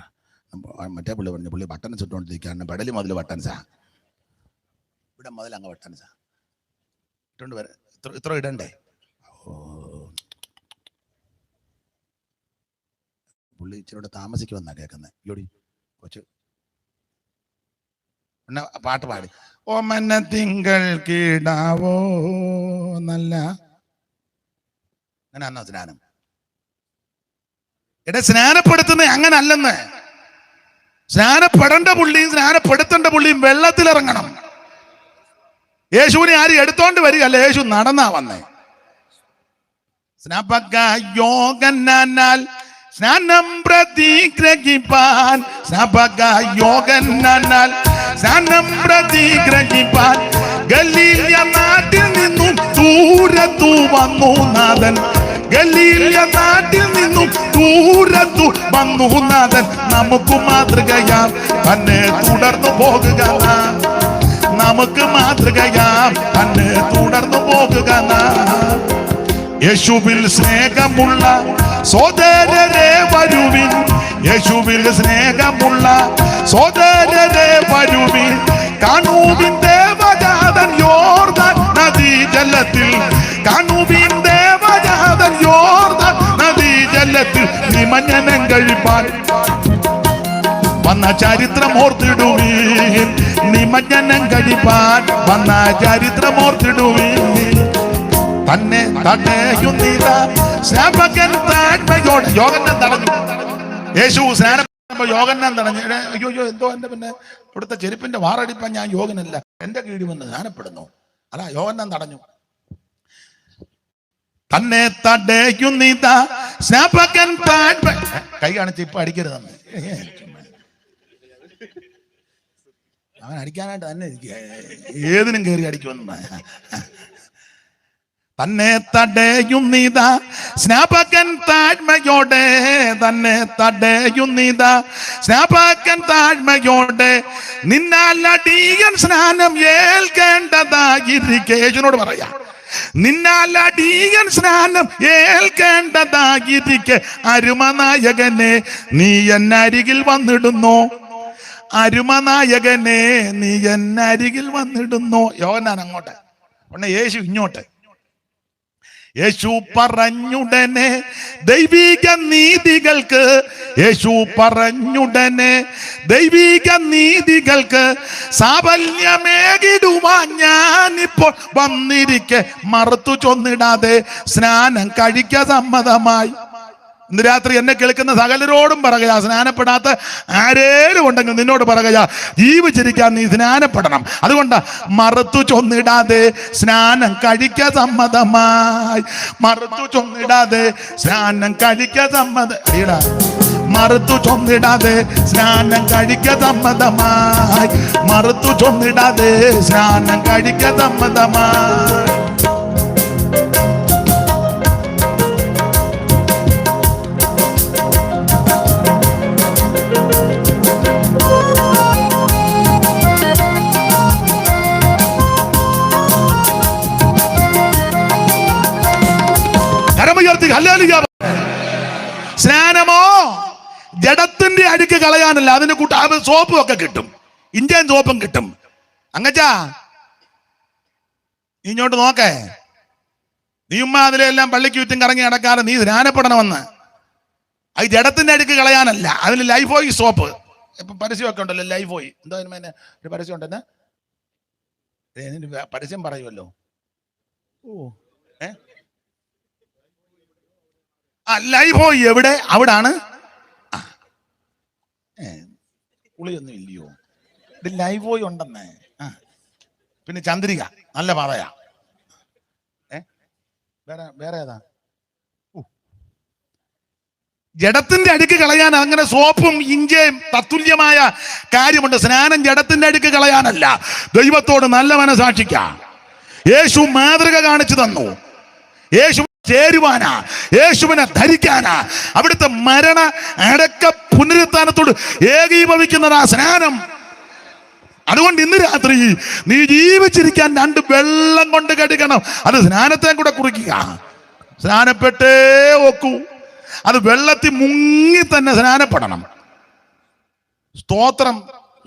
മറ്റേ പുള്ളി പറഞ്ഞു, പുള്ളി ബട്ടൺസ് ഇട്ടോണ്ടിരിക്കുകയാണ്. പെടലി മുതൽ ബട്ടൺസാ, ഇവിടെ മുതൽ അങ്ങ് ബട്ടൺസാ ഇട്ടോണ്ട് വരാം. ഇത്ര ഇടണ്ടേ? പുള്ളി ഇച്ചിരി താമസിക്കുമെന്നാ കേൾക്കുന്നത്. ജോഡി കൊച്ചു പിന്നെ പാട്ട് പാടി, ഓമന തിങ്കൾ കീടാവോ നല്ല. അങ്ങനെയാണോ സ്നാനം? സ്നാനപ്പെടുത്തുന്ന അങ്ങനെ അല്ലെന്ന്. സ്നാനപ്പെടേണ്ട പുള്ളിയും സ്നാനപ്പെടുത്തേണ്ട പുള്ളിയും വെള്ളത്തിലിറങ്ങണം. യേശുവിനെ ആരും എടുത്തോണ്ട് വരികയല്ല, യേശു നടന്നാ വന്നേ. സ്നാനം പ്രതിഗ്രഹിപ്പാൻ, സ്നാനം പ്രതിഗ്രഹിപ്പാൻ ഗലീല നാട്ടിൽ നിന്നും ദൂരത്തു വന്നു നാഥൻ. ഗലീല നാട്ടിൽ നിന്നും ദൂരത്തു വന്നു നാഥൻ നമുക്ക് മാതൃകയാം തന്നെ തുടർന്നു പോകുക നാം. നമുക്ക് മാതൃകയാം തന്നെ തുടർന്നു പോകുക നാം. യേശുവിൽ സ്നേഹമുള്ള സോദരരെ വരുവിൻ, യേശുവിൽ സ്നേഹമുള്ള സോദരരെ വരുവിൻ. കാണുവിൻ ദേവജാതൻ യോർദാൻ നദീജലത്തിൽ, കാണുവിൻ ദേവജാതൻ യോർദാൻ നദീജലത്തിൽ നിമജ്ജനം കഴിപ്പാൻ വന്ന ചരിത്രം ഓർത്തിടുവീൻ. നിമജ്ജനം കഴിപ്പാൻ വന്ന ചരിത്രം ഓർത്തിടുവീൻ. തന്നെ തടയുന്നില്ല സ്നാപകൻ താഴ്മയോടെ. യോഹന്നാൻ തടഞ്ഞു. യേശു സ്നാനം യോഹന്നാൻ തടഞ്ഞു. അയ്യോ എന്തോ എന്റെ പിന്നെ ഇവിടുത്തെ ചെരുപ്പിന്റെ വാറടിപ്പാൻ ഞാൻ യോഗനല്ല, എന്റെ കീഴിൽ വന്ന് സ്നാനപ്പെടുന്നു. അല്ല, യോഹന്നാൻ തടഞ്ഞു. തന്നെ തടയുന്നില്ല സ്നാപകൻ താഴ്മ. കൈ കാണിച്ച് ഇപ്പൊ അടിക്കരുതെന്ന്. അവൻ അടിക്കാനായിട്ട് തന്നെ ഇരിക്കുക, ഏതിനും കയറി അടിക്കുമെന്ന്. തന്നെ തടയുന്നിത സ്നാപകൻ താഴ്മയോടെ, തന്നെ തടയുന്നിത സ്നാപകൻ താഴ്മയോടെ. നിന്നാൽ അടിയൻ സ്നാനം ഏൽക്കേണ്ടതായിരിക്കെ. യേശുവിനോട് പറയാ, നിന്നാൽ അടിയൻ സ്നാനം ഏൽക്കേണ്ടതായിരിക്കെ. അരുമനായകനെ നീ എന്നരികിൽ വന്നിടുന്നു, അരുമനായകനെ നീ എന്നരികിൽ വന്നിടുന്നു. യോഹന്നാൻ അങ്ങോട്ട്, ഉടനെ യേശു ഇങ്ങോട്ട്. യേശു പറഞ്ഞുടനെ ദൈവിക നീതികൾക്ക്, യേശു പറഞ്ഞുടനെ ദൈവിക നീതികൾക്ക് സാഫല്യമേകിടുവാൻ ഞാനിപ്പോൾ വന്നിരിക്കെ മറുത്തു ചൊന്നിടാതെ സ്നാനം കഴിക്ക സമ്മതമായി. ഇന്ന് രാത്രി എന്നെ കേൾക്കുന്ന സകലരോടും പറയുക, സ്നാനപ്പെടാത്ത ആരേലും ഉണ്ടെങ്കിൽ നിന്നോട് പറയുക, ജീവിച്ചിരിക്കാൻ നീ സ്നാനപ്പെടണം. അതുകൊണ്ട് മറുത്തു ചൊന്നിടാതെ സ്നാനം കഴിക്ക സമ്മതമായി. മറുത്തു ചൊന്നിടാതെ സ്നാനം കഴിക്ക സമ്മതം. മറുത്തു ചൊന്നിടാതെ സ്നാനം കഴിക്ക സമ്മതമായി. മറുത്തു ചൊന്നിടാതെ സ്നാനം കഴിക്ക സമ്മതമായി. സ്നാനമോ ജഡത്തിന്റെ അഴുക്ക് കളയാനല്ല, അതിന് സോപ്പും ഒക്കെ കിട്ടും, ഇന്ത്യൻ സോപ്പും കിട്ടും. അങ്ങച്ചാ നീ ഇങ്ങോട്ട് നോക്കേ, നീ ഉമ്മ അതിലെല്ലാം പള്ളിക്ക് ചുറ്റും കറങ്ങി നടക്കാതെ നീ സ്നാനപ്പെടണമെന്ന്. അത് ജഡത്തിന്റെ അഴുക്ക് കളയാനല്ല, അതിന് ലൈഫോയി സോപ്പ്. ഇപ്പൊ പരസ്യമൊക്കെ ഉണ്ടല്ലോ, ലൈഫോയി എന്തോ അതിന് ഒരു പരസ്യം ഉണ്ടെന്ന് പരസ്യം പറയുമല്ലോ. ഓ ലൈഫോയി എവിടെ? അവിടാണ്. കുളിയൊന്നും ഇല്ലയോ? ഇത് ലൈഫോയി ഉണ്ടെന്നേ. പിന്നെ ചന്ദ്രിക നല്ല പറയാ. വേറെ ഏതാ? ജഡത്തിന്റെ അഴുക്ക് കളയാൻ അങ്ങനെ സോപ്പും ഇഞ്ചയും തത്തുല്യമായ കാര്യമുണ്ട്. സ്നാനം ജഡത്തിന്റെ അഴുക്ക് കളയാനല്ല, ദൈവത്തോട് നല്ല മനസാക്ഷിക്കാം. യേശു മാതൃക കാണിച്ചു തന്നു. യേശു ചേരുവാനാ, യേശുവിനെ ധരിക്കാനാ. അവിടുത്തെ മരണ അടക്ക പുനരുത്ഥാനത്തോട് ഏകീഭവിക്കുന്നതാ സ്നാനം. അതുകൊണ്ട് ഇന്ന് രാത്രി നീ ജീവിച്ചിരിക്കാൻ 2 വെള്ളം കൊണ്ട് കഴുകണം. അത് സ്നാനത്തെ കൂടെ കുറിക്കുക. സ്നാനപ്പെട്ടേ ഒക്കൂ. അത് വെള്ളത്തിൽ മുങ്ങി തന്നെ സ്നാനപ്പെടണം. സ്തോത്രം,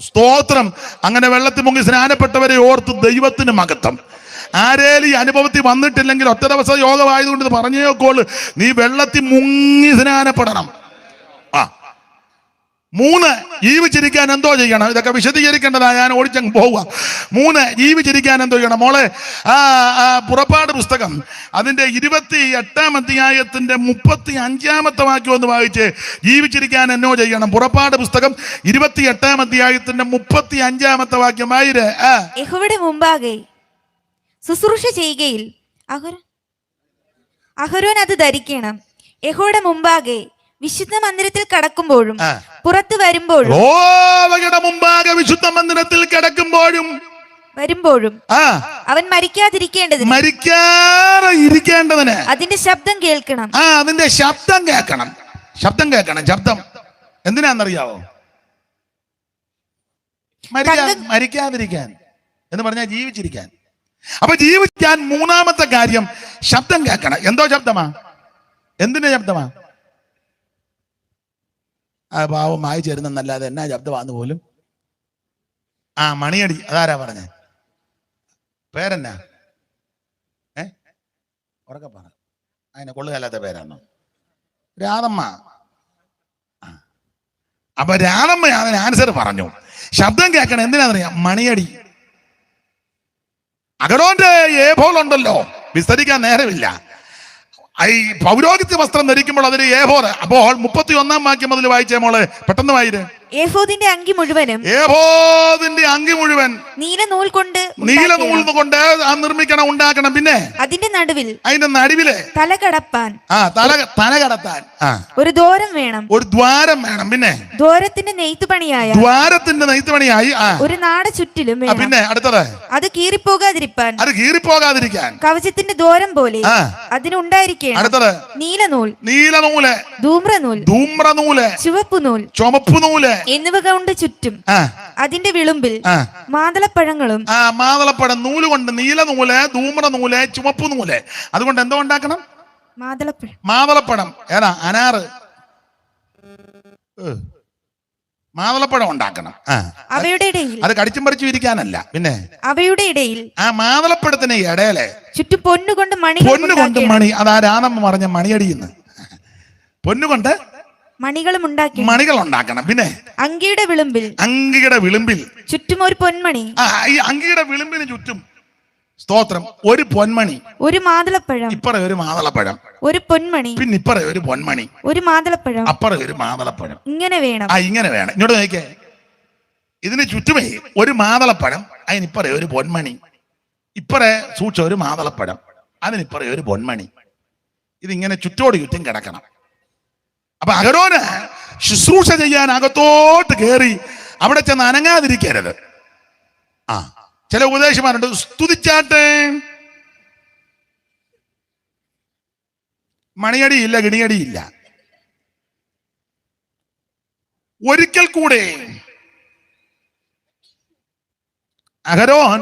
സ്തോത്രം. അങ്ങനെ വെള്ളത്തിൽ മുങ്ങി സ്നാനപ്പെട്ടവരെ ഓർത്ത് ദൈവത്തിന് മഹത്വം. ആരേലും ഈ അനുഭവത്തിൽ വന്നിട്ടില്ലെങ്കിൽ ഒറ്റ ദിവസം യോഗമായതുകൊണ്ട് ഇത് പറഞ്ഞേക്കോളൂ, നീ വെള്ളത്തിൽ മുങ്ങി സ്നാനപ്പെടണം. 3 ജീവിച്ചിരിക്കാൻ എന്തോ ചെയ്യണം? ഇതൊക്കെ വിശദീകരിക്കേണ്ടതാ, ഞാൻ ഓടിച്ചങ്ങ് പോവുക. 3 ജീവിച്ചിരിക്കാൻ എന്തോ ചെയ്യണം? മോളെ, പുറപ്പാട് പുസ്തകം അതിന്റെ 28-ാം അധ്യായത്തിന്റെ 35-ാമത്തെ വാക്യം ഒന്ന് വായിച്ച്. ജീവിച്ചിരിക്കാൻ എന്നോ ചെയ്യണം? പുറപ്പാട് പുസ്തകം 28-ാം അധ്യായത്തിന്റെ 35-ാമത്തെ വാക്യം ആയിര്. യഹോവയുടെ മുമ്പാകെ ശുശ്രൂഷ ചെയ്യുകയിൽ അഹരോൻ അത് ധരിക്കണം. യഹോവയുടെ മുമ്പാകെ വിശുദ്ധ മന്ദിരത്തിൽ കടക്കുമ്പോഴും പുറത്തു വരുമ്പോഴും, മുമ്പാകെ വിശുദ്ധ മന്ദിരത്തിൽ കിടക്കുമ്പോഴും വരുമ്പോഴും അവൻ മരിക്കാതെ ഇരിക്കേണ്ടതിന് അതിന്റെ ശബ്ദം കേൾക്കണം. അതിന്റെ ശബ്ദം കേൾക്കണം. ശബ്ദം എന്തിനാന്നറിയാവോ? മരിക്കാതിരിക്കാൻ എന്ന് പറഞ്ഞാൽ ജീവിച്ചിരിക്കാൻ. അപ്പൊ ജീവിക്കാൻ മൂന്നാമത്തെ കാര്യം ശബ്ദം കേൾക്കണം. എന്തോ ശബ്ദമാ? എന്തിന്റെ ശബ്ദമാ? പാവം വായിച്ചിരുന്നല്ലാതെ എന്നാ ശബ്ദമാന്ന് പോലും. മണിയടി. അതാരാ പറഞ്ഞേ? പേരെന്നാ? ഉറക്കെ പറ. അതിനെ കൊള്ളുകല്ലാത്ത പേരാണോ? രാധമ്മ. അപ്പൊ രാധമ്മ അതിന് ആൻസർ പറഞ്ഞു. ശബ്ദം കേൾക്കണം. എന്തിനാന്നറിയാം? മണിയടി. അഗറോന്റെ ഏഫോലുണ്ടല്ലോ, വിസ്തരിക്കാൻ നേരമില്ല. ഈ പൗരോഹിത്യ വസ്ത്രം ധരിക്കുമ്പോൾ അതിന് ഏഫോർ. അപ്പോൾ 31 വാക്യം മുതൽ വായിച്ചേ മോളെ, പെട്ടെന്ന് വായിര്. ഏഫോദിന്റെ അങ്കി മുഴുവൻ നീല നൂൽ കൊണ്ട് നിർമ്മിക്കണം, ഉണ്ടാക്കണം. പിന്നെ അതിന്റെ നടുവില് തല കടത്താൻ ഒരു ദ്വാരം വേണം. പിന്നെ ദ്വാരത്തിന്റെ നെയ്ത്തുപണിയായി ഒരു നാട ചുറ്റിലും വേണം. പിന്നെ അടുത്തത് അത് കീറിപ്പോകാതിരിക്കാൻ കവചത്തിന്റെ ദ്വാരം പോലെ അതിനുണ്ടായിരിക്കണം. അടുത്തത് നീലനൂല്, ധൂമ്രനൂല്, ചുവപ്പ് നൂല് എന്നിവ കൊണ്ട് ചുറ്റും അതിന്റെ വിളുമ്പിൽ മാതളപ്പഴങ്ങളും. മാതളപ്പഴം നൂല് കൊണ്ട്, നീലനൂല്, ധൂമ്രനൂല്, ചുവപ്പ് നൂല്. അതുകൊണ്ട് എന്തോ ഉണ്ടാക്കണം? മാതളപ്പഴം. ഏതാ? അനാറ്. മാതളപ്പഴം ഉണ്ടാക്കണം. അവയുടെ ഇടയിൽ അത് കടിച്ചും പറിച്ചു ഇരിക്കാനല്ല. പിന്നെ അവയുടെ ഇടയിൽ മാതളപ്പഴത്തിന് ഇടയിലെ ചുറ്റും പൊന്നുകൊണ്ട് മണി. അതാ രാധമ്മ പറഞ്ഞ മണിയടിയുന്നു. പൊന്നുകൊണ്ട് മണികൾ ഉണ്ടാക്കണം. പിന്നെ അങ്കിയുടെ വിളുമ്പിൽ ചുറ്റും ഒരു പൊന്മണി. ഈ അങ്കിയുടെ വിളുമ്പിന് ചുറ്റും, സ്തോത്രം, ഒരു പൊന്മണി, ഒരു മാതളപ്പഴം, ഇപ്പറ ഒരു മാതളപ്പഴം, ഒരു പൊന്മണി, പിന്നെ ഇപ്പറ ഒരു പൊന്മണി, ഒരു മാതളപ്പഴം, അപ്പറ ഒരു മാതളപ്പഴം. ഇങ്ങനെ വേണം. ഇങ്ങോട്ട് നോക്കിയേ. ഇതിന് ചുറ്റുമേ ഒരു മാതളപ്പഴം, അതിനിപ്പറ ഒരു പൊന്മണി, ഇപ്പറേ സൂക്ഷിച്ച ഒരു മാതളപ്പഴം, അതിനിപ്പറ ഒരു പൊന്മണി. ഇതിങ്ങനെ ചുറ്റോട് ചുറ്റും കിടക്കണം. അപ്പൊ അഹരോന് ശുശ്രൂഷ ചെയ്യാൻ അകത്തോട്ട് കയറി അവിടെ ചെന്ന് അനങ്ങാതിരിക്കരുത്. ചില ഉപദേശമാരുണ്ട്, സ്തുതിച്ചാട്ടെ. മണിയടിയില്ല, ഗിണിയടിയില്ല. ഒരിക്കൽ കൂടെ അഹരോൻ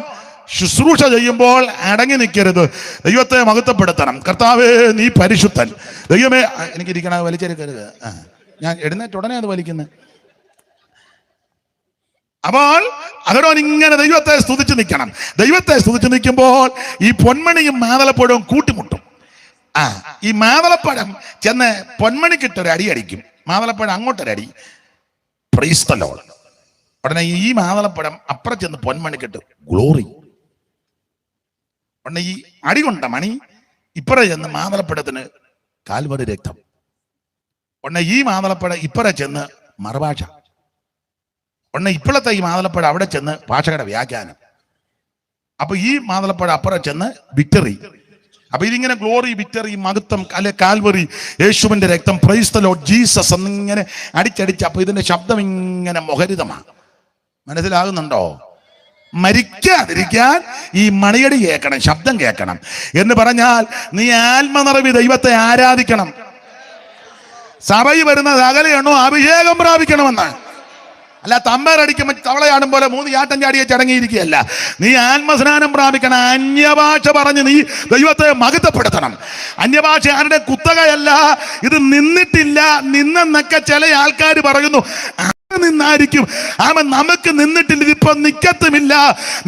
ശുശ്രൂഷ ചെയ്യുമ്പോൾ അടങ്ങി നിൽക്കരുത്. ദൈവത്തെ മഹത്വപ്പെടുത്തണം. കർത്താവേ നീ പരിശുദ്ധൻ. ദൈവമേ, എനിക്കിരിക്കണ വലിച്ചെടുക്കരുത്. ഞാൻ എഴുന്നേറ്റ് ഉടനെ അത് വലിക്കുന്നത്. അപ്പോൾ അഹരോൻ ഇങ്ങനെ ദൈവത്തെ സ്തുതിച്ച് നിൽക്കണം. ദൈവത്തെ സ്തുതിച്ച് നിൽക്കുമ്പോൾ ഈ പൊന്മണിയും മാതളപ്പഴവും കൂട്ടിമുട്ടും. ഈ മാതളപ്പഴം ചെന്ന് പൊന്മണിക്കിട്ടൊരു അടി അടിക്കും, മാതളപ്പഴം അങ്ങോട്ടൊരടി. Praise the lord. ഉടനെ ഈ മാതളപ്പഴം അപ്പുറം ചെന്ന് പൊന്മണിക്കിട്ട് ഗ്ലോറി. ഉടനെ ഈ അടി കൊണ്ട മണി ഇപ്പറ ചെന്ന് മാതളപ്പഴത്തിന് കാൽവരി രക്തം. ഉടനെ ഈ മാതളപ്പഴം ഇപ്പറ ചെന്ന് മറുഭാഷ. ഉടനെ ഇപ്പോഴത്തെ ഈ മാതളപ്പഴം അവിടെ ചെന്ന് ഭാഷയുടെ വ്യാഖ്യാനം. അപ്പൊ ഈ മാതളപ്പഴം അപ്പുറം ചെന്ന് വിക്ടറി. അപ്പൊ ഇതിങ്ങനെ ഗ്ലോറി, വിക്ടറി, മഹത്വം, അല്ലെ കാൽവറി, യേശുവിന്റെ രക്തം, പ്രൈസ് ദി ലോർഡ് ജീസസ് എന്നിങ്ങനെ അടിച്ചടിച്ച്. അപ്പൊ ഇതിന്റെ ശബ്ദം ഇങ്ങനെ മുഖരിതമാണ്. മനസ്സിലാകുന്നുണ്ടോ? മരിക്കാതിരിക്കാൻ ഈ മണിയടി കേൾക്കണം, ശബ്ദം കേൾക്കണം. എന്ന് പറഞ്ഞാൽ നീ ആത്മനിറവി ദൈവത്തെ ആരാധിക്കണം. സഭയിൽ വരുന്ന സകലയെണ്ണോ അഭിഷേകം പ്രാപിക്കണമെന്ന്. അല്ല തമ്പേറടിക്കുമ്പോൾ തവളയാടും പോലെ 3 ചാട്ടം ചാടിയെ ചടങ്ങിയിരിക്കുകയല്ല. നീ ആത്മസ്നാനം പ്രാപിക്കണം. അന്യഭാഷ പറഞ്ഞ് നീ ദൈവത്തെ മഹത്വപ്പെടുത്തണം. അന്യഭാഷ ആരുടെ കുത്തകയല്ല. ഇത് നിന്നിട്ടില്ല. നിന്നെന്നൊക്കെ ചില ആൾക്കാർ പറയുന്നു. നിന്നായിരിക്കും. നമുക്ക് നിന്നിട്ടില്ല, ഇതിപ്പോ നിക്കത്തുമില്ല.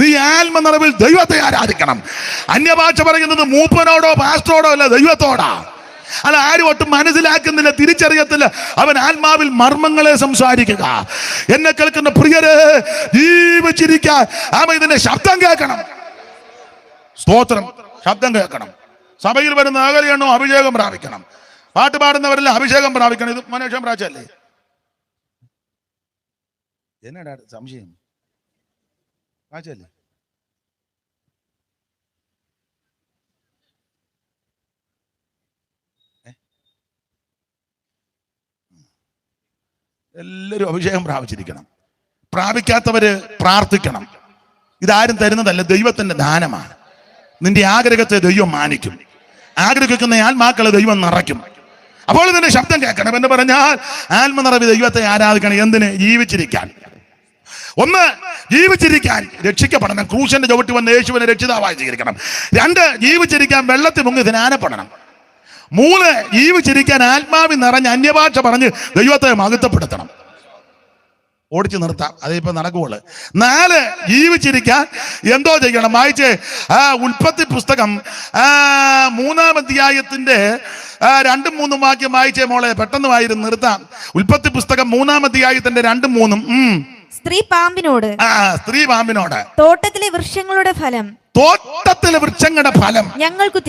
നീ ആത്മനിറവിൽ ദൈവത്തെ ആരാധിക്കണം. അന്യഭാഷ പറയുന്നത് മൂപ്പനോടോ പാസ്റ്ററോടോ അല്ല, ദൈവത്തോടാ. അല്ല, ആരും ഒട്ടും മനസ്സിലാക്കുന്നില്ല, തിരിച്ചറിയത്തില്ല. അവൻ ആത്മാവിൽ മർമ്മങ്ങളെ സംസാരിക്കുക. എന്നെ കേൾക്കുന്ന പ്രിയരെ, ജീവിച്ചിരിക്കാൻ ഇതിന്റെ ശബ്ദം കേൾക്കണം. സ്തോത്രം. ശബ്ദം കേൾക്കണം. സഭയിൽ വരുന്ന അകലെയാണോ അഭിഷേകം പ്രാപിക്കണം. പാട്ട് പാടുന്നവരെല്ലാം അഭിഷേകം പ്രാപിക്കണം. ഇത് മനുഷ്യൻ പ്രാച്ചല്ലേ? എന്നാടാ സംശയം? പ്രാച്ചല്ലേ? എല്ലാവരും അഭിഷേകം പ്രാപിച്ചിരിക്കണം. പ്രാപിക്കാത്തവര് പ്രാർത്ഥിക്കണം. ഇതാരും തരുന്നതല്ല, ദൈവത്തിന്റെ ദാനമാണ്. നിന്റെ ആഗ്രഹത്തെ ദൈവം മാനിക്കും. ആഗ്രഹിക്കുന്ന ആത്മാക്കളെ ദൈവം നിറയ്ക്കും. അപ്പോൾ ഇതിന്റെ ശബ്ദം കേൾക്കണം എന്ന് പറഞ്ഞാൽ ആത്മനിറവി ദൈവത്തെ ആരാധിക്കണം. എന്തിന്? ജീവിച്ചിരിക്കാൻ. ഒന്ന്, ജീവിച്ചിരിക്കാൻ രക്ഷിക്കപ്പെടണം, ക്രൂശന്റെ ചവിട്ടി വന്ന് യേശുവിനെ രക്ഷിതാവായി സ്വീകരിക്കണം. രണ്ട്, ജീവിച്ചിരിക്കാൻ വെള്ളത്തിൽ മുങ്ങി സ്നാനപ്പെടണം. മൂന്ന്, ജീവിച്ചിരിക്കാൻ ആത്മാവിൽ നിറഞ്ഞ് അന്യഭാഷ പറഞ്ഞ് ദൈവത്തെ മഹത്വപ്പെടുത്തണം. ഓടിച്ചു നിർത്താം, അതിപ്പോ നടക്കുള്ളൂ. നാല്, ജീവിച്ചിരിക്കാൻ എന്തോ ചെയ്യണം? വായിച്ചേ, ഉൽപ്പത്തി പുസ്തകം 3-ാം അധ്യായത്തിന്റെ 2-ഉം 3-ഉം വാക്യം വായിച്ചേ മോളെ, പെട്ടെന്ന് വായിരുന്നു നിർത്താം. ഉൽപ്പത്തി പുസ്തകം 3-ാം അധ്യായത്തിന്റെ 2-ഉം 3-ഉം. സ്ത്രീ പാമ്പിനോട് തോട്ടത്തിലെ വൃക്ഷങ്ങളുടെ ഫലം ഞങ്ങൾക്ക്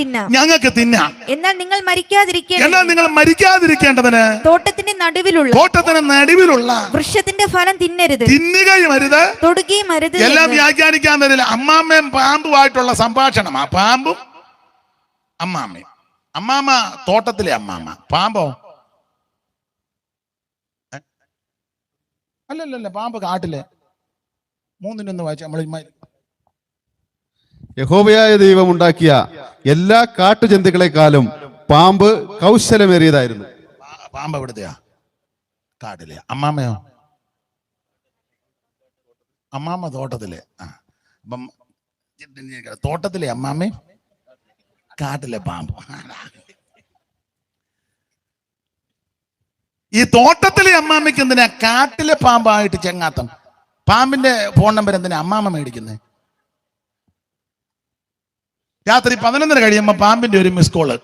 തിന്നാം, എന്നാൽ നിങ്ങൾ മരിക്കാതിരിക്കേണ്ടതിന് തോട്ടത്തിന്റെ നടുവിലുള്ള വൃക്ഷത്തിന്റെ ഫലം തിന്നുകയും അരുത്, തൊടുകയും അരുത്. എല്ലാം വ്യാഖ്യാനിക്കാൻ തരില്ല. അമ്മാമ്മയും പാമ്പുമായിട്ടുള്ള സംഭാഷണമാ. പാമ്പും അമ്മാമ്മയും. അമ്മാമ്മ തോട്ടത്തിലെ അമ്മാമ്മ, പാമ്പോ അല്ലല്ല, പാമ്പ് കാട്ടിലെ. മൂന്നിനൊന്ന് വായിച്ച നമ്മൾ യഹോവയായ ദൈവം ഉണ്ടാക്കിയ എല്ലാ കാട്ടുജന്തുക്കളെക്കാളും പാമ്പ് കൗശലമേറിയതായിരുന്നു. പാമ്പ് എവിടുത്തെയാ? കാട്ടിലെ. അമ്മാമ്മയോ? അമ്മാമ്മ തോട്ടത്തിലെ. അപ്പം തോട്ടത്തിലെ അമ്മാമ്മയും കാട്ടിലെ പാമ്പ്. ഈ തോട്ടത്തിലെ അമ്മാമ്മയ്ക്ക് എന്തിനാ കാട്ടിലെ പാമ്പായിട്ട് ചെങ്ങാത്തം? പാമ്പിന്റെ ഫോൺ നമ്പർ എന്തിനാ അമ്മാമ്മ മേടിക്കുന്നത്? രാത്രി 11 കഴിയുമ്പോ പാമ്പിന്റെ ഒരു മിസ് കോള്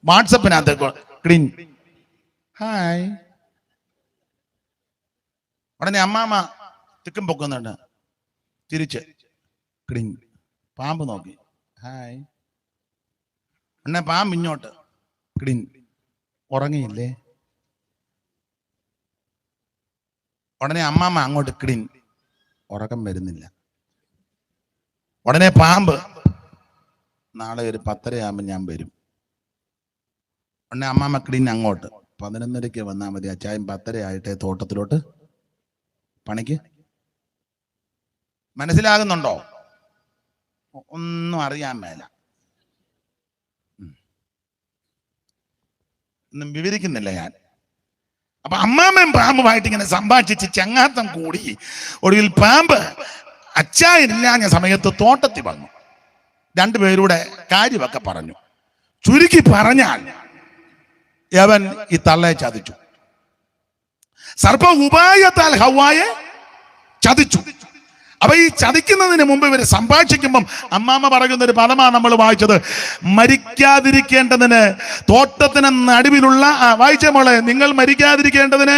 വാട്സപ്പിനകത്ത് ക്ലീൻ ഹായ്. ഉടനെ അമ്മാമ്മ തിക്കും പൊക്കുന്നുണ്ട്, തിരിച്ച് ക്ലീൻ. പാമ്പ് നോക്കി ഹായ്. ഉടനെ പാമ്പ് ഇങ്ങോട്ട് ക്ലീൻ. ഉറങ്ങിയില്ലേ? ഉടനെ അമ്മാമ്മ അങ്ങോട്ട് ക്ലീൻ. ഉറക്കം വരുന്നില്ല. ഉടനെ പാമ്പ് നാളെ ഒരു 10:30 ഞാൻ വരും. ഉടനെ അമ്മാമ്മ ക്ലീൻ അങ്ങോട്ട് 11:00 വന്നാൽ മതി. അച്ചായം 10:30 ആയിട്ടേ തോട്ടത്തിലോട്ട് പണിക്ക്. മനസ്സിലാകുന്നുണ്ടോ? ഒന്നും അറിയാൻ മേല. ഒന്നും വിവരിക്കുന്നില്ല ഞാൻ. അപ്പൊ അമ്മാമ്മയും പാമ്പുമായിട്ട് ഇങ്ങനെ സംഭാഷിച്ച് ചങ്ങാത്തം കൂടി ഒടുവിൽ പാമ്പ് അച്ചായനില്ലാഞ്ഞ സമയത്ത് തോട്ടത്തിൽ വന്നു. രണ്ടുപേരുടെ കാര്യമൊക്കെ പറഞ്ഞു. ചുരുക്കി പറഞ്ഞാൽ അവൻ ഈ തള്ളയെ ചതിച്ചു. സർപ്പ ഉപായത്താൽ ഹവ്വായെ ചതിച്ചു. അപ്പൊ ഈ ചതിക്കുന്നതിന് മുമ്പ് ഇവര് സംഭാഷിക്കുമ്പം അമ്മാമ്മ പറയുന്ന ഒരു പദമാണ് നമ്മൾ വായിച്ചത്. മരിക്കാതിരിക്കേണ്ടതിന് തോട്ടത്തിന് നടുവിലുള്ള വായിച്ച മോളെ, നിങ്ങൾ മരിക്കാതിരിക്കേണ്ടതിന്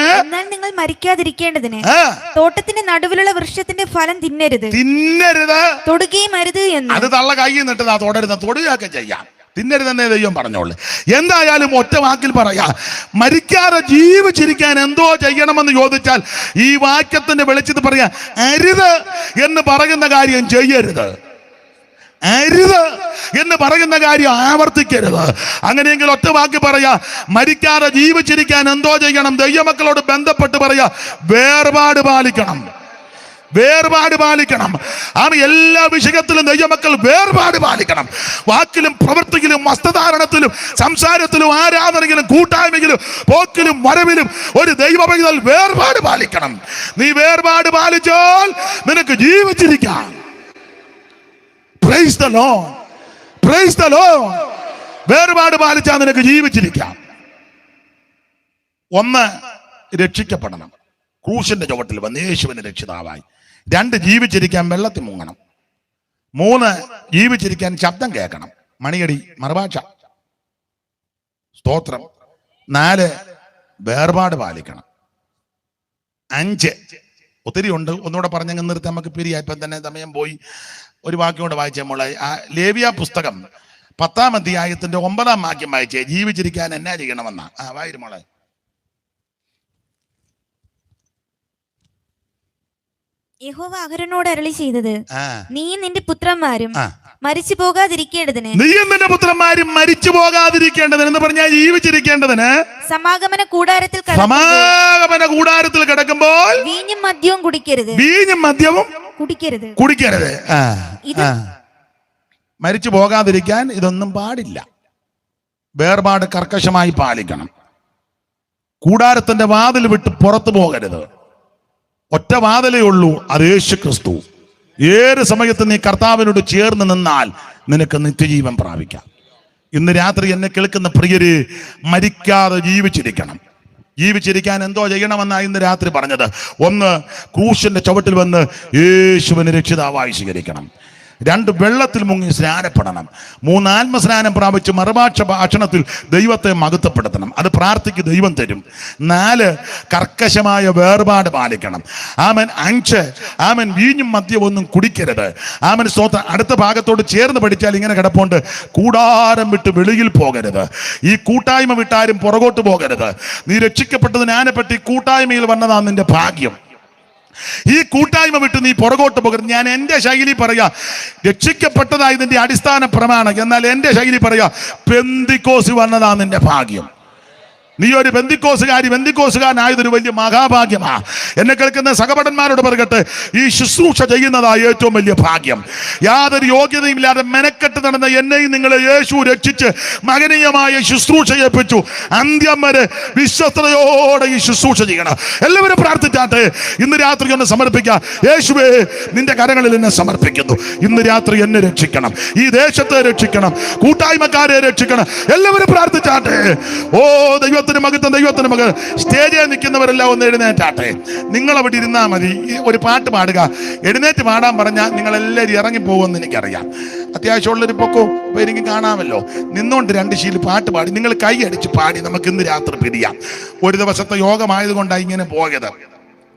തോട്ടത്തിന്റെ നടുവിലുള്ള വൃക്ഷത്തിന്റെ ഫലം തിന്നരുത്, തൊടുകയും അരുത് എന്ന്. അത് തള്ള കയ്യിൽ നിട്ടതാ. തുടരുന്ന തൊടുകയൊക്കെ ചെയ്യാം, തിന്നരുതെന്നേ ദൈവം പറഞ്ഞോളൂ. എന്തായാലും ഒറ്റ വാക്കിൽ പറയാ, മരിക്കാതെ ജീവിച്ചിരിക്കാൻ എന്തോ ചെയ്യണമെന്ന് ചോദിച്ചാൽ ഈ വാക്യത്തിന്റെ വെളിച്ചത്തിൽ പറയാ, അരുത് എന്ന് പറയുന്ന കാര്യം ചെയ്യരുത്, അരുത് എന്ന് പറയുന്ന കാര്യം ആവർത്തിക്കരുത്. അങ്ങനെയെങ്കിൽ ഒറ്റ വാക്ക് പറയാ, മരിക്കാതെ ജീവിച്ചിരിക്കാൻ എന്തോ ചെയ്യണം? ദൈവമക്കളോട് ബന്ധപ്പെട്ട് പറയാ, വേർപാട് പാലിക്കണം, വേർപാട് പാലിക്കണം. എല്ലാ വിഷയത്തിലും ദൈവമക്കൾ വേർപാട് പാലിക്കണം. വാക്കിലും പ്രവൃത്തിയിലും വസ്ത്രധാരണത്തിലും സംസാരത്തിലും ആരാധനയിലും കൂട്ടായ്മയിലും പോക്കിലും വരവിലും ഒരു ദൈവപൈതൽ വേർപാട് പാലിക്കണം. നീ വേർപാട് പാലിച്ചാൽ നിനക്ക് ജീവിച്ചിരിക്കാം. Praise the lord, praise the lord. വേർപാട് പാലിച്ചാൽ നിനക്ക് ജീവിച്ചിരിക്കാം. ഒന്ന്, രക്ഷിക്കപ്പെടണം, ക്രൂശിന്റെ ചുവട്ടിൽ വന്ന് യേശുവിനെ രക്ഷിതാവായി. രണ്ട്, ജീവിച്ചിരിക്കാൻ വെള്ളത്തിൽ മുങ്ങണം. മൂന്ന്, ജീവിച്ചിരിക്കാൻ ശബ്ദം കേൾക്കണം, മണിയടി മറുഭാഷ സ്തോത്രം. നാല്, വേർപാട് പാലിക്കണം. അഞ്ച്, ഒത്തിരി ഉണ്ട്, ഒന്നുകൂടെ പറഞ്ഞങ്ങ് നിർത്തി നമുക്ക് പിരിയാ. ഇപ്പം തന്നെ സമയം പോയി. ഒരു വാക്യം കൂടെ വായിച്ചേ മോളെ. ലേവ്യ പുസ്തകം 10-ാം അധ്യായത്തിന്റെ 9-ാം വാക്യം വായിച്ചേ. ജീവിച്ചിരിക്കാൻ എന്നാ ചെയ്യണമെന്നാ? വായിരു മോളെ. യഹോവ അഹരോനോട് അരുളി ചെയ്തത്, നീയും നിന്റെ പുത്രന്മാരും മരിച്ചു പോകാതിരിക്കേണ്ടതിന്, നീയും നിന്റെ പുത്രന്മാരും മരിച്ചു പോകാതിരിക്കേണ്ടതിന് എന്ന് പറഞ്ഞാൽ ജീവിച്ചിരിക്കേണ്ടതിന് സമാഗമന കൂടാരത്തിൽ കിടക്കുമ്പോൾ വീഞ്ഞും മദ്യവും കുടിക്കരുത്, വീഞ്ഞും മദ്യവും കുടിക്കരുത്. മരിച്ചു പോകാതിരിക്കാൻ ഇതൊന്നും പാടില്ല. വേർപാട് കർക്കശമായി പാലിക്കണം. കൂടാരത്തിന്റെ വാതിൽ വിട്ട് പുറത്തു പോകരുത്. ഒറ്റ വാതിലേ ഉള്ളൂ, അത് യേശു ക്രിസ്തു. ഏത് സമയത്ത് നീ കർത്താവിനോട് ചേർന്ന് നിന്നാൽ നിനക്ക് നിത്യജീവൻ പ്രാപിക്കാം. ഇന്ന് രാത്രി എന്നെ കേൾക്കുന്ന പ്രിയര്, മരിക്കാതെ ജീവിച്ചിരിക്കാൻ എന്തോ ചെയ്യണമെന്നാണ് ഇന്ന് രാത്രി പറഞ്ഞത്. ഒന്ന്, ക്രൂശിന്റെ ചുവട്ടിൽ വന്ന് യേശുവിനെ രക്ഷിതാവായി സ്വീകരിക്കണം. 2, വെള്ളത്തിൽ മുങ്ങി സ്നാനപ്പെടണം. 3, ആത്മസ്നാനം പ്രാപിച്ച് മറുഭാഷ ഭാഷണത്തിൽ ദൈവത്തെ മഹത്വപ്പെടുത്തണം. അത് പ്രാർത്ഥിക്ക് ദൈവം തരും. 4, കർക്കശമായ വേർപാട് പാലിക്കണം. ആമൻ. 5, ആമൻ, വീഞ്ഞും മദ്യവും ഒന്നും കുടിക്കരുത്. ആമൻ. സ്തോത്രം. അടുത്ത ഭാഗത്തോട് ചേർന്ന് പഠിച്ചാൽ ഇങ്ങനെ കിടപ്പുണ്ട്: കൂടാരം വിട്ട് വെളിയിൽ പോകരുത്. ഈ കൂട്ടായ്മ വിട്ടാരും പുറകോട്ട് പോകരുത്. നീ രക്ഷിക്കപ്പെട്ടത് ജ്ഞാനപ്പെട്ട് ഈ കൂട്ടായ്മയിൽ വന്നതാണ് നിന്റെ ഭാഗ്യം. ഈ കൂട്ടായ്മ വിട്ട് നീ പുറകോട്ട് പോകരുത്. ഞാൻ എൻ്റെ ശൈലി പറയാ, രക്ഷിക്കപ്പെട്ടതായതിന്റെ അടിസ്ഥാന പ്രമാണം. എന്നാൽ എൻ്റെ ശൈലി പറയാ, പെന്തിക്കോസ് വന്നതാ നിന്റെ ഭാഗ്യം. നീ ഒരു ബന്ധിക്കോസുകാരനായതൊരു വലിയ മഹാഭാഗ്യമാ. എന്നെ കേൾക്കുന്ന സഹപഠന്മാരോട് പറയട്ടെ, ഈ ശുശ്രൂഷ ചെയ്യുന്നതായ ഏറ്റവും വലിയ ഭാഗ്യം. യാതൊരു യോഗ്യതയുമില്ലാതെ മെനക്കെട്ട് നടന്ന എന്നെയും നിങ്ങളെ യേശു രക്ഷിച്ച് മകനീയമായ ശുശ്രൂഷ ഏൽപ്പിച്ചു. അന്ത്യം വരെ വിശ്വസ്തയോടെ ഈ ശുശ്രൂഷ ചെയ്യണം. എല്ലാവരും പ്രാർത്ഥിച്ചാട്ടെ. ഇന്ന് രാത്രി ഒന്ന് സമർപ്പിക്കാം. യേശുവേ, നിന്റെ കരങ്ങളിൽ എന്നെ സമർപ്പിക്കുന്നു. ഇന്ന് രാത്രി എന്നെ രക്ഷിക്കണം, ഈ ദേശത്തെ രക്ഷിക്കണം, കൂട്ടായ്മക്കാരെ രക്ഷിക്കണം. എല്ലാവരും പ്രാർത്ഥിച്ചാട്ടെ. ഓ ദൈവത്തിന് മകൻ. സ്റ്റേജിൽ നിൽക്കുന്നവരെല്ലാം ഒന്ന് എഴുന്നേറ്റാട്ടെ. നിങ്ങൾ അവിടെ ഇരുന്നാൽ മതി. ഒരു പാട്ട് പാടുക. എഴുന്നേറ്റ് പാടാൻ പറഞ്ഞാൽ നിങ്ങളെല്ലാവരും ഇറങ്ങിപ്പോകുമെന്ന് എനിക്കറിയാം. അത്യാവശ്യമുള്ളൊരു പൊക്കോ അപ്പോൾ എനിക്ക് കാണാമല്ലോ. നിന്നുകൊണ്ട് 2 ശീല് പാട്ട് പാടി നിങ്ങൾ കൈ അടിച്ച് പാടി നമുക്ക് ഇന്ന് രാത്രി പിരിയാം. ഒരു ദിവസത്തെ യോഗമായതുകൊണ്ടാണ് ഇങ്ങനെ പോയത്.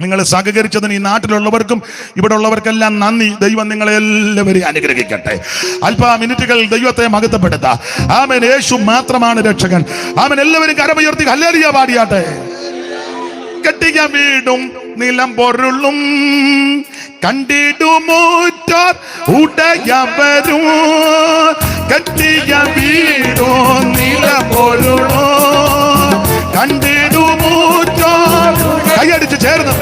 നിങ്ങൾ സഹകരിച്ചതിന് ഈ നാട്ടിലുള്ളവർക്കും ഇവിടെ ഉള്ളവർക്കെല്ലാം നന്ദി. ദൈവം നിങ്ങളെ എല്ലാവരെയും അനുഗ്രഹിക്കട്ടെ. അല്പ മിനിറ്റുകൾ ദൈവത്തെ മഹത്വപ്പെടുത്താം. ആമേൻ. യേശു മാത്രമാണ് രക്ഷകൻ. ആമേൻ. എല്ലാവരും കരമുയർത്തി ഹല്ലേലൂയ പാടിയാട്ടെ. കെട്ടിയ വീടും നിലം പൊരുളും കണ്ടിടുമൂറ്റാർ ഉടയവരും. കെട്ടിയ വീടും നിലം പൊരുളും കണ്ടിടുമൂറ്റാർ. കൈയടിച്ച് ചേർന്ന്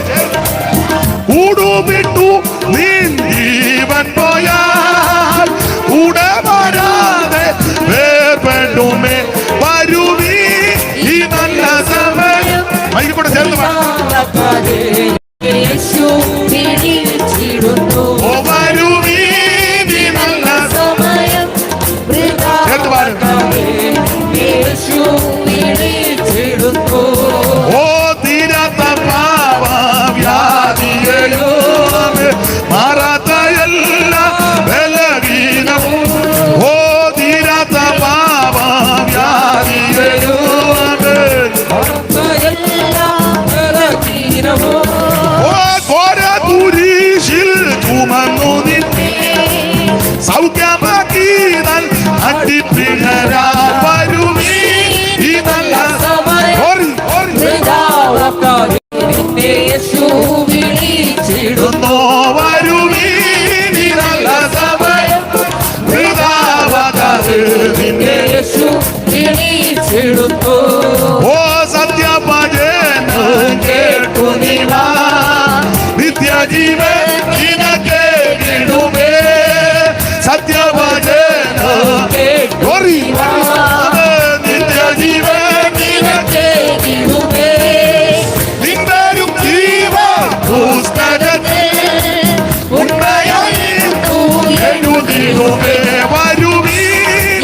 കൂടുവിട്ടു നീ ജീവൻ പോയാൽ കൂടെ വരാതെ വേർപെടുമേ വരുവീ ഈ നല്ല സമയം. മൈക്ക് കൂടെ ചേർന്ന് വരുവീ ഈ നല്ല സമയം. ചേർത്ത് പാടും. ഓ തീരാത്ത പാവവ്യാധികളും മാറാത്ത എല്ലാ ബലഹീനവും. ഓ തീരാത്ത പാവവ്യാധികളും ഓ ഘോര കുരിശിൽ ചുമന്നു നിന്നെ സൗഖ്യമാക്കി നൽ അടിപ്പിണരാ വരുവീ ഈ നല്ല സമയം. യേശുവിളിച്ചിടുന്നു വരുവീ ഈ നല്ല സമയം. നിന്നെ യേശുവിളിച്ചിടുന്നു. ഓ സത്യഭജന കേട്ടു നീവാ നിത്യജീവൻ നിനക്ക് കിടുമേ. സത്യഭജന കേട്ടു നീവാ നിത്യജീവൻ നിനക്ക് കിടുമേ. നിന്റെയും ജീവ പുസ്തകത്തിൽ ഉണ്മയായി എഴുതിടുമേ വരുവീ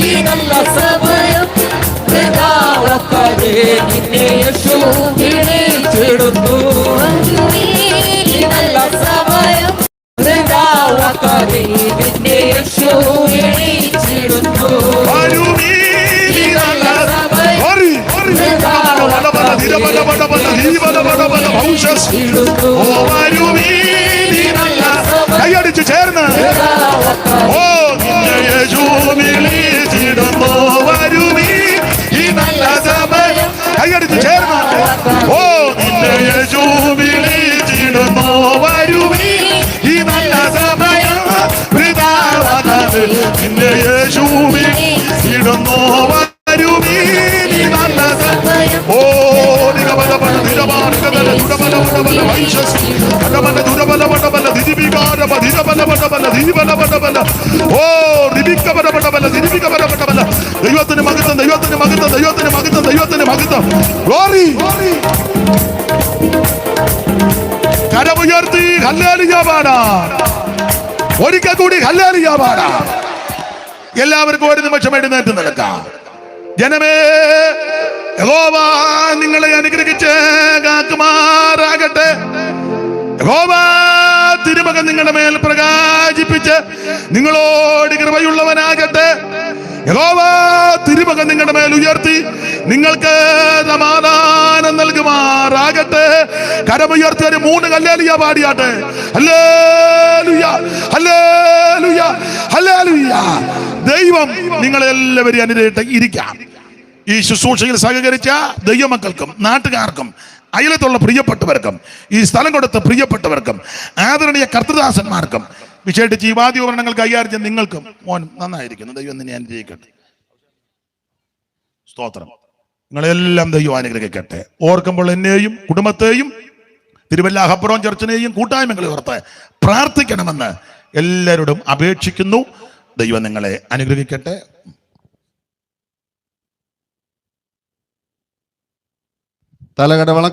ഈ നല്ല സമയം. നിന്നെ യേശുവിളിച്ചിടുന്നു. നല്ല സമയം. നിന്നെ യേശുവിളിച്ചിടുന്നു. വരുവീ ഈ നല്ല സമയം. കൈയടിച്ച് ചേർന്ന് ഓ നിന്നെ യേശുവിളിച്ചിടുന്നു. വരുവീ ഈ നല്ല സമയം. കൈയടിച്ച് ചേർന്ന് ഓ നിന്നെ യേശുവിളിച്ചിടുന്നു. വരുവീ ഈ നല്ല സമയം. നിന്നെ യേശുവിളിച്ചിടുന്നു. വരുവീ ഈ നല്ല സമയം. ഓ നിരബല മകത്ത്. ഓ റിബിക്കപരപ്പെട്ടവല്ല, റിബിക്കപരപ്പെട്ടവല്ല. ദൈവത്തിന് മകത്വം, ദൈവത്തിന് മകത്വം, ദൈവത്തിന് മകത്വം, ദൈവത്തിന് മകത്വം. ഗ്ലോറി. കരമുയർത്തി ഹല്ലേലൂയ പാടാം. ഒരിക്കൽ കൂടി ഹല്ലേലൂയ പാടാം. എല്ലാവർക്കും ഒരു നിമിഷം എഴുന്നേറ്റ് നിൽക്കാം. ജനമേ, യഹോവ നിങ്ങളെ അനുഗ്രഹിച്ച് കാക്കുമാറാകട്ടെ. യഹോവ തിരുമകൻ നിങ്ങളുടെ മേൽ പ്രകാശിപ്പിച്ച് നിങ്ങളോട് കൃപയുള്ളവനാകട്ടെ. യഹോവ തിരുമകൻ നിങ്ങളുടെ മേൽ ഉയർത്തി നിങ്ങൾക്ക് സമാധാനം നൽകുമാറാകട്ടെ. കരമുയർത്തി ഒരു 3 ഹല്ലേലൂയ പാടിയാട്ടെ. Hallelujah, hallelujah, hallelujah. ദൈവം നിങ്ങളെല്ലാവരെയും അനുഗ്രഹിക്കട്ടെ. ഇരിക്കാം. ഈ ശുശ്രൂഷയിൽ സഹകരിച്ച ദൈവമക്കൾക്കും നാട്ടുകാർക്കും അയലത്തുള്ള പ്രിയപ്പെട്ടവർക്കും ഈ സ്ഥലം കൊടുത്ത പ്രിയപ്പെട്ടവർക്കും ആദരണീയ കർത്തൃദാസന്മാർക്കും വിശേഷിച്ച് ഈ വാദ്യോപകരണങ്ങൾ കൈകാര്യം ചെയ്ത് നിങ്ങൾക്കും മോൻ നന്നായിരിക്കുന്നു. ദൈവം നിന്നെ അനുഗ്രഹിക്കട്ടെ. സ്തോത്രം. നിങ്ങളെല്ലാം ദൈവം അനുഗ്രഹിക്കട്ടെ. ഓർക്കുമ്പോൾ എന്നെയും കുടുംബത്തെയും തിരുവല്ല ഹബ്രോൻ ചർച്ചിനെയും കൂട്ടായ്മകളെ ഓർത്ത് പ്രാർത്ഥിക്കണമെന്ന് എല്ലാവരോടും അപേക്ഷിക്കുന്നു. ദൈവം നിങ്ങളെ അനുഗ്രഹിക്കട്ടെ. തലകടവള